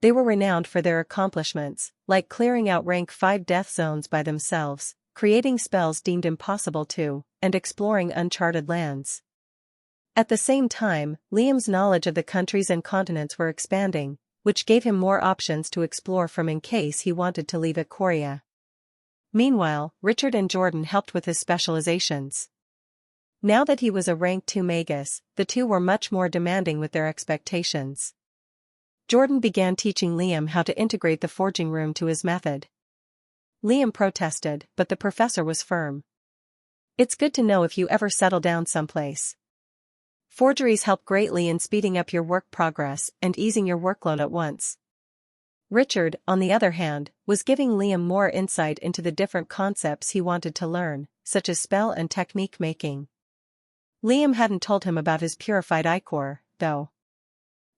They were renowned for their accomplishments, like clearing out rank 5 death zones by themselves, creating spells deemed impossible to, and exploring uncharted lands. At the same time, Liam's knowledge of the countries and continents were expanding, which gave him more options to explore from in case he wanted to leave Ikoria. Meanwhile, Richard and Jordan helped with his specializations. Now that he was a rank 2 magus, the two were much more demanding with their expectations. Jordan began teaching Liam how to integrate the forging room to his method. Liam protested, but the professor was firm. It's good to know if you ever settle down someplace. Forgeries help greatly in speeding up your work progress and easing your workload at once. Richard, on the other hand, was giving Liam more insight into the different concepts he wanted to learn, such as spell and technique making. Liam hadn't told him about his purified ichor, though.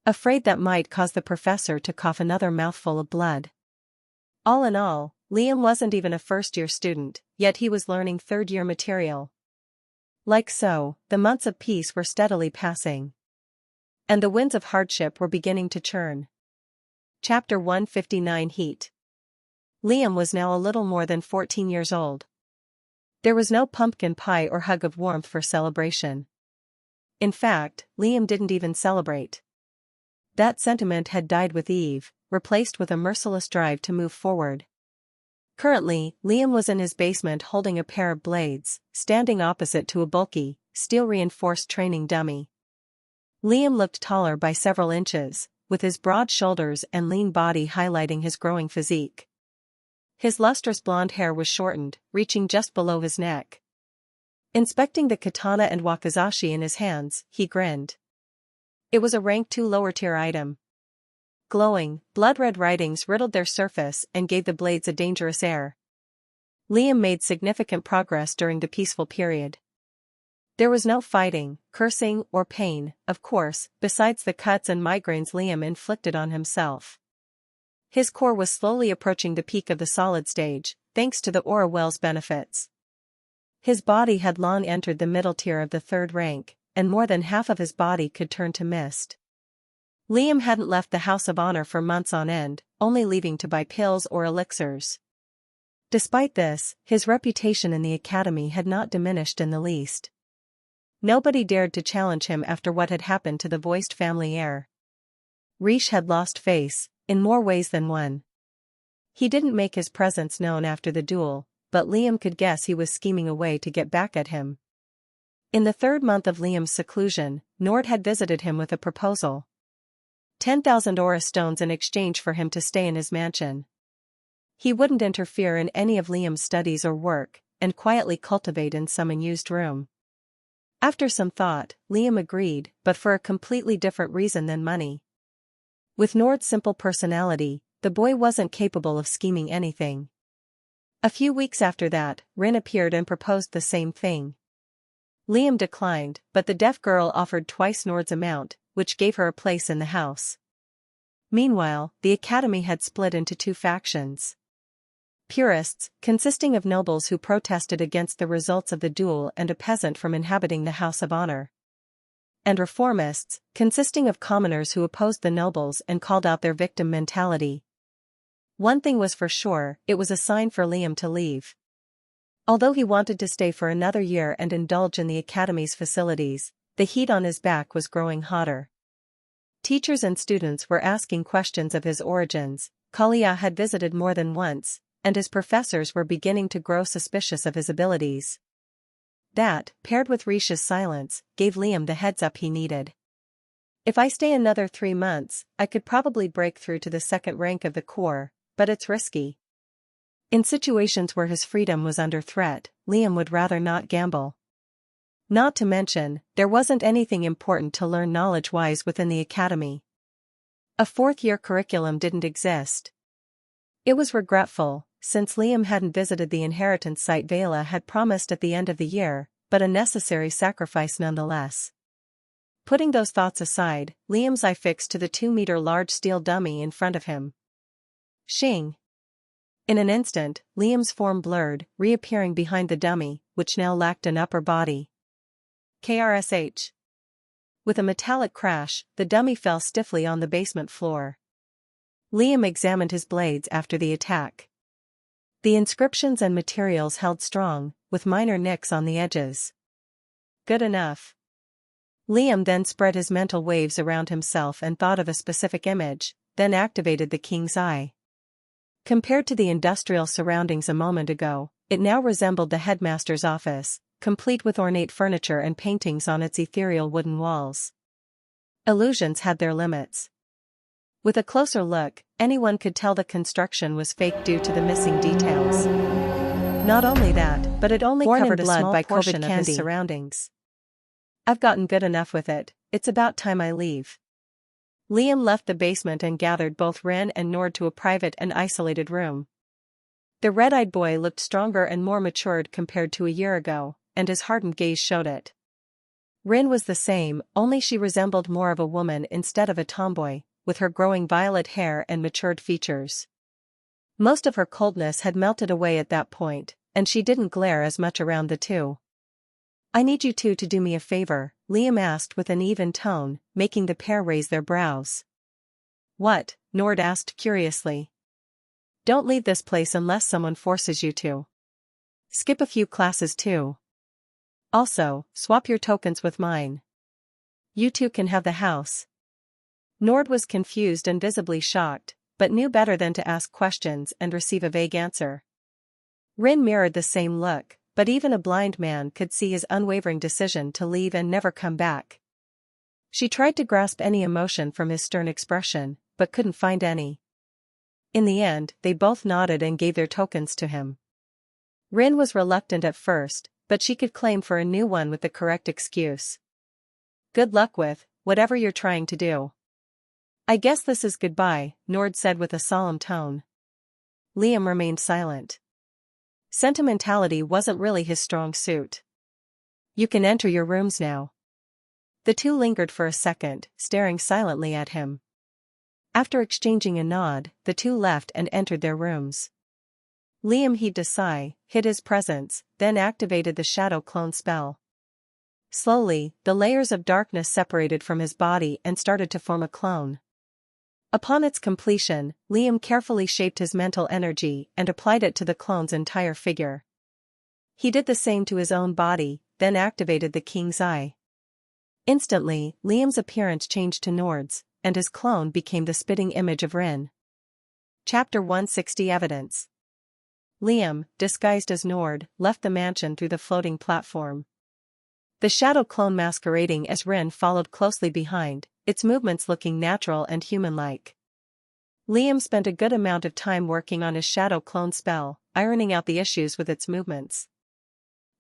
Afraid that might cause the professor to cough another mouthful of blood. All in all, Liam wasn't even a first-year student, yet he was learning third-year material. Like so, the months of peace were steadily passing. And the winds of hardship were beginning to churn. Chapter 159 Heat. Liam was now a little more than 14 years old. There was no pumpkin pie or hug of warmth for celebration. In fact, Liam didn't even celebrate. That sentiment had died with Eve, replaced with a merciless drive to move forward. Currently, Liam was in his basement holding a pair of blades, standing opposite to a bulky, steel-reinforced training dummy. Liam looked taller by several inches, with his broad shoulders and lean body highlighting his growing physique. His lustrous blonde hair was shortened, reaching just below his neck. Inspecting the katana and wakizashi in his hands, he grinned. It was a rank 2 lower-tier item. Glowing, blood-red writings riddled their surface and gave the blades a dangerous air. Liam made significant progress during the peaceful period. There was no fighting, cursing, or pain, of course, besides the cuts and migraines Liam inflicted on himself. His core was slowly approaching the peak of the solid stage, thanks to the aura well's benefits. His body had long entered the middle tier of the 3rd rank, and more than half of his body could turn to mist. Liam hadn't left the House of Honor for months on end, only leaving to buy pills or elixirs. Despite this, his reputation in the academy had not diminished in the least. Nobody dared to challenge him after what had happened to the voiced family heir. Rish had lost face, in more ways than one. He didn't make his presence known after the duel, but Liam could guess he was scheming a way to get back at him. In the 3rd month of Liam's seclusion, Nord had visited him with a proposal. 10,000 aura stones in exchange for him to stay in his mansion. He wouldn't interfere in any of Liam's studies or work, and quietly cultivate in some unused room. After some thought, Liam agreed, but for a completely different reason than money. With Nord's simple personality, the boy wasn't capable of scheming anything. A few weeks after that, Rin appeared and proposed the same thing. Liam declined, but the deaf girl offered twice Nord's amount, which gave her a place in the house. Meanwhile, the academy had split into 2 factions. Purists, consisting of nobles who protested against the results of the duel and a peasant from inhabiting the House of Honor. And reformists, consisting of commoners who opposed the nobles and called out their victim mentality. One thing was for sure, it was a sign for Liam to leave. Although he wanted to stay for another year and indulge in the academy's facilities, the heat on his back was growing hotter. Teachers and students were asking questions of his origins, Kalia had visited more than once, and his professors were beginning to grow suspicious of his abilities. That, paired with Rish's silence, gave Liam the heads-up he needed. If I stay another 3 months, I could probably break through to the 2nd rank of the Corps, but it's risky. In situations where his freedom was under threat, Liam would rather not gamble. Not to mention, there wasn't anything important to learn knowledge-wise within the academy. A 4th-year curriculum didn't exist. It was regretful, since Liam hadn't visited the inheritance site Vela had promised at the end of the year, but a necessary sacrifice nonetheless. Putting those thoughts aside, Liam's eye fixed to the 2-meter large steel dummy in front of him. Shing! In an instant, Liam's form blurred, reappearing behind the dummy, which now lacked an upper body. KRSH. With a metallic crash, the dummy fell stiffly on the basement floor. Liam examined his blades after the attack. The inscriptions and materials held strong, with minor nicks on the edges. Good enough. Liam then spread his mental waves around himself and thought of a specific image, then activated the king's eye. Compared to the industrial surroundings a moment ago, it now resembled the headmaster's office, complete with ornate furniture and paintings on its ethereal wooden walls. Illusions had their limits. With a closer look, anyone could tell the construction was fake due to the missing details. Not only that, but it only covered a small portion of his surroundings. I've gotten good enough with it, it's about time I leave. Liam left the basement and gathered both Ren and Nord to a private and isolated room. The red-eyed boy looked stronger and more matured compared to a year ago, and his hardened gaze showed it. Rin was the same, only she resembled more of a woman instead of a tomboy, with her growing violet hair and matured features. Most of her coldness had melted away at that point, and she didn't glare as much around the two. I need you two to do me a favor, Liam asked with an even tone, making the pair raise their brows. What? Nord asked curiously. Don't leave this place unless someone forces you to. Skip a few classes too. Also, swap your tokens with mine. You two can have the house. Nord was confused and visibly shocked, but knew better than to ask questions and receive a vague answer. Rin mirrored the same look, but even a blind man could see his unwavering decision to leave and never come back. She tried to grasp any emotion from his stern expression, but couldn't find any. In the end, they both nodded and gave their tokens to him. Rin was reluctant at first, but she could claim for a new one with the correct excuse. Good luck with whatever you're trying to do. I guess this is goodbye, Nord said with a solemn tone. Liam remained silent. Sentimentality wasn't really his strong suit. You can enter your rooms now. The two lingered for a second, staring silently at him. After exchanging a nod, the two left and entered their rooms. Liam heaved a sigh, hid his presence, then activated the shadow clone spell. Slowly, the layers of darkness separated from his body and started to form a clone. Upon its completion, Liam carefully shaped his mental energy and applied it to the clone's entire figure. He did the same to his own body, then activated the King's Eye. Instantly, Liam's appearance changed to Nord's, and his clone became the spitting image of Rin. Chapter 160 Evidence. Liam, disguised as Nord, left the mansion through the floating platform. The shadow clone masquerading as Rin followed closely behind, its movements looking natural and human-like. Liam spent a good amount of time working on his shadow clone spell, ironing out the issues with its movements.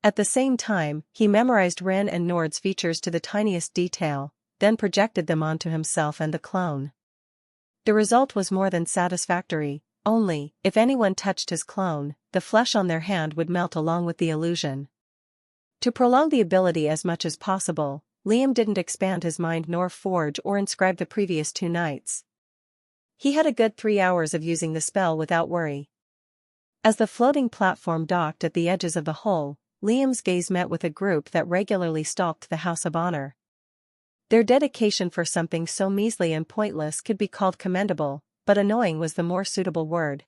At the same time, he memorized Rin and Nord's features to the tiniest detail, then projected them onto himself and the clone. The result was more than satisfactory, only, if anyone touched his clone, the flesh on their hand would melt along with the illusion. To prolong the ability as much as possible, Liam didn't expand his mind nor forge or inscribe the previous 2 nights. He had a good 3 hours of using the spell without worry. As the floating platform docked at the edges of the hole, Liam's gaze met with a group that regularly stalked the House of Honor. Their dedication for something so measly and pointless could be called commendable, but annoying was the more suitable word.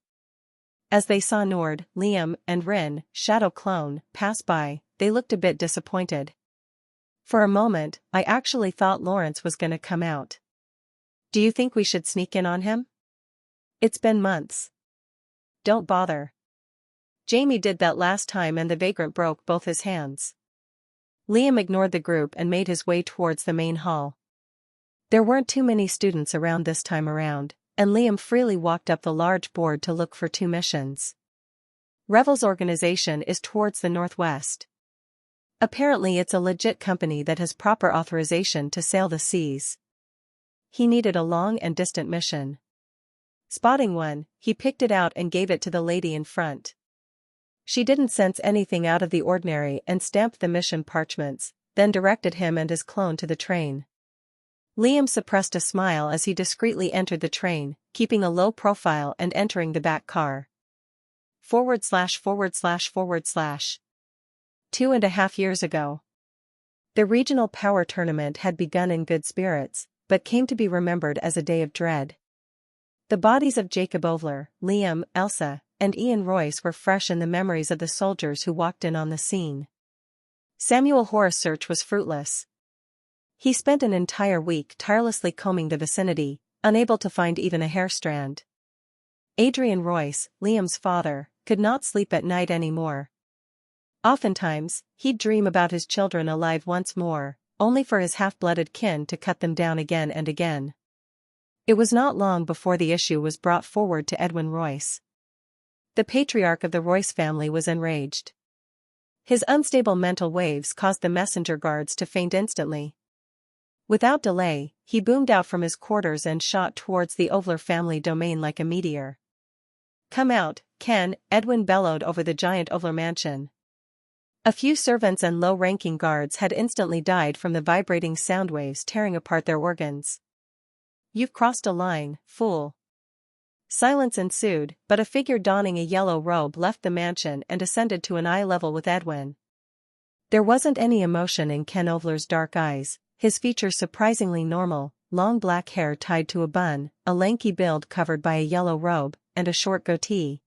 As they saw Nord, Liam, and Rin, shadow clone, pass by, they looked a bit disappointed. For a moment, I actually thought Lawrence was gonna come out. Do you think we should sneak in on him? It's been months. Don't bother. Jamie did that last time and the vagrant broke both his hands. Liam ignored the group and made his way towards the main hall. There weren't too many students around this time around, and Liam freely walked up the large board to look for 2 missions. Revel's organization is towards the northwest. Apparently it's a legit company that has proper authorization to sail the seas. He needed a long and distant mission. Spotting one, he picked it out and gave it to the lady in front. She didn't sense anything out of the ordinary and stamped the mission parchments, then directed him and his clone to the train. Liam suppressed a smile as he discreetly entered the train, keeping a low profile and entering the back car. /////. 2.5 years ago. The regional power tournament had begun in good spirits, but came to be remembered as a day of dread. The bodies of Jacob Ovler, Liam, Elsa, and Ian Royce were fresh in the memories of the soldiers who walked in on the scene. Samuel Horace's search was fruitless. He spent an entire week tirelessly combing the vicinity, unable to find even a hair strand. Adrian Royce, Liam's father, could not sleep at night anymore. Oftentimes, he'd dream about his children alive once more, only for his half-blooded kin to cut them down again and again. It was not long before the issue was brought forward to Edwin Royce. The patriarch of the Royce family was enraged. His unstable mental waves caused the messenger guards to faint instantly. Without delay, he boomed out from his quarters and shot towards the Ovler family domain like a meteor. "Come out, Ken," Edwin bellowed over the giant Ovler mansion. A few servants and low-ranking guards had instantly died from the vibrating sound waves tearing apart their organs. "You've crossed a line, fool." Silence ensued, but a figure donning a yellow robe left the mansion and ascended to an eye level with Edwin. There wasn't any emotion in Ken Ovler's dark eyes, his features surprisingly normal, long black hair tied to a bun, a lanky build covered by a yellow robe, and a short goatee.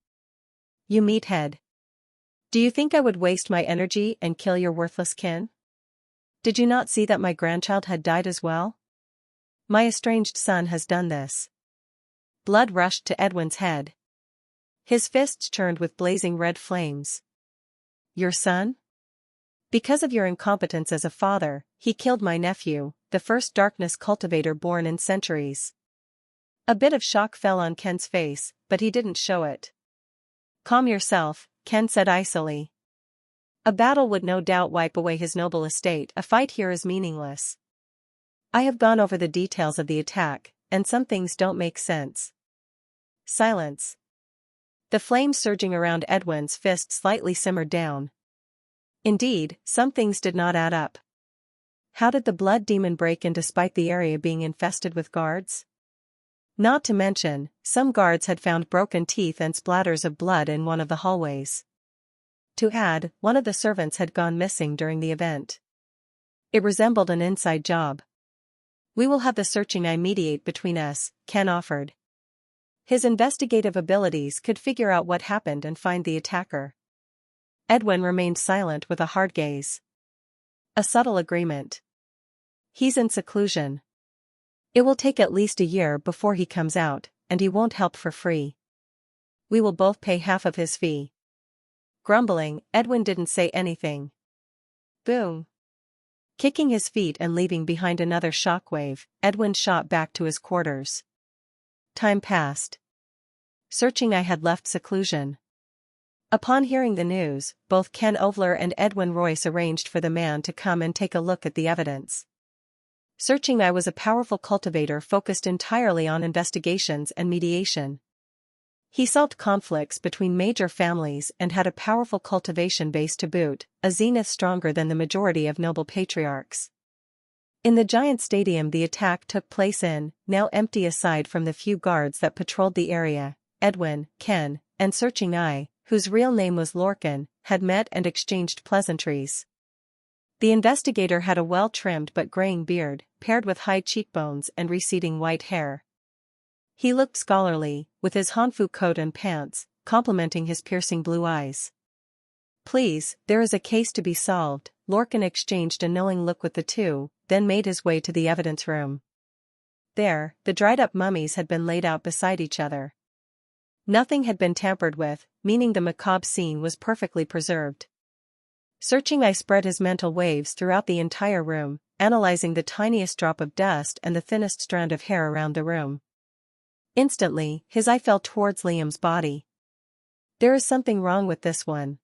"You meathead. Do you think I would waste my energy and kill your worthless kin? Did you not see that my grandchild had died as well? My estranged son has done this." Blood rushed to Edwin's head. His fists churned with blazing red flames. "Your son? Because of your incompetence as a father, he killed my nephew, the first darkness cultivator born in centuries. A bit of shock fell on Ken's face, but he didn't show it. Calm yourself, Ken said icily. A battle would no doubt wipe away his noble estate. A fight here is meaningless. I have gone over the details of the attack, and some things don't make sense. Silence. The flames surging around Edwin's fist slightly simmered down. Indeed, some things did not add up. How did the blood demon break in despite the area being infested with guards? Not to mention, some guards had found broken teeth and splatters of blood in one of the hallways. To add, one of the servants had gone missing during the event. It resembled an inside job. We will have the searching eye mediate between us, Ken offered. His investigative abilities could figure out what happened and find the attacker. Edwin remained silent with a hard gaze. A subtle agreement. He's in seclusion. It will take at least a year before he comes out, and he won't help for free. We will both pay half of his fee. Grumbling, Edwin didn't say anything. Boom. Kicking his feet and leaving behind another shockwave, Edwin shot back to his quarters. Time passed. Searching Eye had left seclusion. Upon hearing the news, both Ken Ovler and Edwin Royce arranged for the man to come and take a look at the evidence. Searching Eye was a powerful cultivator focused entirely on investigations and mediation. He solved conflicts between major families and had a powerful cultivation base to boot, a zenith stronger than the majority of noble patriarchs. In the giant stadium the attack took place in, now empty aside from the few guards that patrolled the area, Edwin, Ken, and Searching Eye, whose real name was Lorcan, had met and exchanged pleasantries. The investigator had a well-trimmed but graying beard, paired with high cheekbones and receding white hair. He looked scholarly, with his Hanfu coat and pants, complementing his piercing blue eyes. Please, there is a case to be solved. Lorcan exchanged a knowing look with the two, then made his way to the evidence room. There, the dried-up mummies had been laid out beside each other. Nothing had been tampered with, meaning the macabre scene was perfectly preserved. Searching Eye spread his mental waves throughout the entire room, analyzing the tiniest drop of dust and the thinnest strand of hair around the room. Instantly, his eye fell towards Liam's body. There is something wrong with this one.